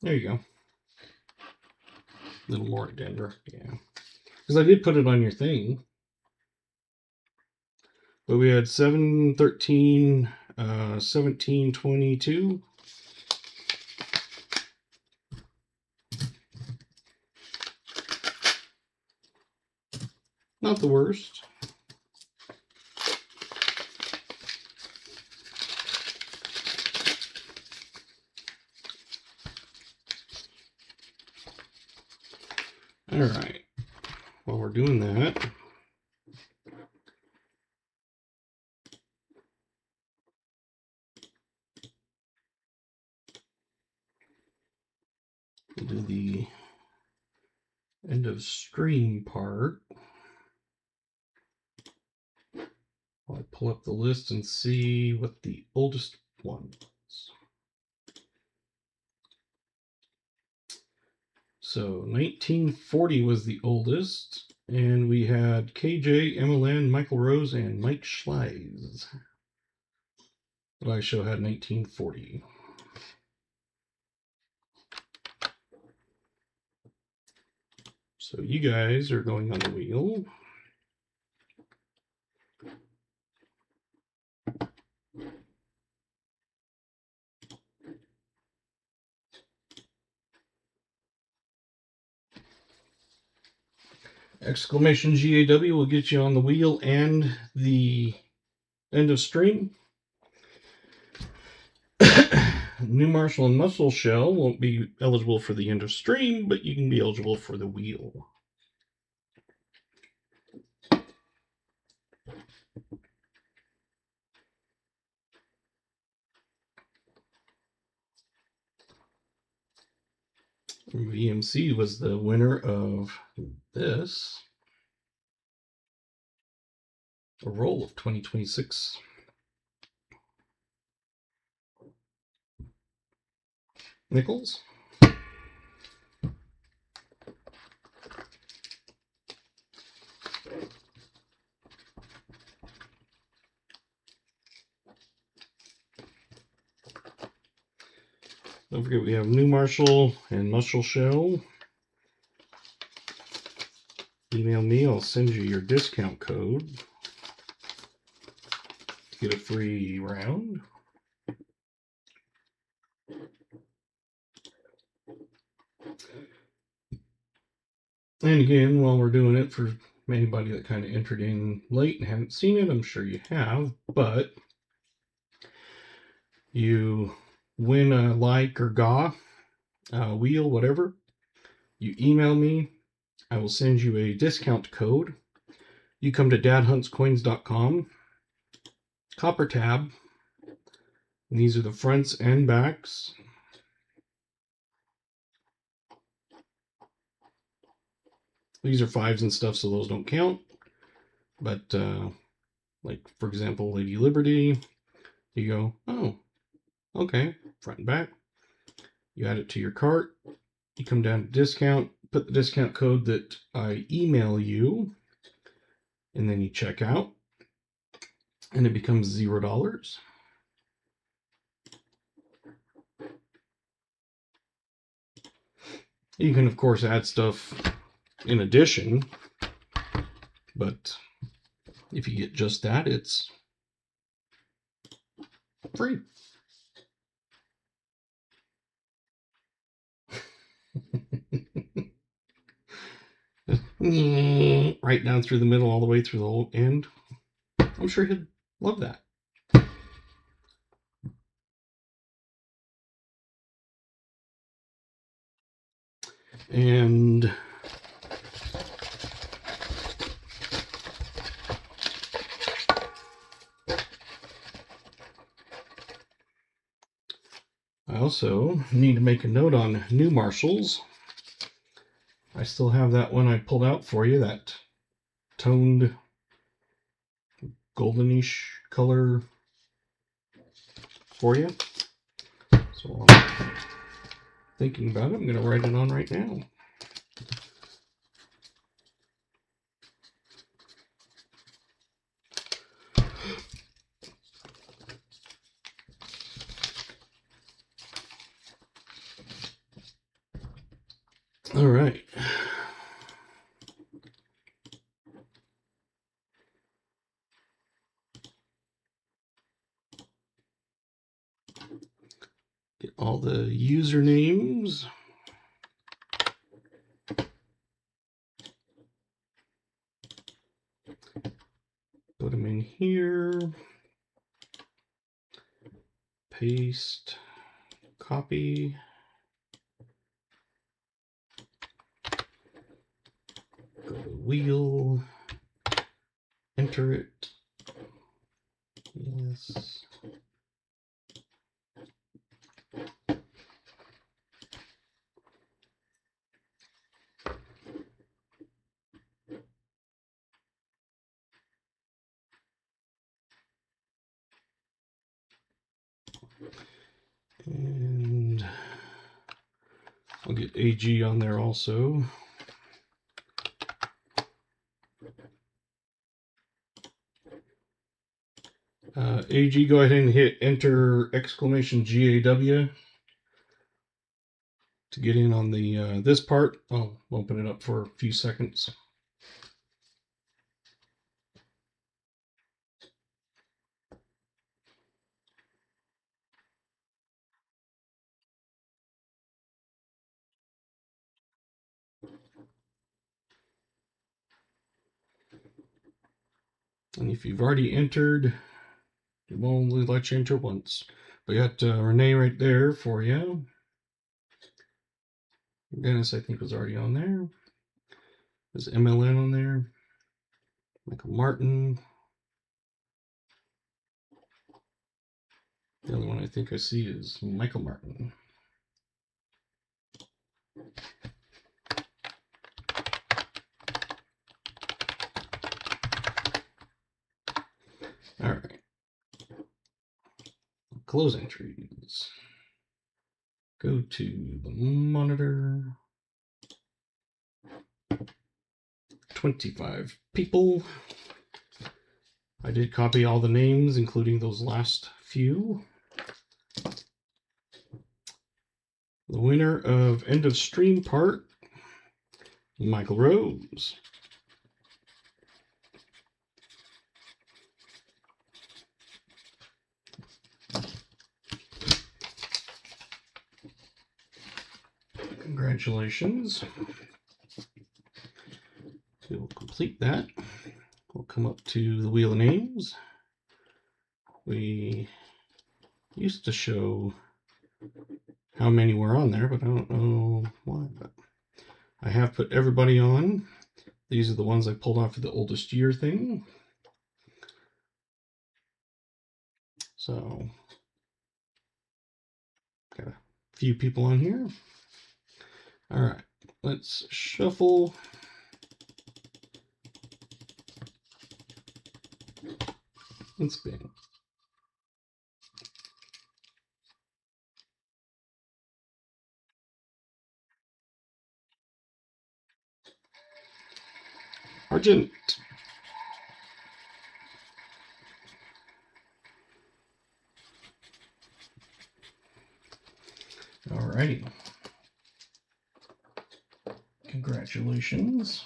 There you go. A little more Denver, yeah. Because I did put it on your thing. But we had 713, 1722. Not the worst. All right. While we're doing that, we'll do the end of stream part. I'll pull up the list and see what the oldest one was. So 1940 was the oldest, and we had KJ, Emmeline, Michael Rose, and Mike Schleiz. But I show had 1940. So you guys are going on the wheel. Exclamation GAW will get you on the wheel and the end of stream. New Marshall and Muscle Shell won't be eligible for the end of stream, but you can be eligible for the wheel. VMC was the winner of this. A roll of 2026. Nickels. Don't forget we have New Marshall and Muscle Shell. Email me, I'll send you your discount code to get a free round. And again, while we're doing it, for anybody that kind of entered in late and haven't seen it, I'm sure you have, but you win a like or GAW, wheel, whatever. You email me, I will send you a discount code. You come to dadhuntscoins.com, copper tab, and these are the fronts and backs. These are fives and stuff, so those don't count. But, like, for example, Lady Liberty, you go, oh, okay, front and back. You add it to your cart. You come down to discount, put the discount code that I email you, and then you check out, and it becomes $0. You can, of course, add stuff in addition, but if you get just that, it's free. Right down through the middle, all the way through the whole end. I'm sure he'd love that. And I also need to make a note on New Marshalls. I still have that one I pulled out for you, that toned goldenish color for you. So while I'm thinking about it, I'm going to write it on right now. All right. Get all the usernames. Put them in here. Paste. Copy. Go to wheel. Enter it. Yes. And I'll get AG on there also. AG, go ahead and hit enter exclamation GAW to get in on the this part. I'll open it up for a few seconds. And if you've already entered, it will only let you enter once. We got Renee right there for you. Dennis, I think, was already on there. There's MLN on there. Michael Martin. The only one I think I see is Michael Martin. All right. Close entries. Go to the monitor. 25 people. I did copy all the names, including those last few. The winner of end of stream part, Michael Rose. Congratulations. We will complete that. We'll come up to the wheel of names. We used to show how many were on there, but I don't know why. But I have put everybody on. These are the ones I pulled off of the oldest year thing. So, got a few people on here. All right, let's shuffle. And spin. Argent. All righty. Congratulations.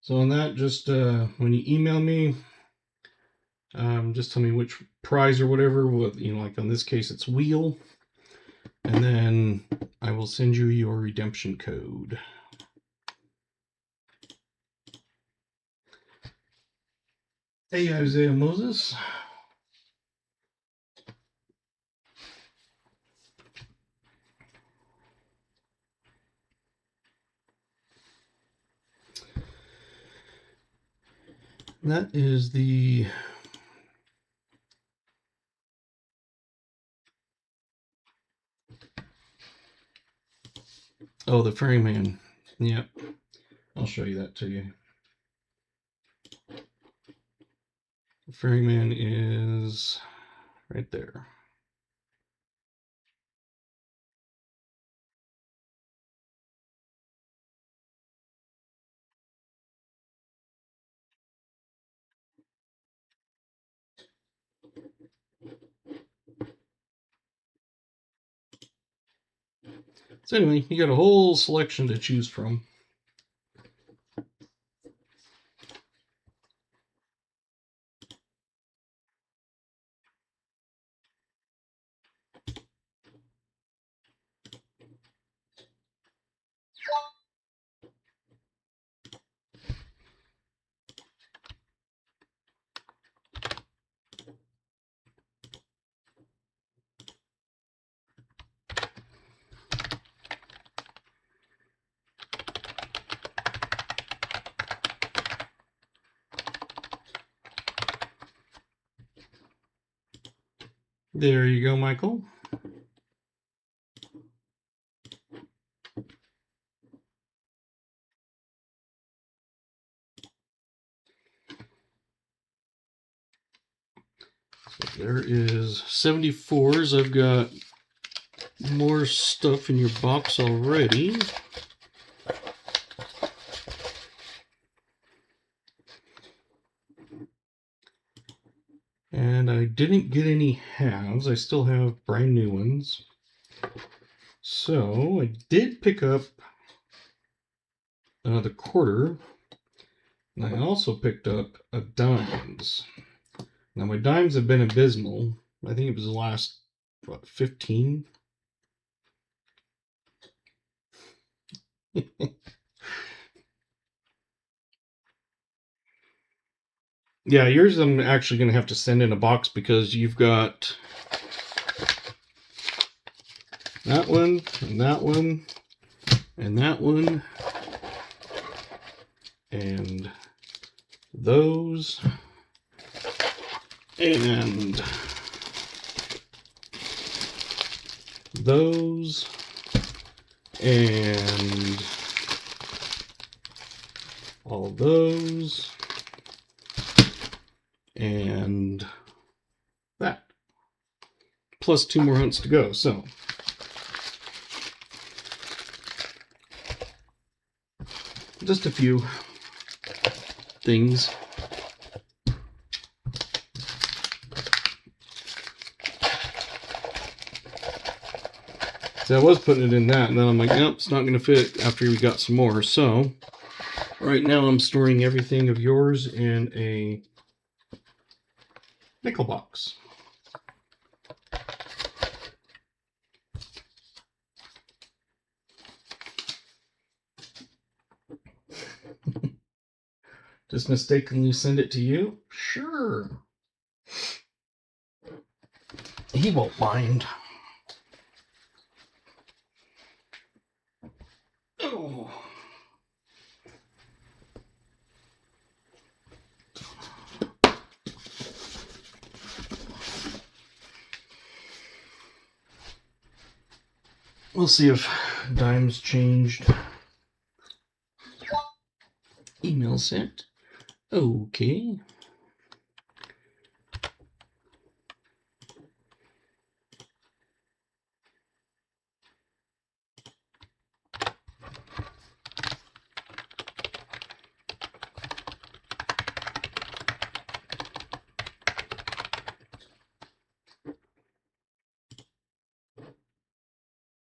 So on that, just when you email me, just tell me which prize or whatever. With, you know, like on this case, it's wheel, and then I will send you your redemption code. Hey, Isaiah Moses. That is the the ferryman. Yep, I'll show you that to you. The ferryman is right there. So anyway, you got a whole selection to choose from. There you go, Michael. So there is 74s. I've got more stuff in your box already. And I didn't get any halves. I still have brand new ones. So I did pick up the quarter. And I also picked up a dimes. Now my dimes have been abysmal. I think it was the last, what, 15? Yeah, yours I'm actually going to have to send in a box because you've got that one, and that one, and that one, and those, and those, and all those, and that. Plus 2 more hunts to go, so. Just a few things. So I was putting it in that, and then I'm like, nope, it's not going to fit after we got some more. So right now I'm storing everything of yours in a nickel box. Just mistakenly send it to you? Sure. He won't mind. Oh. We'll see if Dimes changed. Email sent. Okay.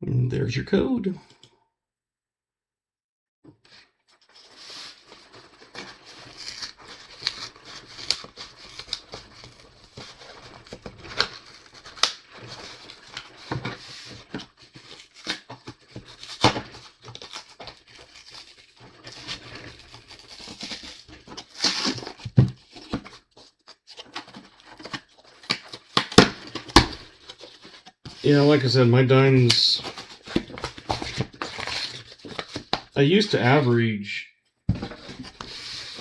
And there's your code. Yeah, like I said, my dimes, I used to average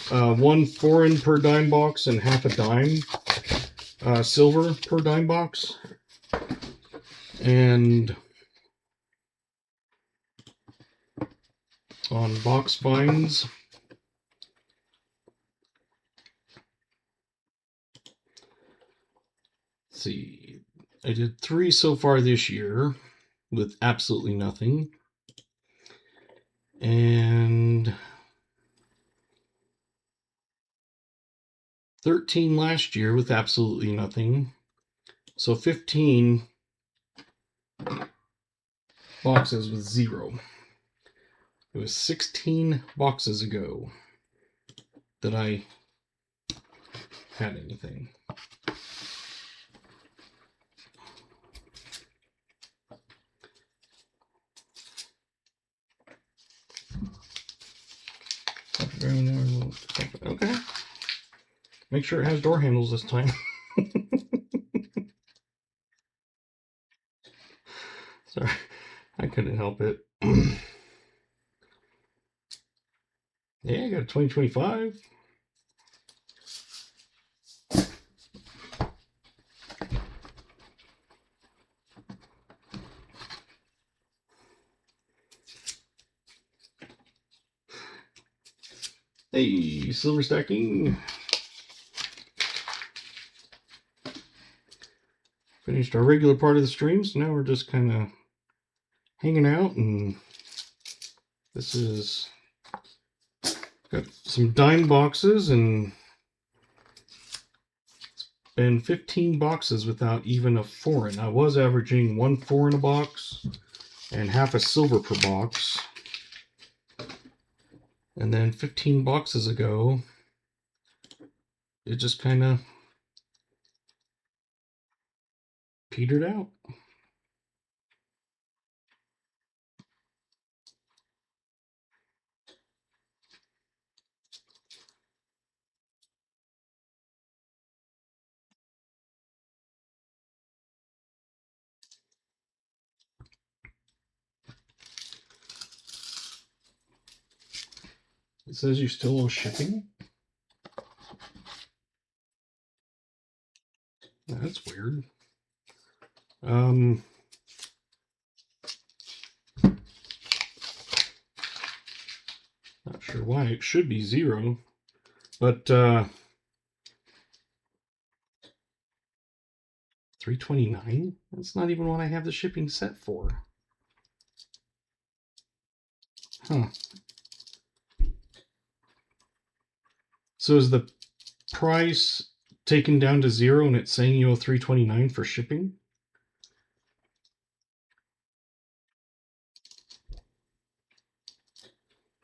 1 foreign per dime box and half a dime silver per dime box. And on box finds, see. I did 3 so far this year with absolutely nothing. And 13 last year with absolutely nothing. So 15 boxes with 0. It was 16 boxes ago that I had anything. Okay. Make sure it has door handles this time. Sorry, I couldn't help it. Yeah, I got a 2025. Hey, silver stacking. Finished our regular part of the stream, so now we're just kind of hanging out, and this is got some dime boxes, and it's been 15 boxes without even a foreign. I was averaging 1 foreign a box and half a silver per box. And then 15 boxes ago, it just kind of petered out. It says you still owe shipping. That's weird. Not sure why. It should be 0, but $3.29. That's not even what I have the shipping set for. Huh. So is the price taken down to 0 and it's saying you owe $3.29 for shipping?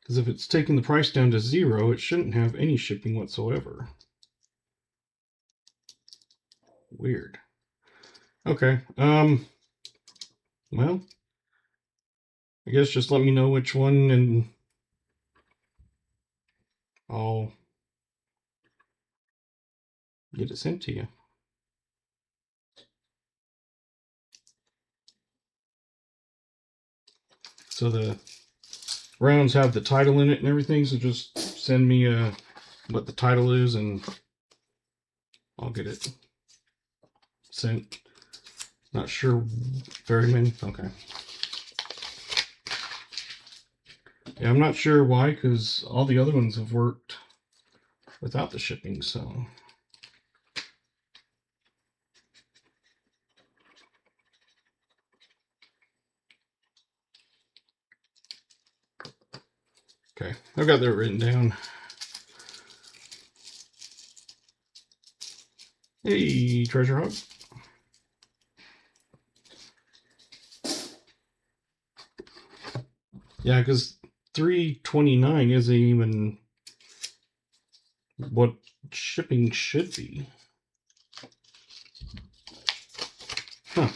Because if it's taking the price down to 0, it shouldn't have any shipping whatsoever. Weird. Okay. Well, I guess just let me know which one and I'll get it sent to you. So the rounds have the title in it and everything, so just send me what the title is and I'll get it sent. Not sure very many. Okay. Yeah, I'm not sure why, because all the other ones have worked without the shipping, so. Okay, I've got that written down. Hey, Treasure Hub. Yeah, because $3.29 isn't even what shipping should be. Huh.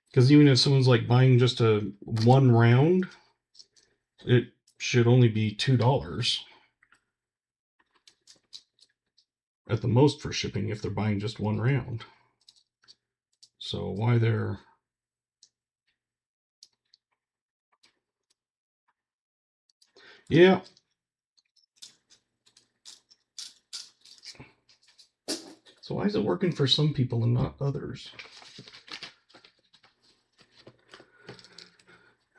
Because even if someone's like buying just a 1 round, it should only be $2 at the most for shipping if they're buying just 1 round. So why they're... Yeah. So why is it working for some people and not others?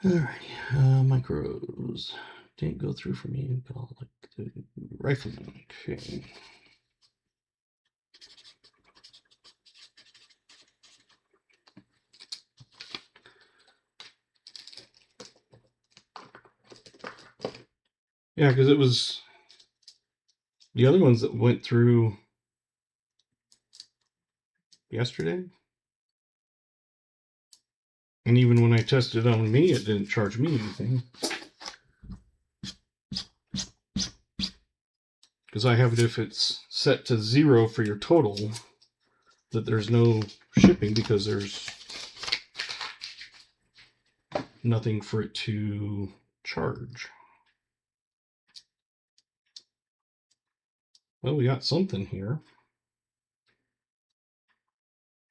Alrighty, micros didn't go through for me, but I'll like the rifleman. Okay. Yeah, because it was the other ones that went through yesterday. And even when I tested on me, it didn't charge me anything. Because I have it if it's set to 0 for your total, that there's no shipping because there's nothing for it to charge. Well, we got something here.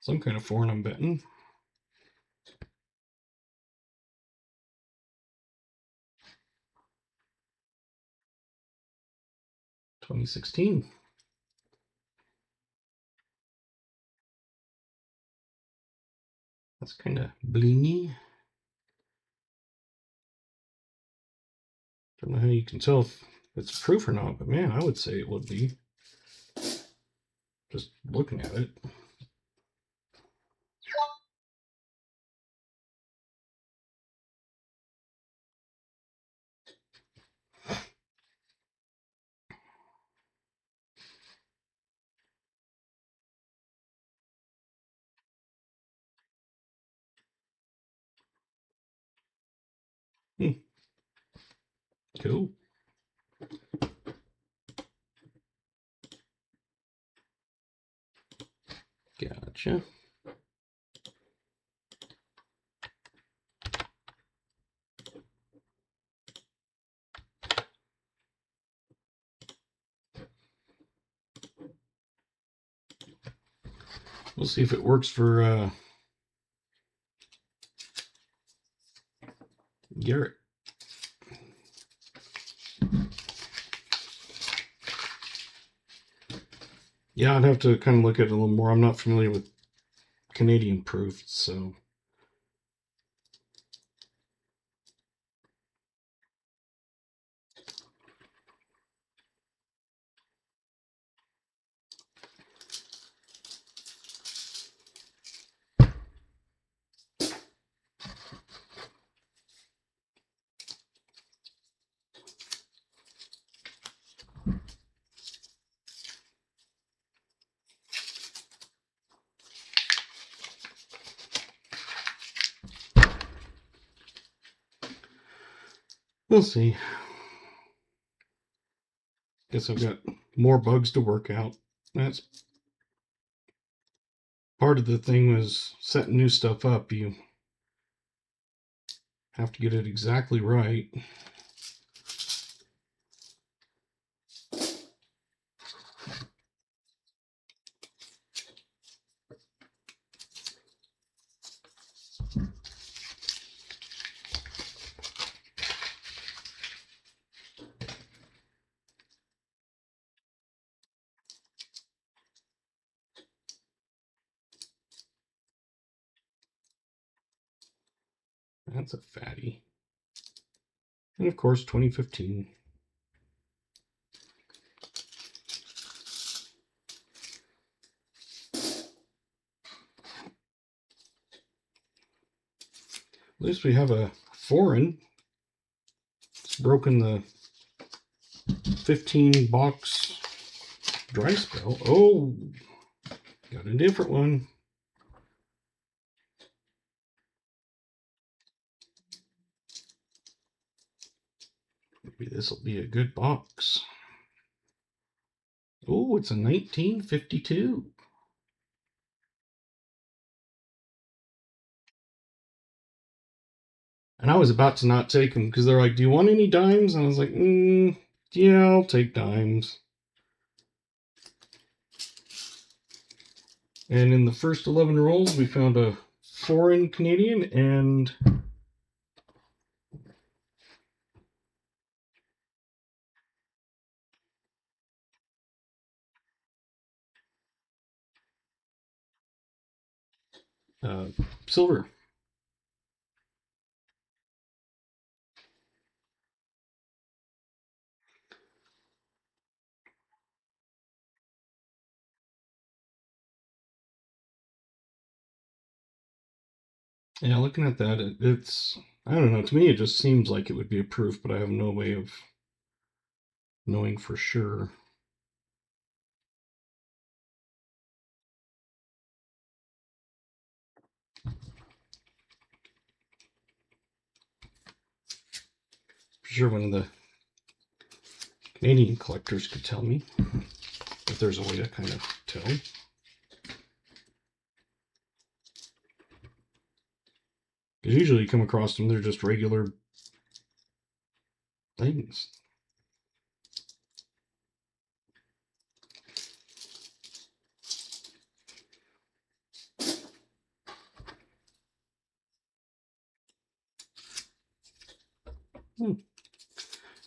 Some kind of foreign, I'm betting. $2016. That's kind of blingy. Don't know how you can tell if it's proof or not, but man, I would say it would be. Just looking at it. Hmm. Cool. Gotcha. We'll see if it works for Garrett. Yeah, I'd have to kind of look at it a little more. I'm not familiar with Canadian proofs, so. We'll see. Guess I've got more bugs to work out. That's part of the thing was setting new stuff up. You have to get it exactly right. That's a fatty. And of course, 2015. At least we have a foreign. It's broken the 15 box dry spell. Oh, got a different one. Maybe this will be a good box. Oh, it's a 1952. And I was about to not take them because they're like, "Do you want any dimes?" And I was like, "Yeah, I'll take dimes." And in the first 11 rolls, we found a foreign Canadian and silver. Yeah, looking at that, it's, I don't know, to me it just seems like it would be a proof, but I have no way of knowing for sure. For sure one of the Canadian collectors could tell me if there's a way to kind of tell. Because usually you come across them, they're just regular things.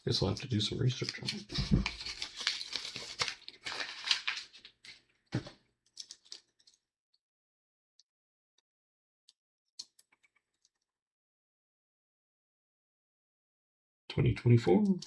Guess I'll have to do some research on it. $20.24.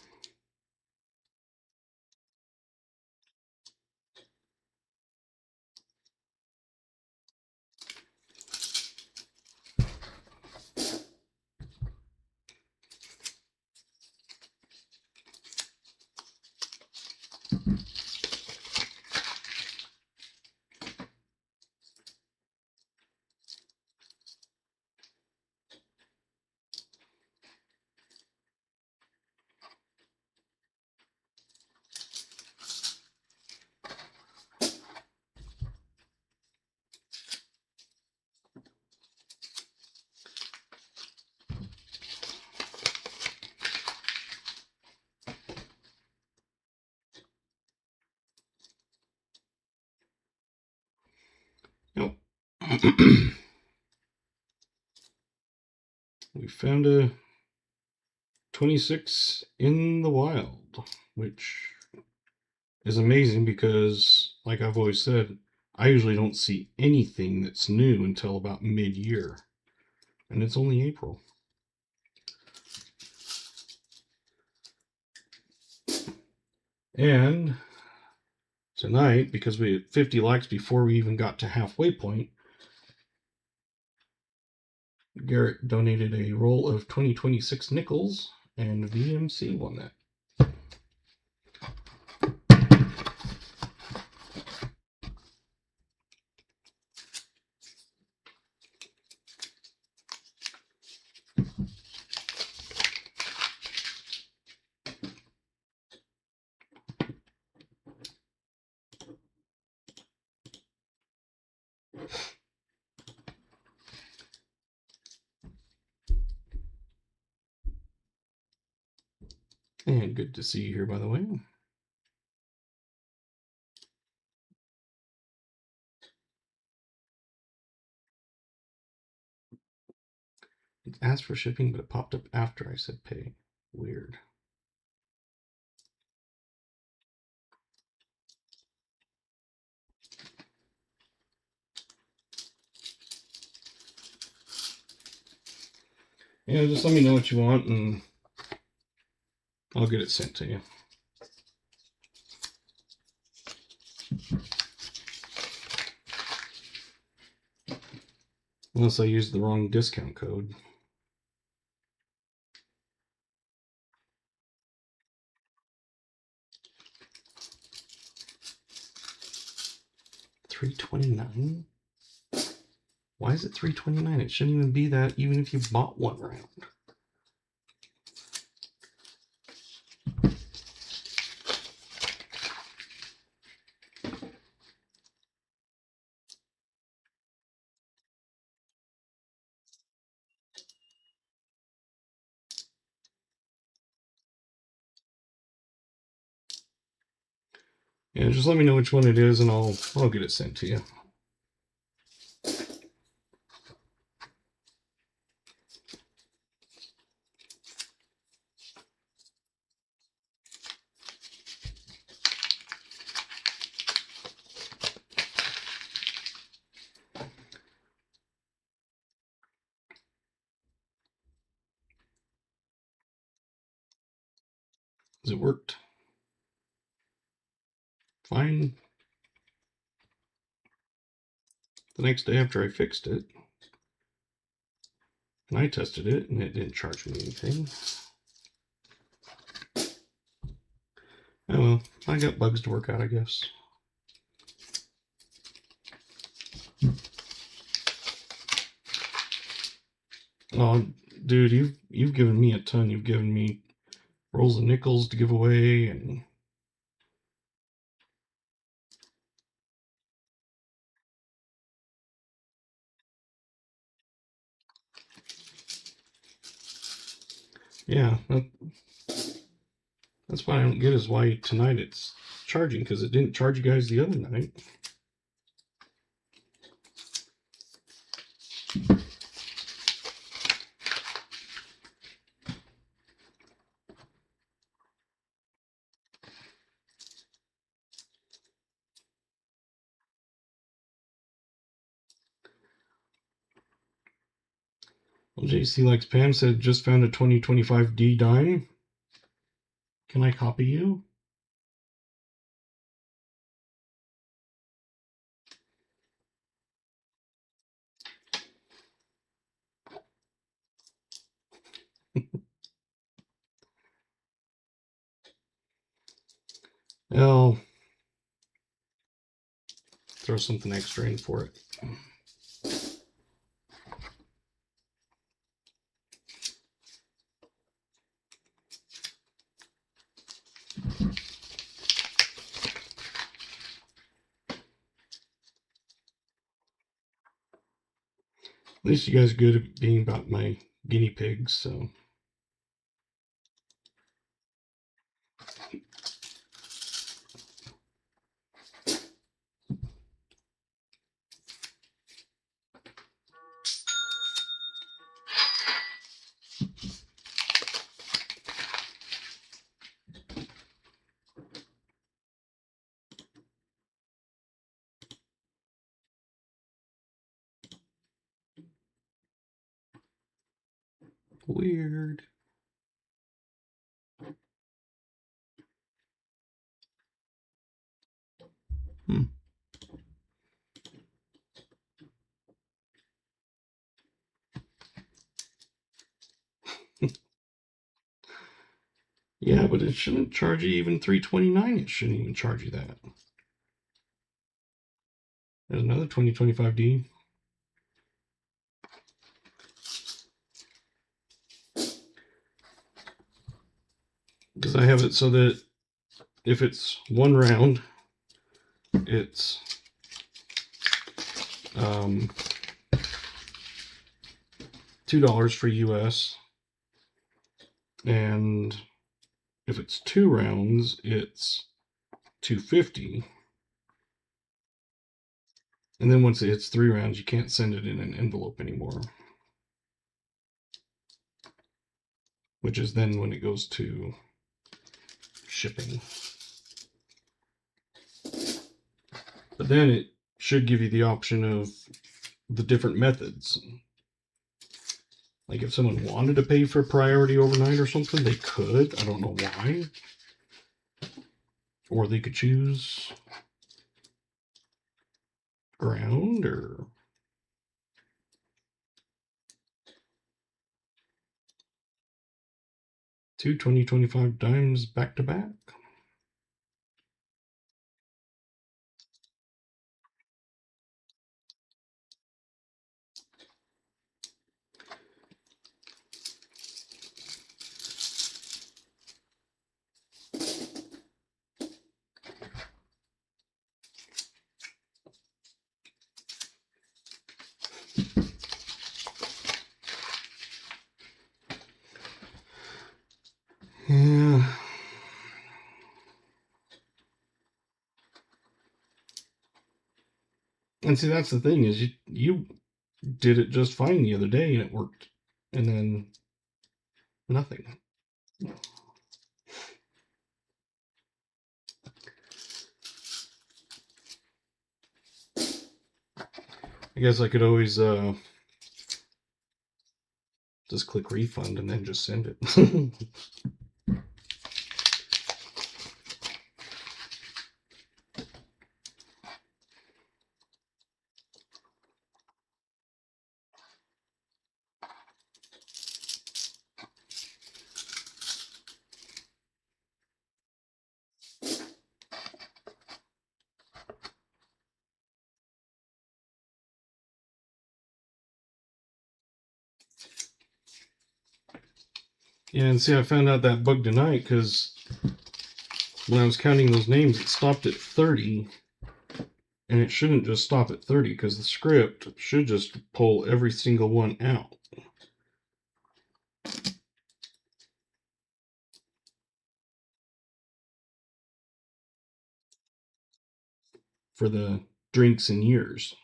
Nope. We found a 26 in the wild, which is amazing because, like I've always said, I usually don't see anything that's new until about mid-year, and it's only April. And tonight, because we had 50 likes before we even got to halfway point, Garrett donated a roll of 2026 nickels, and VMC won that. And good to see you here, by the way. It asked for shipping, but it popped up after I said pay. Weird. Yeah, just let me know what you want, and I'll get it sent to you. Unless I used the wrong discount code. $3.29? Why is it $3.29? It shouldn't even be that, even if you bought one round. Yeah, just let me know which one it is, and I'll get it sent to you. It worked fine. The next day after I fixed it, and I tested it, and it didn't charge me anything. Oh well, I got bugs to work out, I guess. Oh, dude, you've given me a ton. You've given me rolls of nickels to give away, and yeah, that's what I don't get is why tonight it's charging, because it didn't charge you guys the other night. Well, JC Likes Pam said, just found a 2025D dime. Can I copy you? I'll throw something extra in for it. At least you guys are good at being about my guinea pigs, so. Weird. Hmm. Yeah, but it shouldn't charge you even $3.29. It shouldn't even charge you that. There's another 2025D. Because I have it so that if it's one round, it's $2 for US, and if it's 2 rounds, it's $2.50. And then once it hits 3 rounds, you can't send it in an envelope anymore. Which is then when it goes to shipping. But then it should give you the option of the different methods. Like if someone wanted to pay for priority overnight or something, they could. I don't know why. Or they could choose ground or two 2025 dimes back to back. Yeah. And see, that's the thing is you did it just fine the other day and it worked, and then nothing. I guess I could always just click refund and then just send it. Yeah, and see, I found out that bug tonight because when I was counting those names, it stopped at 30, and it shouldn't just stop at 30 because the script should just pull every single one out. For the drinks and years.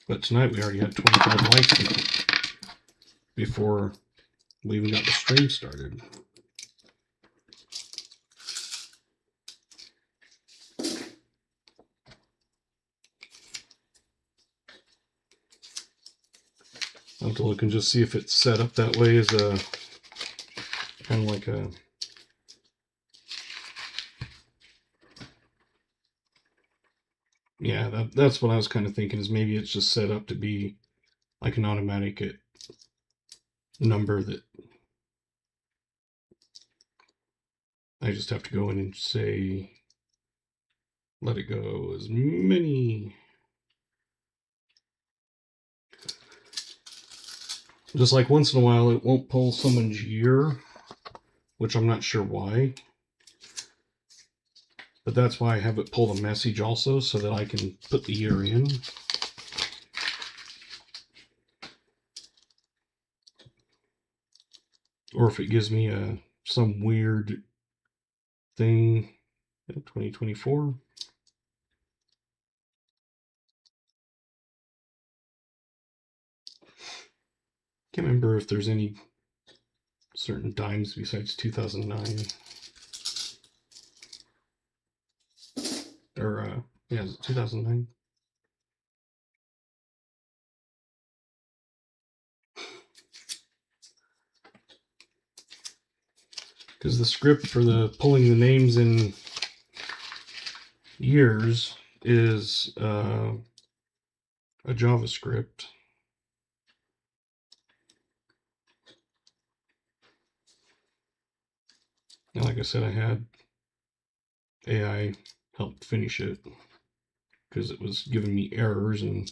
But tonight we already had 25 likes before we even got the stream started. I'll have to look and just see if it's set up that way as a kind of like a yeah, that's what I was kind of thinking, is maybe it's just set up to be like an automatic number that I just have to go in and say let it go as many. Just like once in a while it won't pull someone's year, which I'm not sure why. But that's why I have it pull the message also, so that I can put the year in. Or if it gives me some weird thing, 2024. Can't remember if there's any certain dimes besides 2009. Or, yeah, is it 2009? Because the script for the pulling the names in years is a JavaScript. And like I said, I had AI help finish it because it was giving me errors, and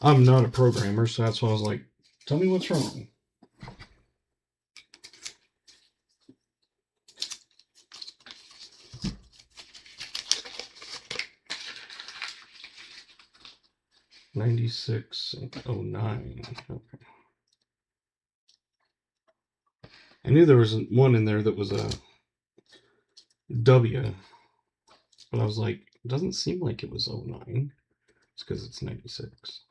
I'm not a programmer, so that's why I was like, tell me what's wrong. '96.09. Okay. I knew there was one in there that was a W, but I was like, it doesn't seem like it was '09. It's because it's 96.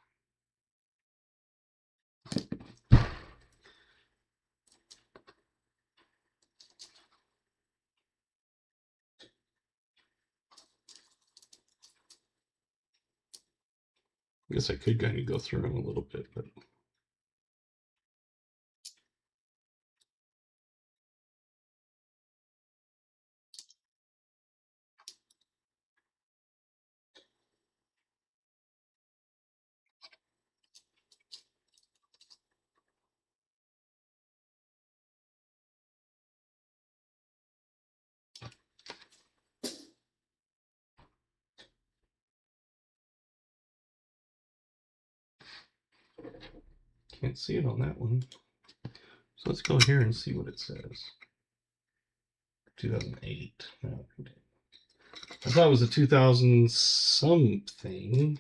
I guess I could kind of go through them a little bit, but can't see it on that one. So let's go here and see what it says. 2008. Okay. I thought it was a 2000 something,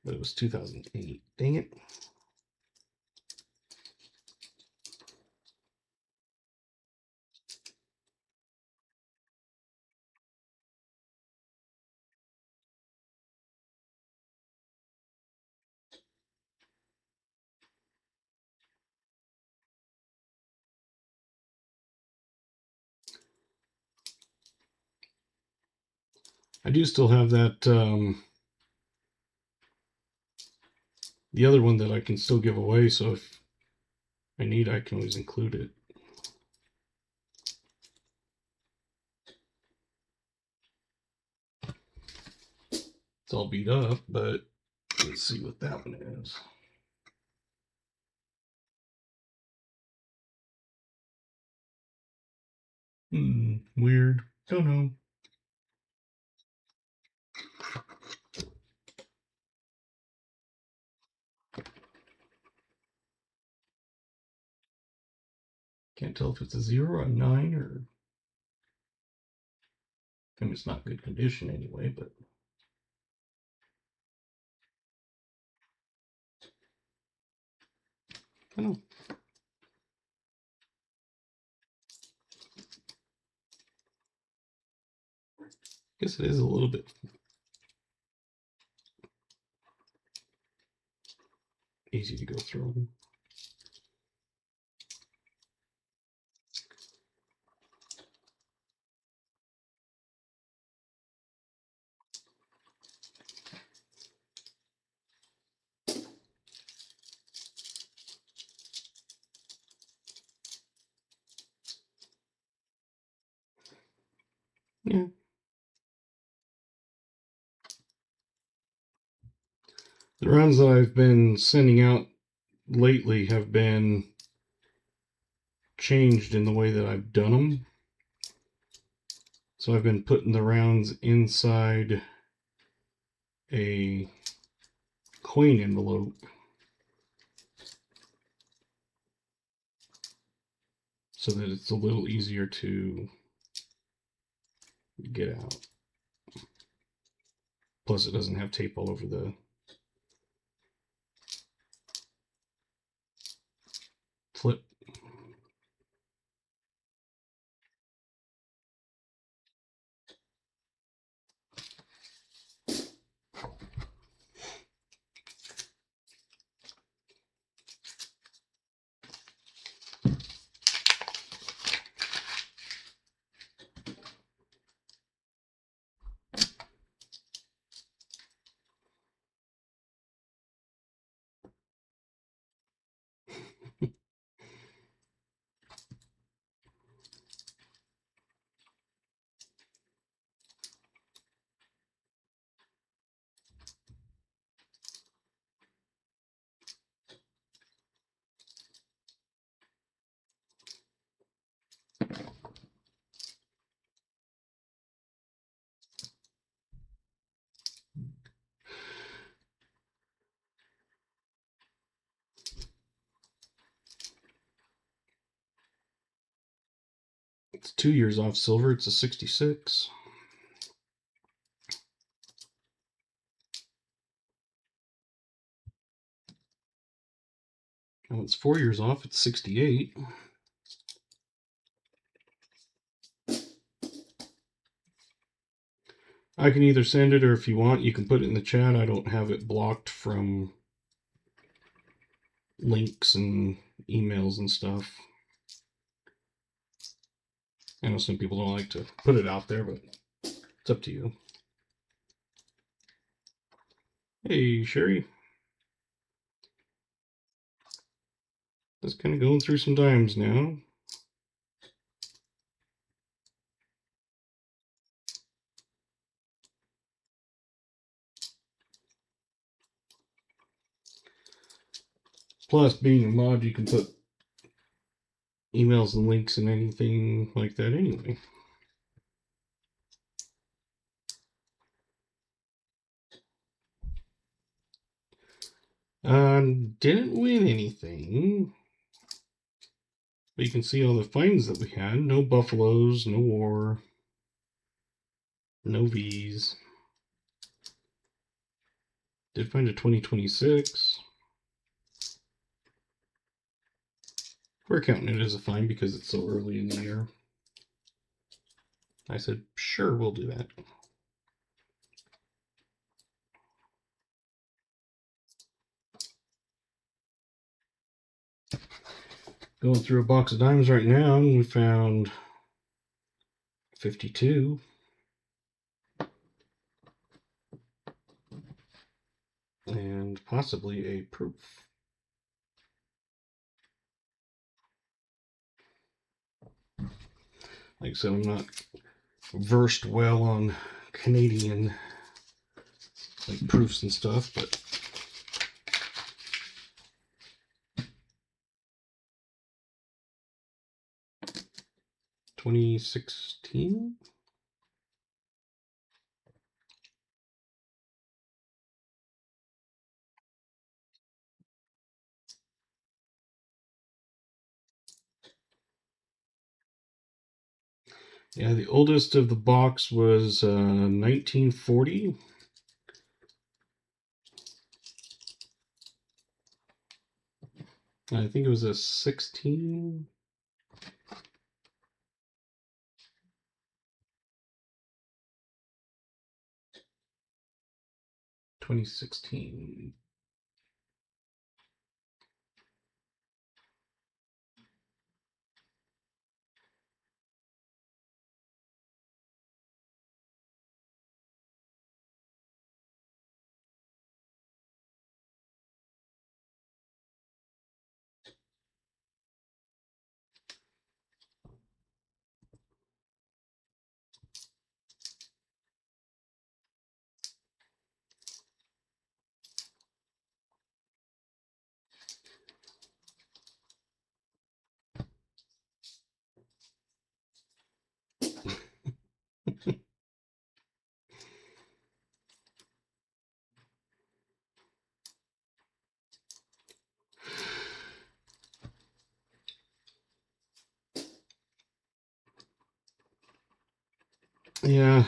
but it was 2008. Dang it. I do still have that, the other one that I can still give away, so if I need, I can always include it. It's all beat up, but let's see what that one is. Weird. Don't know. Can't tell if it's a 0, a 9, or... I mean, it's not good condition anyway, but... I don't know. I guess it is a little bit easy to go through. Yeah. The rounds that I've been sending out lately have been changed in the way that I've done them. So I've been putting the rounds inside a coin envelope so that it's a little easier to get out. Plus, it doesn't have tape all over the flip. It's 2 years off silver. It's a 66. Now it's 4 years off. It's 68. I can either send it, or if you want, you can put it in the chat. I don't have it blocked from links and emails and stuff. I know some people don't like to put it out there, but it's up to you. Hey, Sherry. Just kind of going through some dimes now. Plus, being a mod, you can put emails and links and anything like that anyway. Didn't win anything. But you can see all the finds that we had. No buffaloes, no war, no V's. Did find a 2026. We're counting it as a find because it's so early in the year. I said, sure, we'll do that. Going through a box of dimes right now, and we found 52. And possibly a proof. Like I said, I'm not versed well on Canadian like proofs and stuff, but 2016. Yeah, the oldest of the box was 1940. I think it was a 16. 2016. Yeah,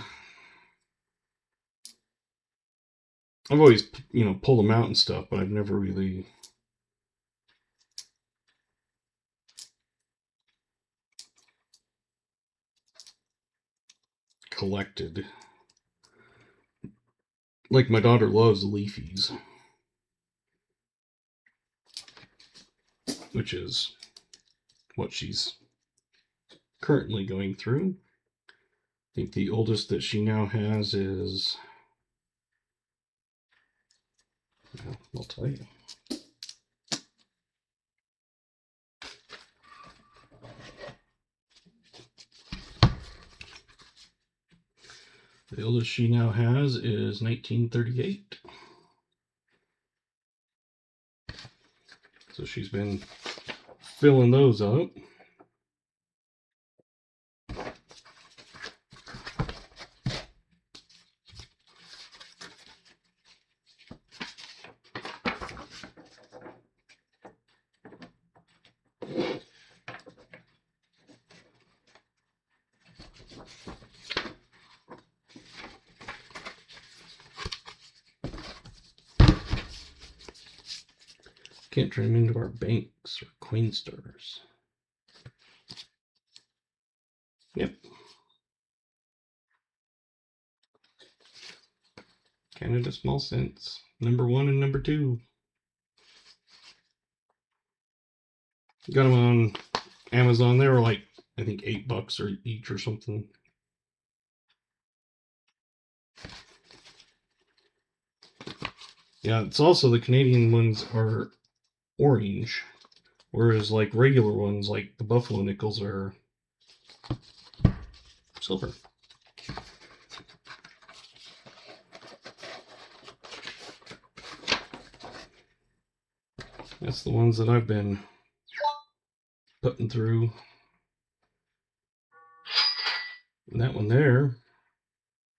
I've always, pulled them out and stuff, but I've never really collected. Like my daughter loves leafies, which is what she's currently going through. I think the oldest that she now has is, I'll tell you. The oldest she now has is 1938. So she's been filling those up. Can't turn them into our banks or coin stars. Yep. Canada Small Cents. Number 1 and number 2. Got them on Amazon. They were like, I think $8 or each or something. Yeah, it's also the Canadian ones are orange, whereas like regular ones, like the Buffalo nickels, are silver. That's the ones that I've been putting through. And that one there,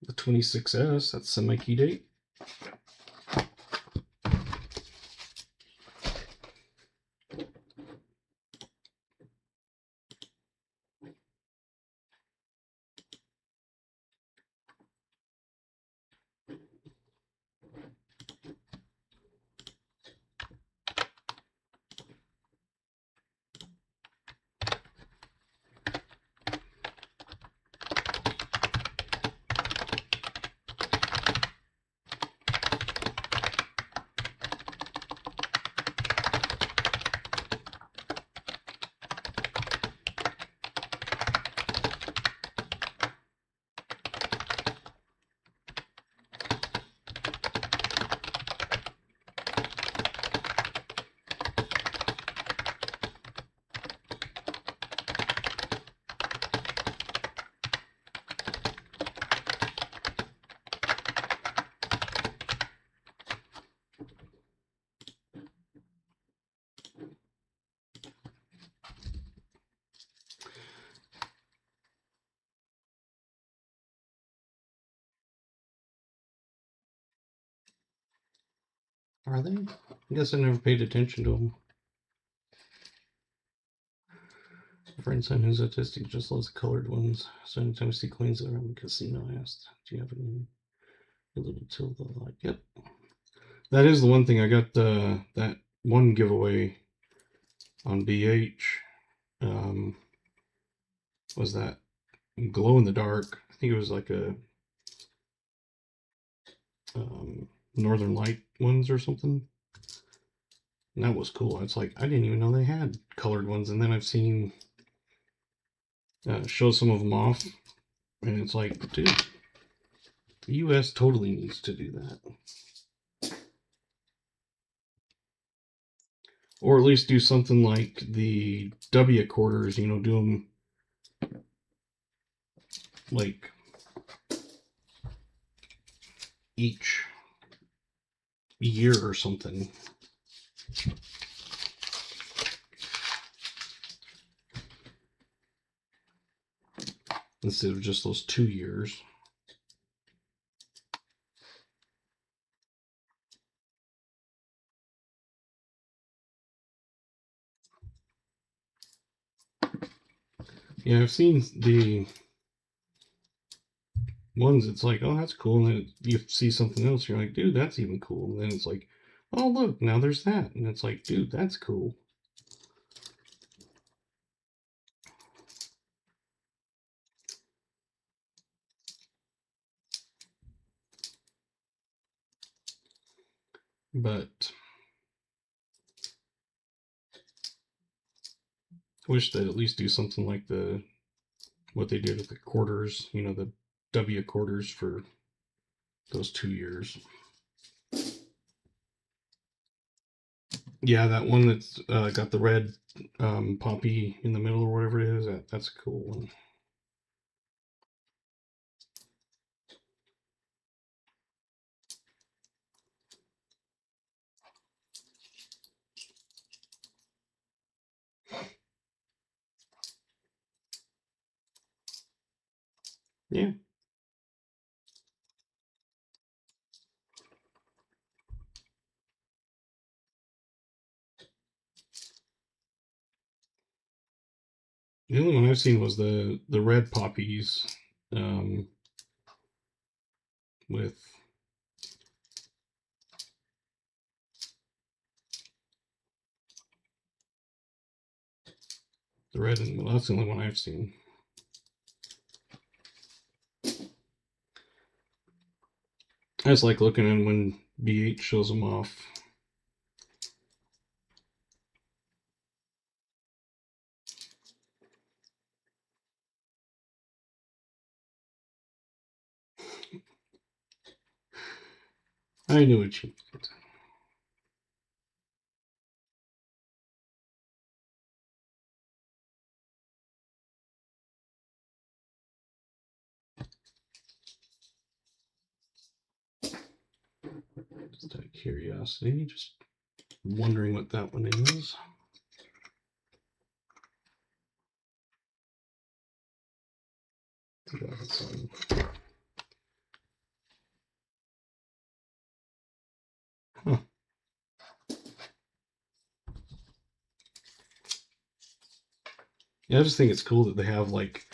the 26S, that's semi-key date. Are they? I guess I never paid attention to them. A friend son who's autistic just loves the colored ones. So anytime I see coins around the casino, I asked, "Do you have any little tilde?" Like, yep. That is the one thing I got. That one giveaway on BH was that glow in the dark. I think it was like a Northern Light ones or something. And that was cool. It's like I didn't even know they had colored ones, and then I've seen show some of them off, and it's like, dude, the U.S. totally needs to do that, or at least do something like the W quarters. You know, do them like each year or something. Instead of just those 2 years. Yeah, I've seen the ones, it's like, oh, that's cool. And then you see something else, you're like, dude, that's even cool. And then it's like, oh, look, now there's that. And it's like, dude, that's cool. But I wish they'd at least do something like what they did with the quarters, you know, the W quarters for those 2 years. Yeah, that one that's got the red poppy in the middle or whatever it is, that's a cool one. Yeah. The only one I've seen was the red poppies with the red, and well, that's the only one I've seen. I just like looking at when BH shows them off. I knew what you meant. Just out of curiosity, just wondering what that one is. Huh. Yeah, I just think it's cool that they have like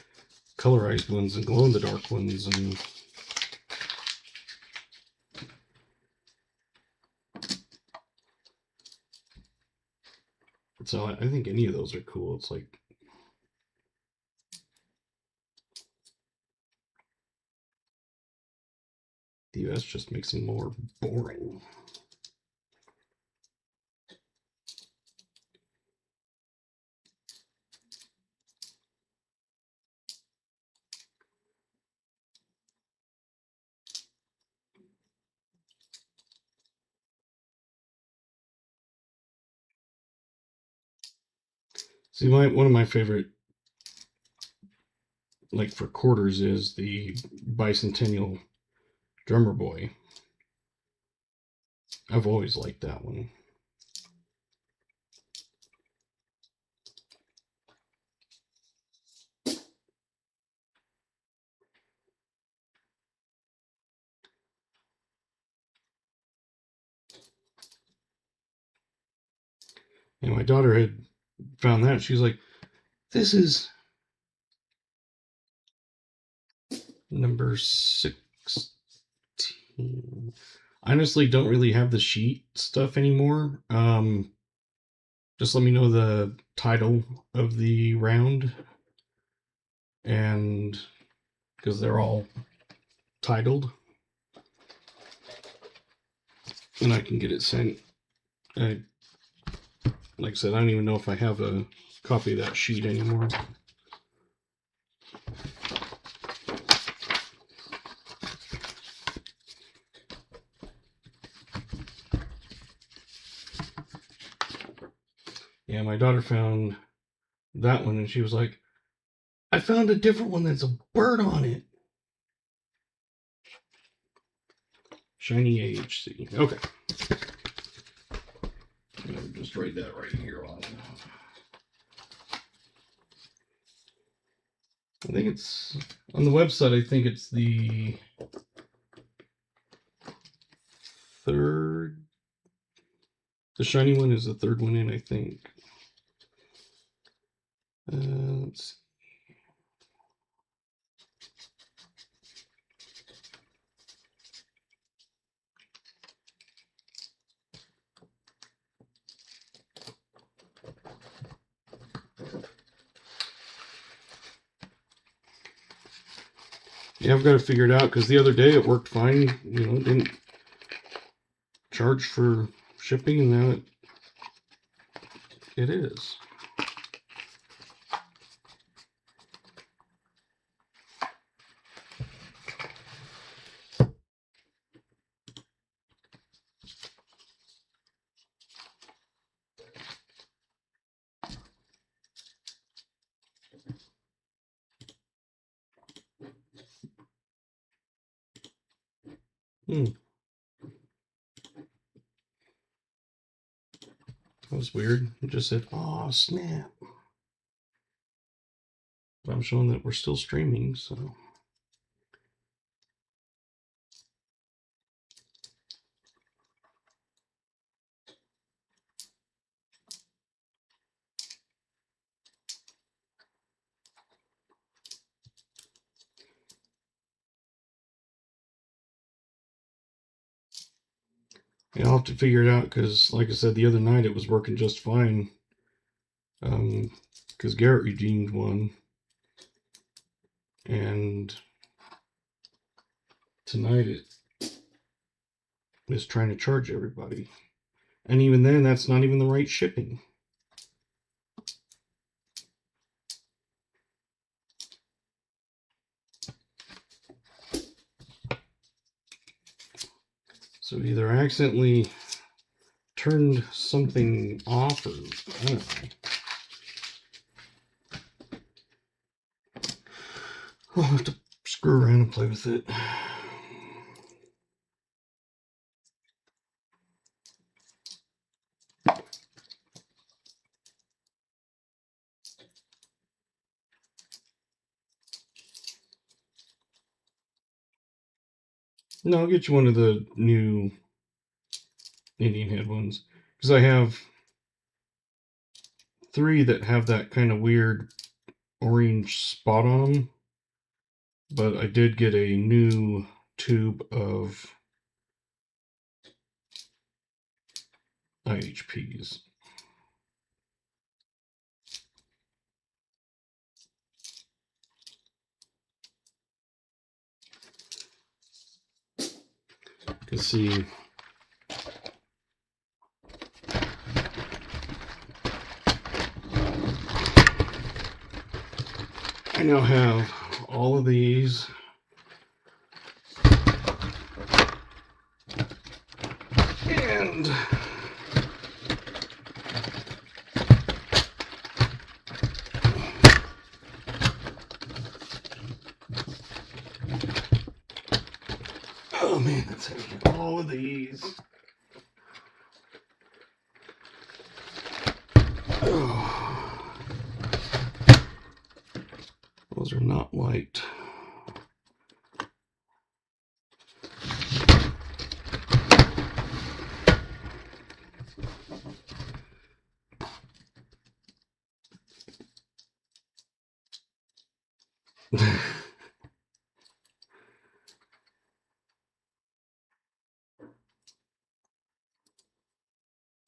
colorized ones and glow in the dark ones, and so I think any of those are cool. It's like the US just makes them more boring. See, one of my favorite, like for quarters, is the bicentennial drummer boy. I've always liked that one. And my daughter had found that. She was like, This is number 16. I honestly don't really have the sheet stuff anymore. Just let me know the title of the round, and because they're all titled, and I can get it sent. Like I said, I don't even know if I have a copy of that sheet anymore. Yeah, my daughter found that one and she was like, I found a different one that's a bird on it. Shiny AHC. Okay. I'll just write that right here on. I think it's on the website. I think it's the third. The shiny one is the third one in, I think. Let's see. Yeah, I've got to figure it out because the other day it worked fine. You know, didn't charge for shipping, and now it is. That was weird. It just said, "Oh snap!" I'm showing that we're still streaming, so. Yeah, I'll have to figure it out because, like I said, the other night it was working just fine. Because Garrett redeemed one, and tonight it is trying to charge everybody, and even then, that's not even the right shipping. So either I accidentally turned something off, or I don't know. I'll have to screw around and play with it. No, I'll get you one of the new Indian head ones, because I have 3 that have that kind of weird orange spot on them, but I did get a new tube of IHPs. You can see I now have all of these. And oh man, that's heavy. All of these. Oh. Those are not light.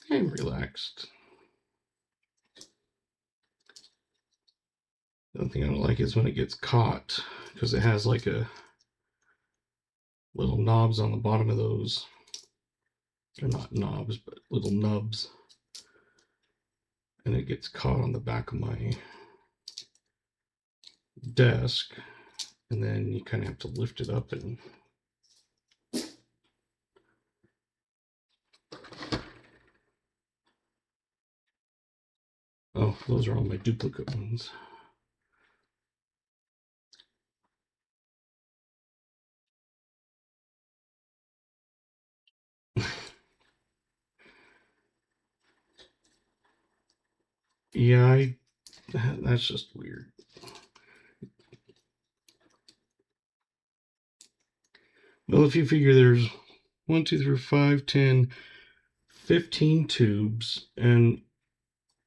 I'm relaxed. The only thing I don't like is when it gets caught, because it has like a little knobs on the bottom of those. They're not knobs, but little nubs. And it gets caught on the back of my desk. And then you kind of have to lift it up and oh, those are all my duplicate ones. Yeah, that's just weird. Well, if you figure there's 1, 2, 3, 5, 10, 15 tubes, and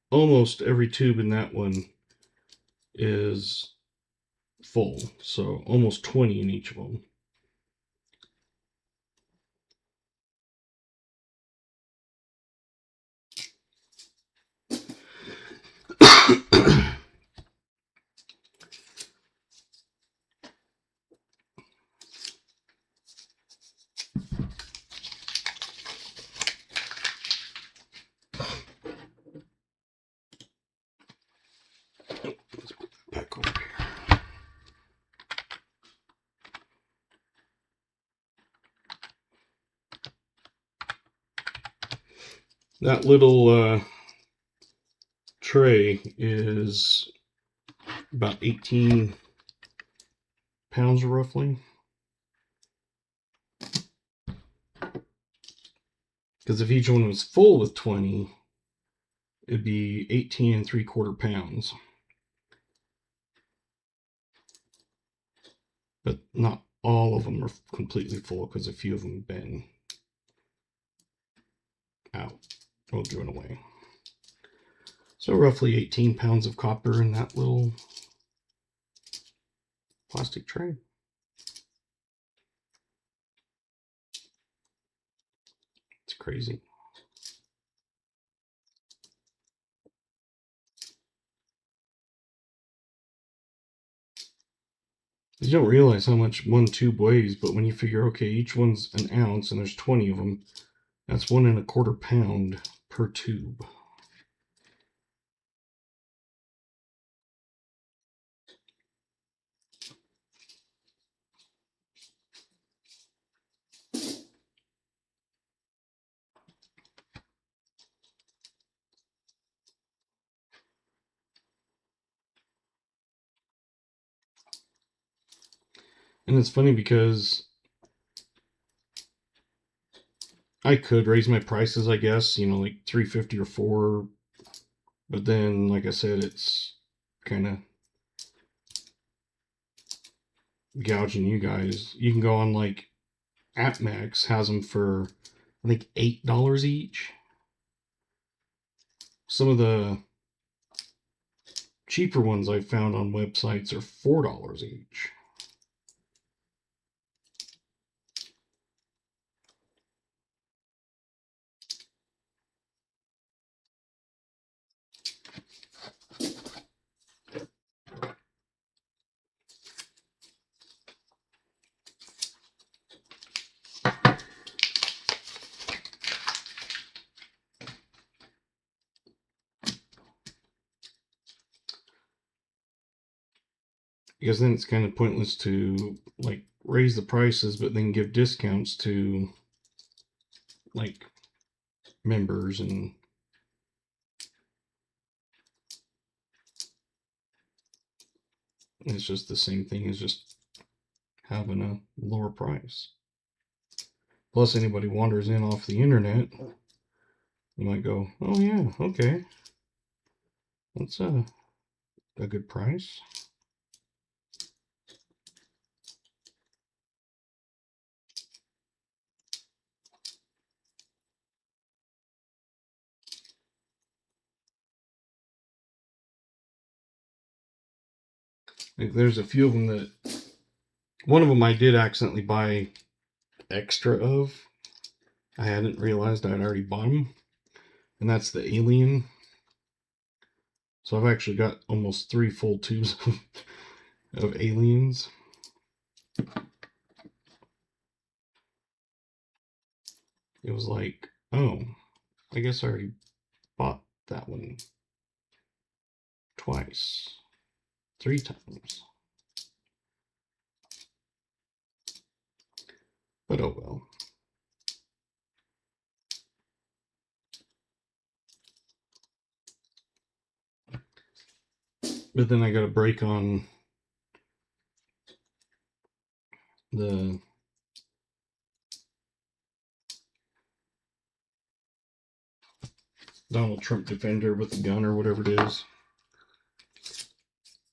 almost every tube in that one is full. So almost 20 in each of them. Let's put that back over here. That little tray is about 18 pounds roughly. Because if each one was full with 20, it'd be 18 3/4 pounds. But not all of them are completely full because a few of them have been out or driven away. So roughly 18 pounds of copper in that little plastic tray. It's crazy. You don't realize how much one tube weighs, but when you figure, okay, each one's an ounce and there's 20 of them, that's 1 1/4 pound per tube. And it's funny because I could raise my prices, I guess, like 350 or 4, but then, like I said, it's kind of gouging you guys. You can go on like AppMax has them for I think $8 each. Some of the cheaper ones I found on websites are $4 each. Because then it's kind of pointless to like raise the prices but then give discounts to like members, and it's just the same thing as just having a lower price. Plus, anybody wanders in off the internet, you might go, oh yeah, okay, that's a good price. Like, there's a few of them that, one of them I did accidentally buy extra of. I hadn't realized I'd already bought them, and that's the alien. So I've actually got almost 3 full tubes of aliens. It was like, oh, I guess I already bought that one twice, 3 times. But oh well. But then I got a break on the Donald Trump Defender with the gun or whatever it is.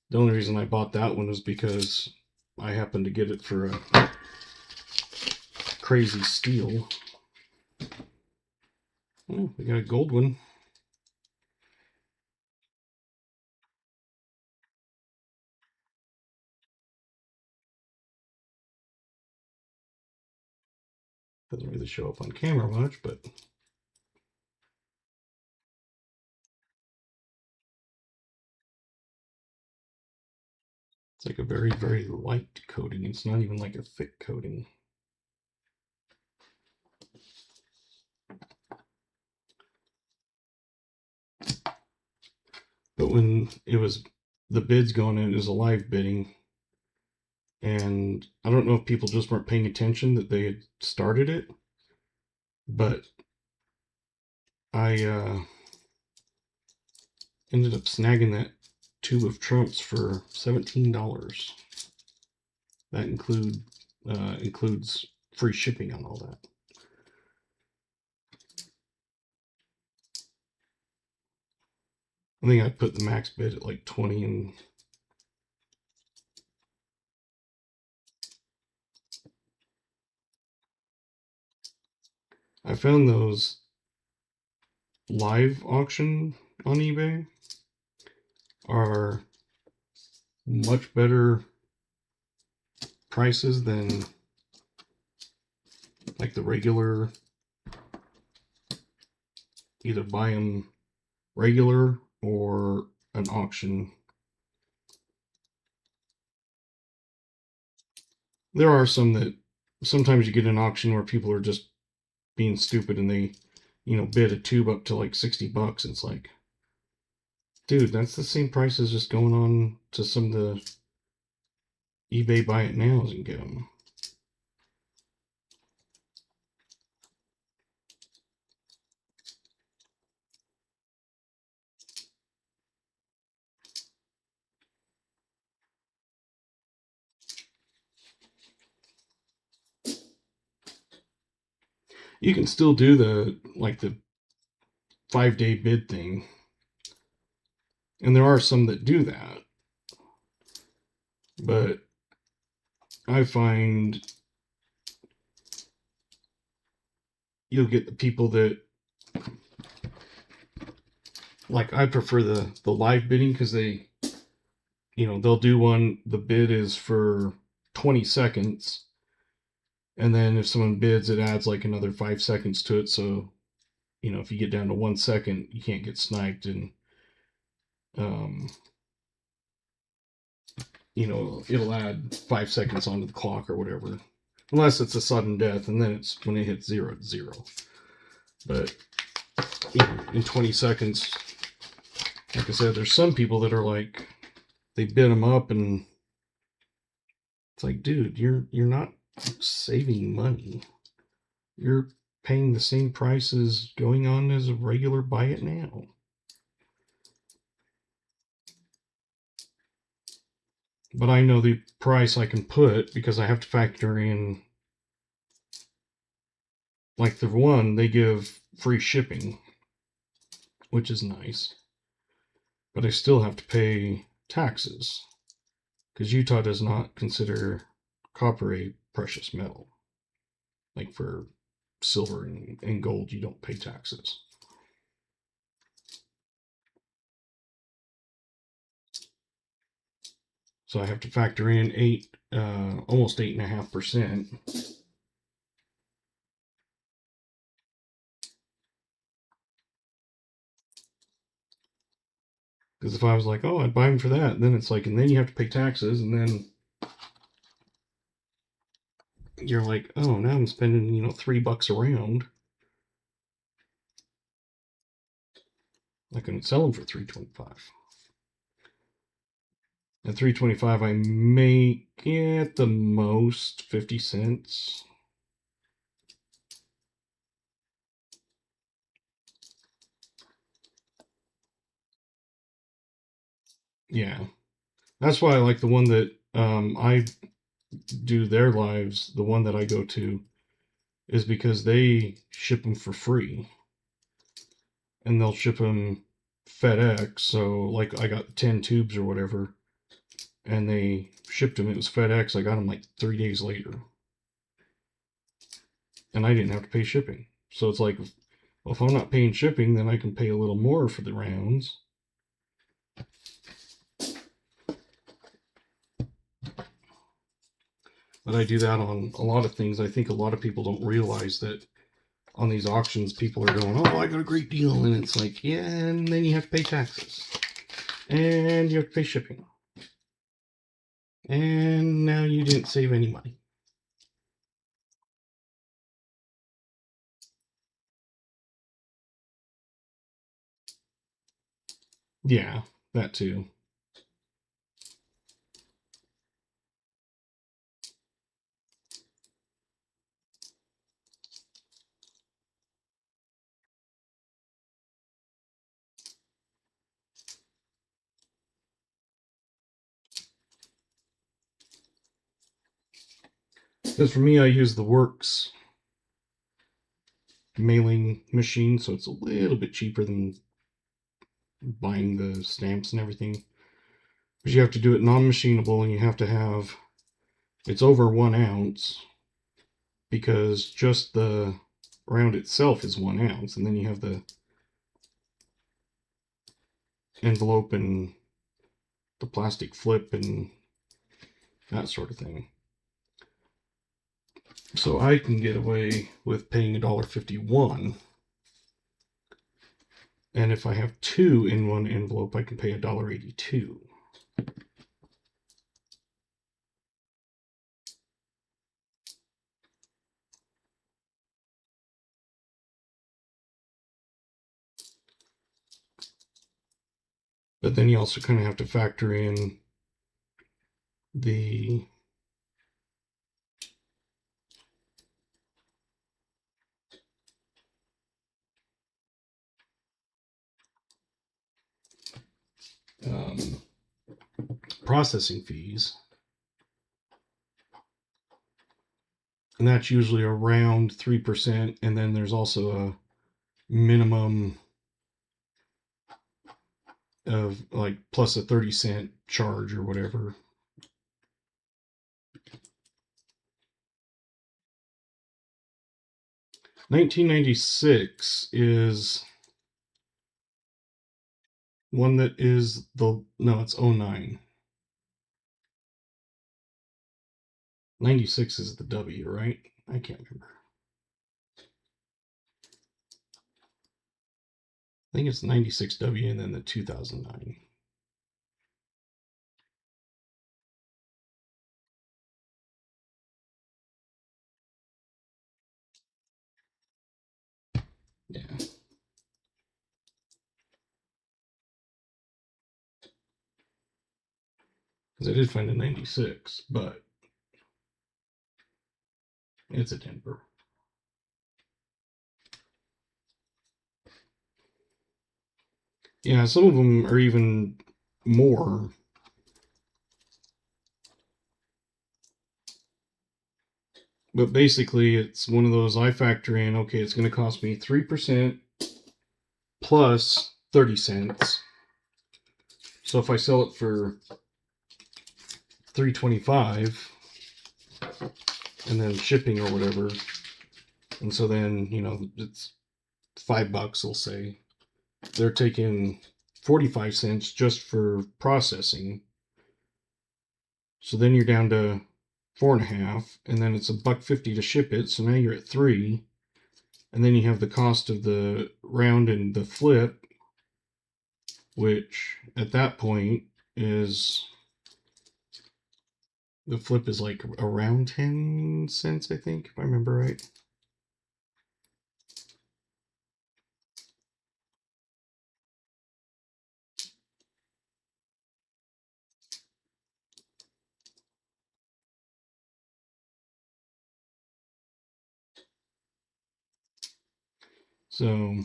The only reason I bought that one was because I happened to get it for a crazy steal. Oh, we got a gold one. Doesn't really show up on camera much, but it's like a very, very light coating. It's not even like a thick coating. But when it was the bids going in, it was a live bidding. And I don't know if people just weren't paying attention that they had started it, but I ended up snagging that tube of Trumps for $17. That includes free shipping on all that. I think I put the max bid at like 20, and I found those live auction on eBay are much better prices than like the regular, either buy them regular or an auction. There are some that sometimes you get an auction where people are just being stupid and they, bid a tube up to like $60. It's like, dude, that's the same price as just going on to some of the eBay buy it nows and get them. You can still do the 5-day bid thing, and there are some that do that, but I find you'll get the people that, like, I prefer the live bidding because they'll do one, the bid is for 20 seconds, and then if someone bids, it adds like another 5 seconds to it, so if you get down to 1 second, you can't get sniped, and it'll add 5 seconds onto the clock or whatever, unless it's a sudden death, and then it's when it hits 0, it's 0. But in 20 seconds, like I said, there's some people that are like, they bid them up, and it's like, dude, you're not saving money. You're paying the same price as going on as a regular buy it now. But I know the price I can put because I have to factor in, like the one, they give free shipping, which is nice. But I still have to pay taxes because Utah does not consider copper a precious metal. Like for silver and gold, you don't pay taxes. So I have to factor in almost 8.5%. Because if I was like, oh, I'd buy them for that, then it's like, and then you have to pay taxes, and then you're like, oh, now I'm spending, $3 a round. I couldn't sell them for $3.25. At $3.25, I make at the most 50 cents. Yeah, that's why I like the one that I do their lives. The one that I go to is because they ship them for free, and they'll ship them FedEx. So like I got 10 tubes or whatever, and they shipped them. It was FedEx. I got them like 3 days later, and I didn't have to pay shipping. So it's like, well, if I'm not paying shipping, then I can pay a little more for the rounds. But I do that on a lot of things. I think a lot of people don't realize that on these auctions, people are going, oh, I got a great deal. And it's like, yeah, and then you have to pay taxes. And you have to pay shipping. And now you didn't save any money. Yeah, that too. Because for me, I use the Works mailing machine, so it's a little bit cheaper than buying the stamps and everything. But you have to do it non-machinable, and you have to have it's over 1 ounce, because just the round itself is 1 ounce, and then you have the envelope and the plastic flip and that sort of thing. So I can get away with paying $1.51. And if I have two in one envelope, I can pay $1.82. But then you also kind of have to factor in the um, processing fees. And that's usually around 3%. And then there's also a minimum of like plus a 30-cent charge or whatever. $19.96 is one that is no, it's 09. 96 is the W, right? I can't remember. I think it's 96W and then the 2009. Yeah. Because I did find a 96, but it's a Denver. Yeah, some of them are even more. But basically, it's one of those I factor in, okay, it's going to cost me 3% plus 30 cents. So if I sell it for $3.25 and then shipping or whatever, and so then, it's $5, we'll say. They're taking 45 cents just for processing. So then you're down to 4.5, and then it's $1.50 to ship it. So now you're at 3, and then you have the cost of the round and the flip, which at that point is, the flip is like around 10 cents, I think, if I remember right. So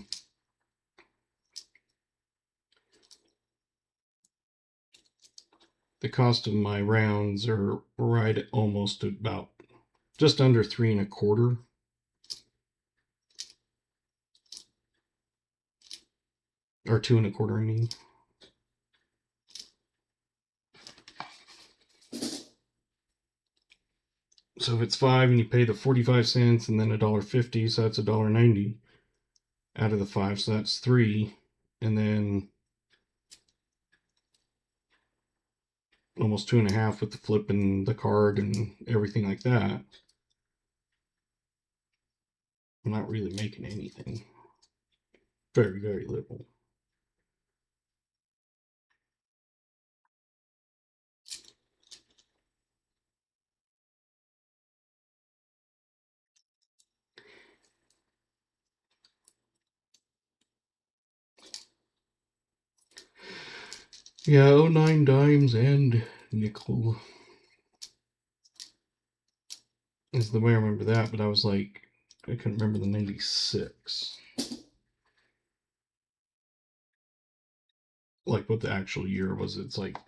the cost of my rounds are right at almost about just under 3.25, or 2.25, I mean. So if it's 5 and you pay the 45 cents and then $1.50, so that's $1.90 out of the 5, so that's 3, and then almost 2.5 with the flip and the card and everything like that. I'm not really making anything. Very, very little. Yeah, '09 dimes and nickel is the way I remember that, but I was like, I couldn't remember the 96. Like what the actual year was. It's like,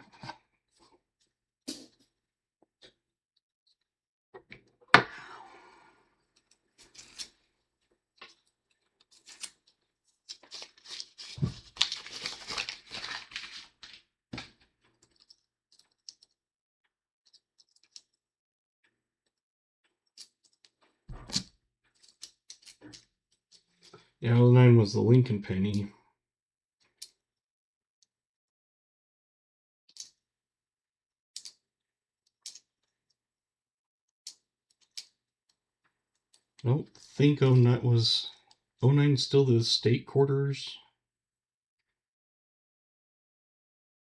yeah, '09 was the Lincoln penny. I don't think '09 was, '09 still the state quarters.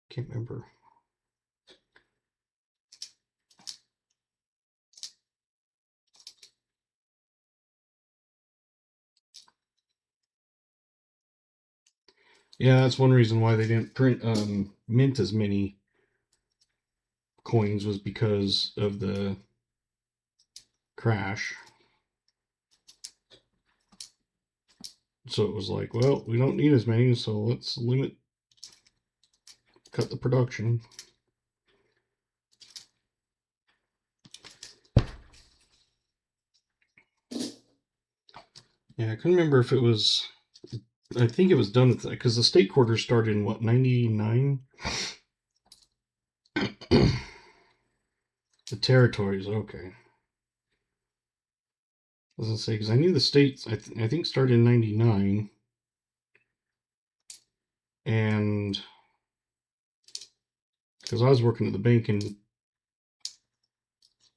Can't remember. Yeah, that's one reason why they didn't print mint as many coins, was because of the crash. So it was like, well, we don't need as many, so let's cut the production. Yeah, I couldn't remember if it was, I think it was done with that, because the state quarters started in what, 99? The territories, okay. I was gonna say, because I knew the states, I think started in 99, and because I was working at the bank in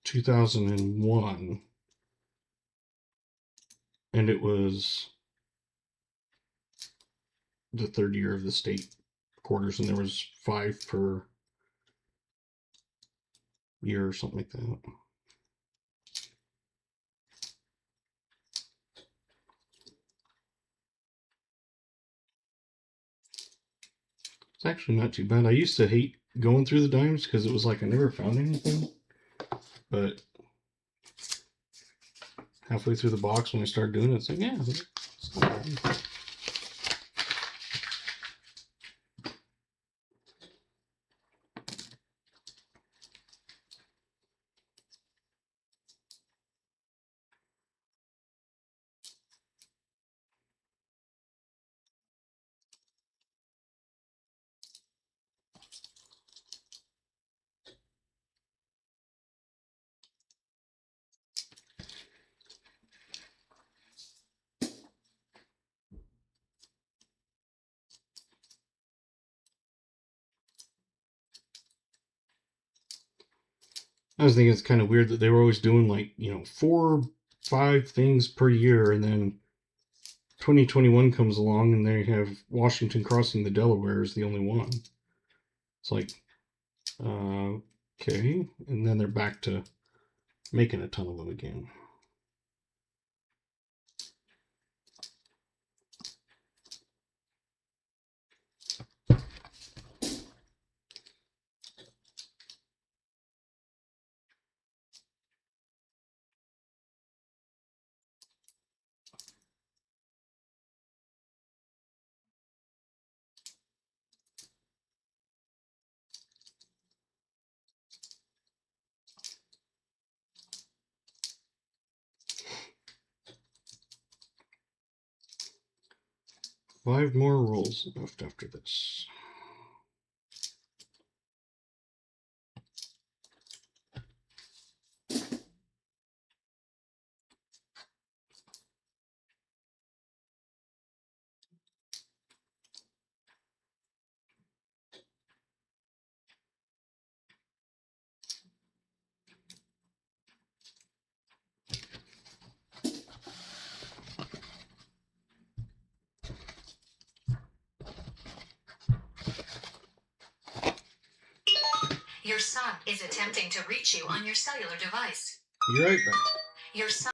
2001, and it was the third year of the state quarters, and there was 5 per year or something like that. It's actually not too bad. I used to hate going through the dimes because it was like I never found anything. But halfway through the box, when I started doing it, it's like, yeah, it's not bad. I was thinking it's kind of weird that they were always doing like, 4, 5 things per year, and then 2021 comes along and they have Washington crossing the Delaware is the only one. It's like, okay, and then they're back to making a ton of them again. 5 more rolls left after this. Your son is attempting to reach you on your cellular device. Be right back. Your son.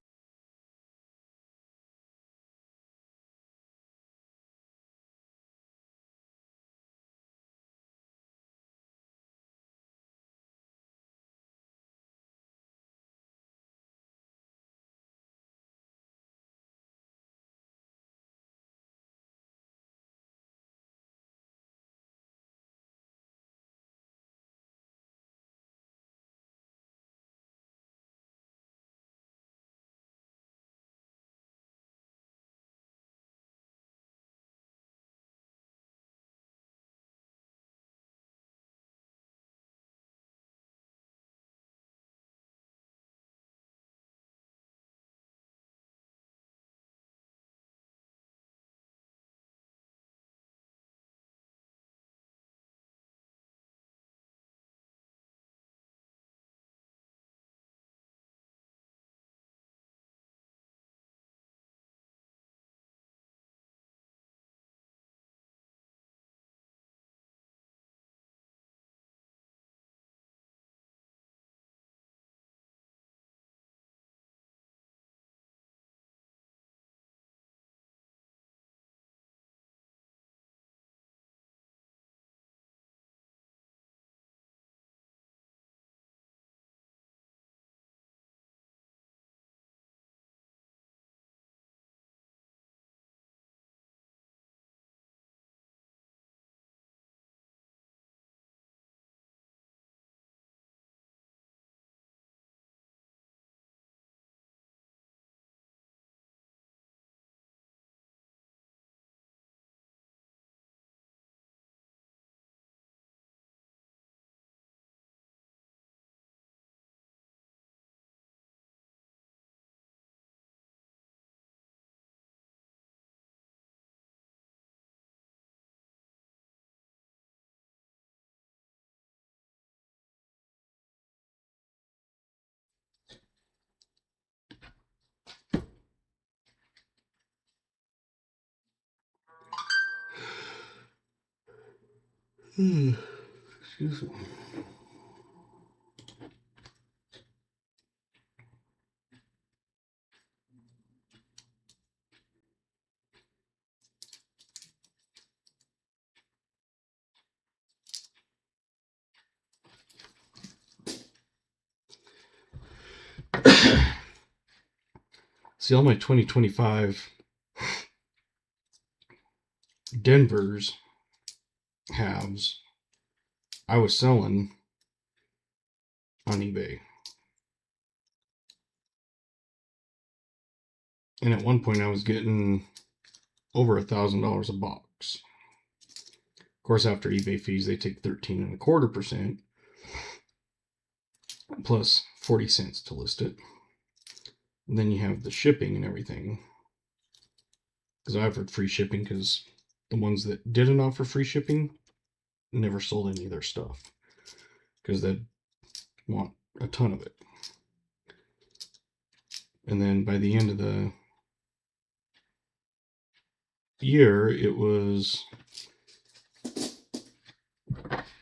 Excuse me. See, all my 2025 Denver's halves I was selling on eBay. And at one point I was getting over $1,000 a box. Of course, after eBay fees, they take 13.25% plus 40 cents to list it. And then you have the shipping and everything. Because I offered free shipping because the ones that didn't offer free shipping never sold any of their stuff. Because they'd want a ton of it. And then by the end of the year, it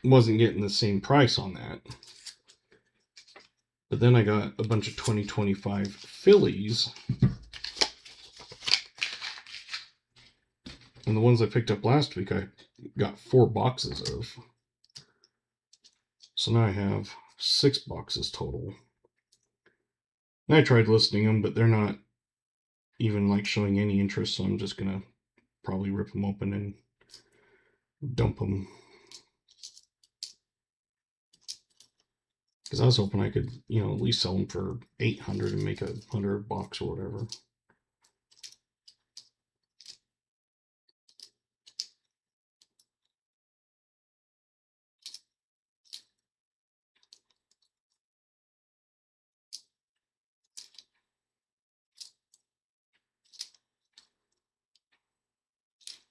wasn't getting the same price on that. But then I got a bunch of 2025 fillies. And the ones I picked up last week, I got 4 boxes of. So now I have 6 boxes total. And I tried listing them, but they're not even like showing any interest, so I'm just gonna probably rip them open and dump them. Because I was hoping I could, at least sell them for $800 and make $100 box or whatever.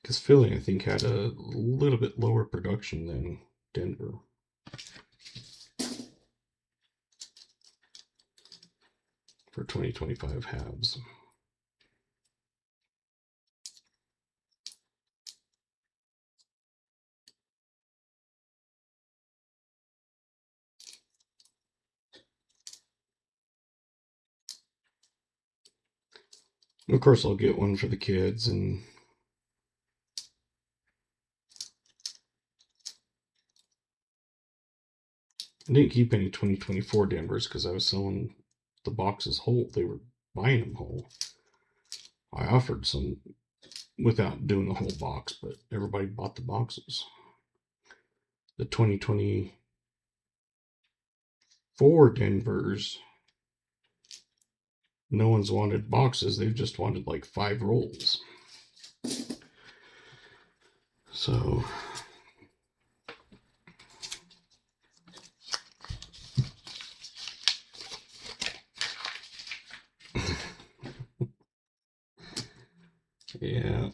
Because Philly, I think, had a little bit lower production than Denver. For 2025 halves. Of course, I'll get one for the kids, and I didn't keep any 2024 Denvers because I was selling the boxes whole. They were buying them whole. I offered some without doing the whole box, but everybody bought the boxes. The 2024 Denvers, no one's wanted boxes. They've just wanted like 5 rolls. So yeah.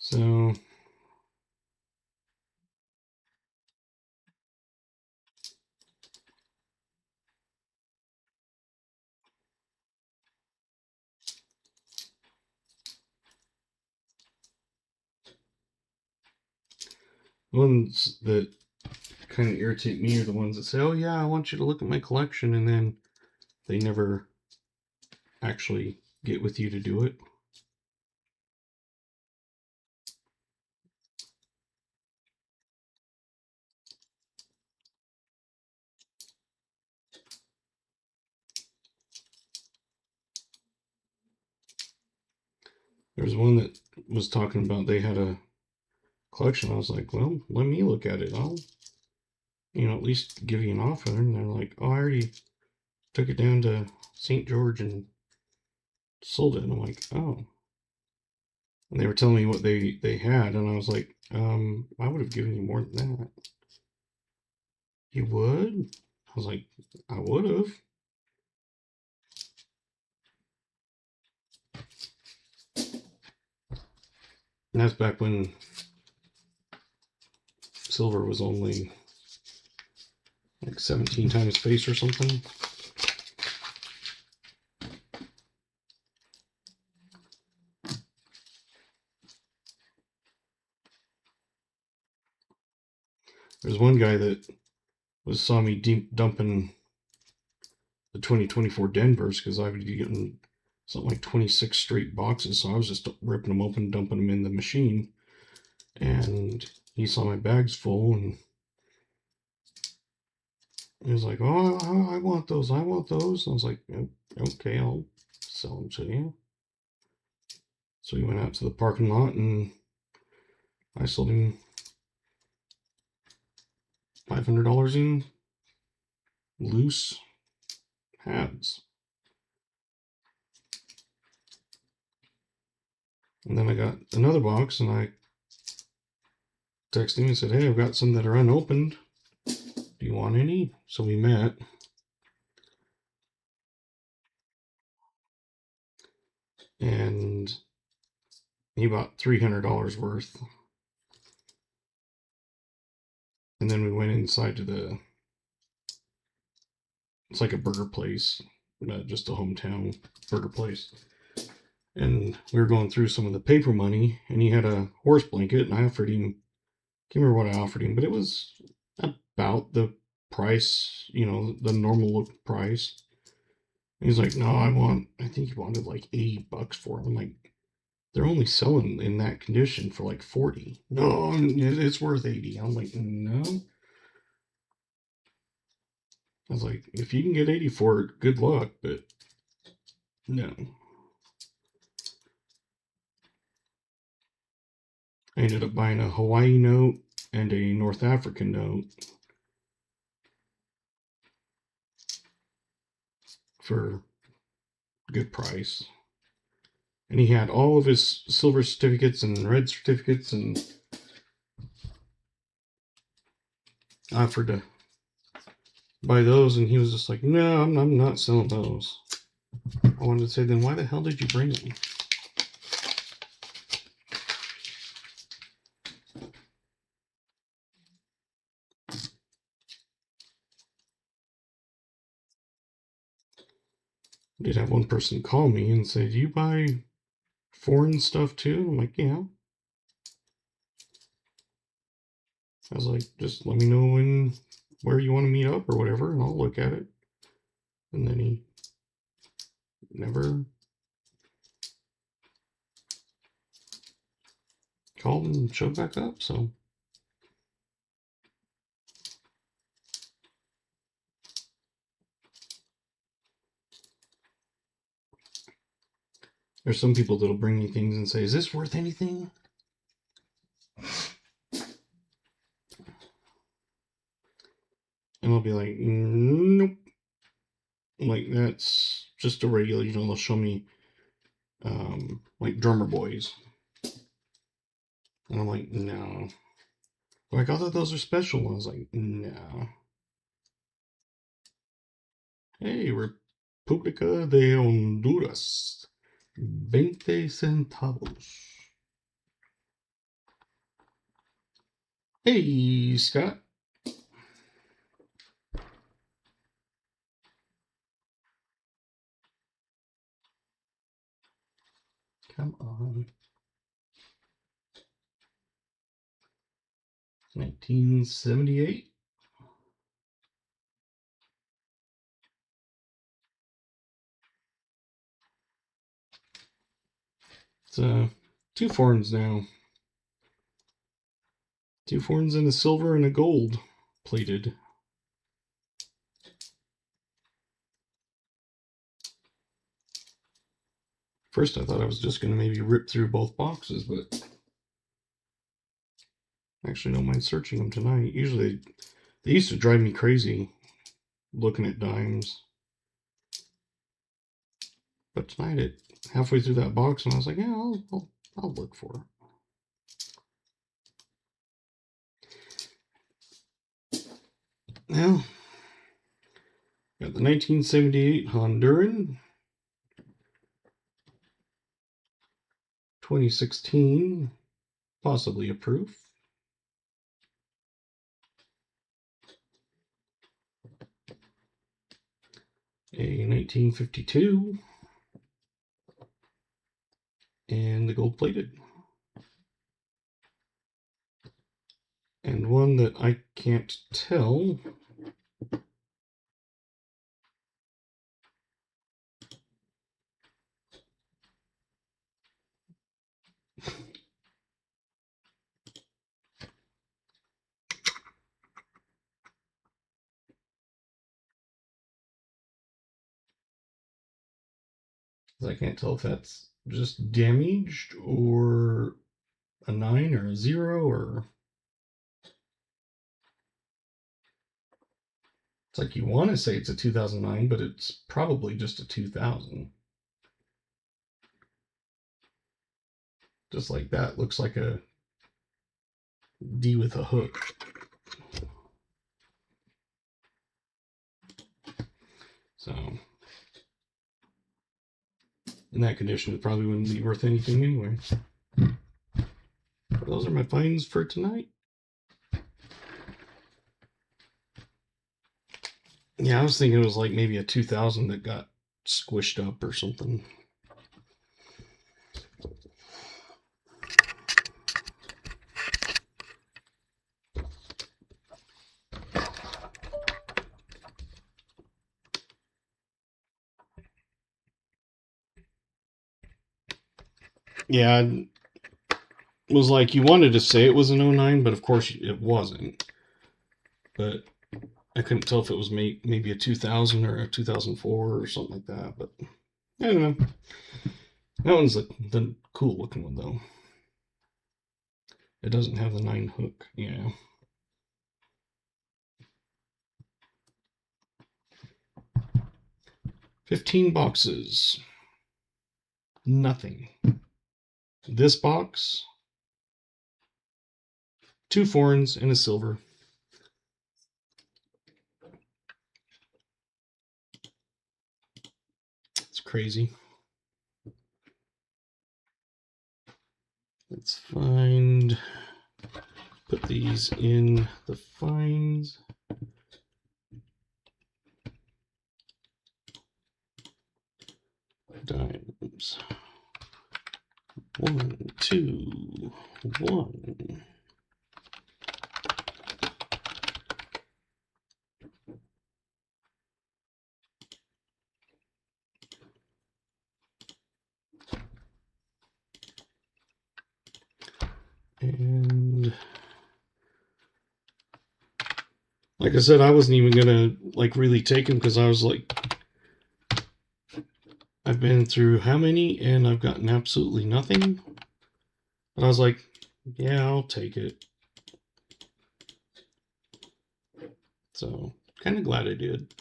So ones that kind of irritate me are the ones that say, "Oh yeah, I want you to look at my collection," and then they never actually get with you to do it. There's one that was talking about they had a collection. I was like, well, let me look at it. I'll, at least give you an offer. And they're like, oh, I already took it down to St. George and sold it. And I'm like, oh. And they were telling me what they had, and I was like, I would have given you more than that. You would? I was like, I would have. And that's back when silver was only like 17 times face or something. There's one guy that saw me dumping the 2024 Denvers because I would be getting something like 26 straight boxes. So I was just ripping them open, dumping them in the machine. And he saw my bags full and he was like, oh, I want those. I want those. And I was like, okay, I'll sell them to you. So we went out to the parking lot and I sold him $500 in loose pads. And then I got another box, and I texted him and said, hey, I've got some that are unopened. Do you want any? So we met. And he bought $300 worth. And then we went inside to it's like a burger place, just a hometown burger place. And we were going through some of the paper money, and he had a horse blanket, and I offered him, can't remember what I offered him, but it was about the price, the normal price. And he's like, no, I think he wanted like $80 for it. I'm like, they're only selling in that condition for like 40. No, it's worth 80. I'm like, no. I was like, if you can get 80 for it, good luck, but no. I ended up buying a Hawaii note and a North African note for good price. And he had all of his silver certificates and red certificates, and I offered to buy those, and he was just like, no, I'm not selling those. I wanted to say, then why the hell did you bring them? I did have one person call me and say, do you buy foreign stuff too? I'm like, yeah. I was like, just let me know where you want to meet up or whatever, and I'll look at it. And then he never called and showed back up, so. There's some people that'll bring me things and say, is this worth anything? And I'll be like, nope. Like, that's just a regular, they'll show me, like, drummer boys. And I'm like, no. Like, I thought those are special. And I was like, no. Hey, República de Honduras. 20 centavos. Hey, Scott. Come on. 1978. It's two forns now. Two forns and a silver and a gold plated. First, I thought I was just going to maybe rip through both boxes, but I actually don't mind searching them tonight. Usually, they used to drive me crazy looking at dimes. But tonight, halfway through that box, and I was like, yeah, I'll look for it. Now, got the 1978 Honduran, 2016, possibly a proof. A 1952, and the gold plated. And one that I can't tell. I can't tell if that's just damaged or a 9 or a 0 or It's like you want to say it's a 2009, but it's probably just a 2000. Just like that. Looks like a D with a hook. So, in that condition, it probably wouldn't be worth anything anyway. But those are my finds for tonight. Yeah, I was thinking it was like maybe a 2000 that got squished up or something. Yeah, it was like you wanted to say it was an 09, but of course it wasn't. But I couldn't tell if it was maybe a 2000 or a 2004 or something like that. But I don't know. That one's the cool looking one, though. It doesn't have the 9 hook. Yeah. $15 boxes. Nothing. This box, 2 foreigns and a silver. It's crazy. Let's put these in the finds. Dimes. 1, 2, 1. And like I said, I wasn't even gonna like really take them because I was like, I've been through how many and I've gotten absolutely nothing. But I was like, yeah, I'll take it. So kind of glad I did.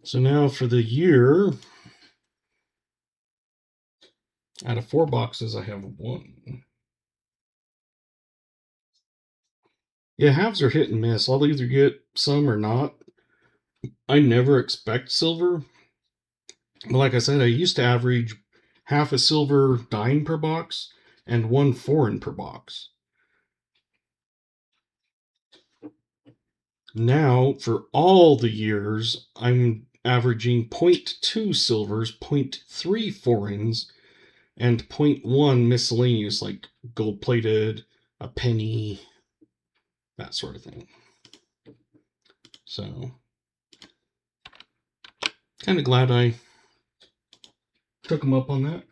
So now for the year, out of 4 boxes, I have 1. Yeah, halves are hit and miss. I'll either get some or not. I never expect silver. But like I said, I used to average half a silver dime per box and 1 foreign per box. Now, for all the years, I'm averaging 0.2 silvers, 0.3 foreigns, and 0.1 miscellaneous, like gold plated, a penny, that sort of thing. So, kind of glad I took them up on that.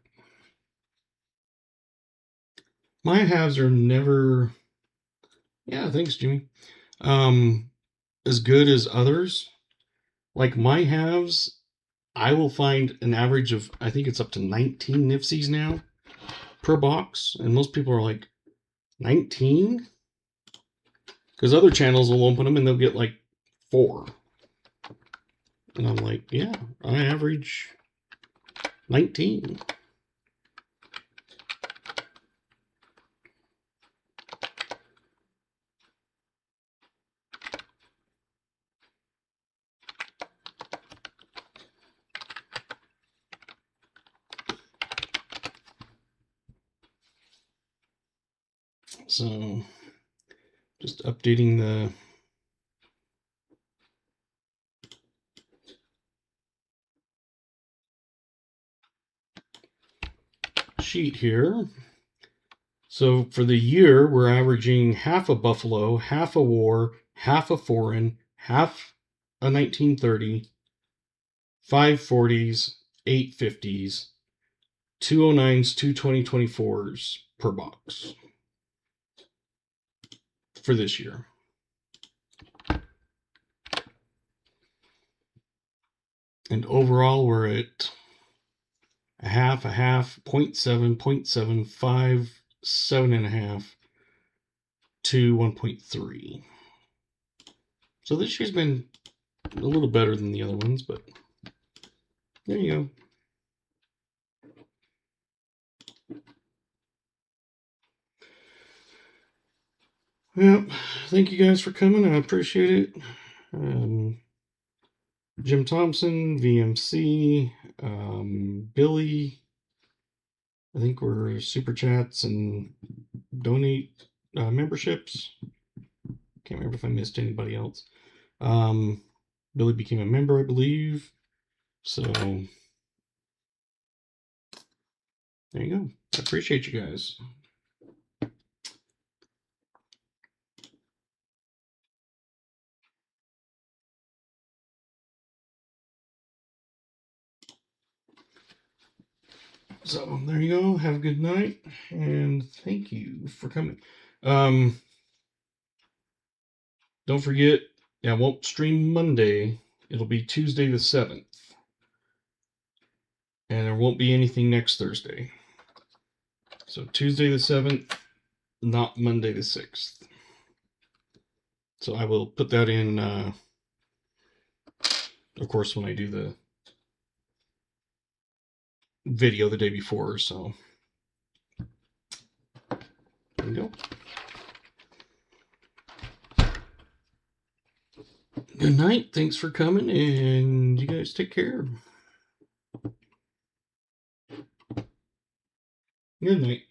My halves are never, yeah, thanks, Jimmy, as good as others. Like my halves, I will find an average of, I think it's up to 19 nifsies now per box. And most people are like, 19? Because other channels will open them and they'll get like 4. And I'm like, yeah, I average 19. So, just updating the sheet here. So for the year, we're averaging half a buffalo, half a war, half a foreign, half a 1930, 5 40s, 8 50s, 209s, 2 2024s per box for this year. And overall, we're at a half, 0.7, 0.75, 7.5 to 1.3. So this year's been a little better than the other ones, but there you go. Well, thank you guys for coming. I appreciate it. Jim Thompson, VMC, Billy. I think we're super chats and donate memberships. Can't remember if I missed anybody else. Billy became a member, I believe. So there you go. I appreciate you guys. So there you go. Have a good night, and thank you for coming. Don't forget, I won't stream Monday. It'll be Tuesday the 7th. And there won't be anything next Thursday. So Tuesday the 7th, not Monday the 6th. So I will put that in, of course, when I do the video the day before. So there you go. Good night. Thanks for coming, and you guys take care. Good night.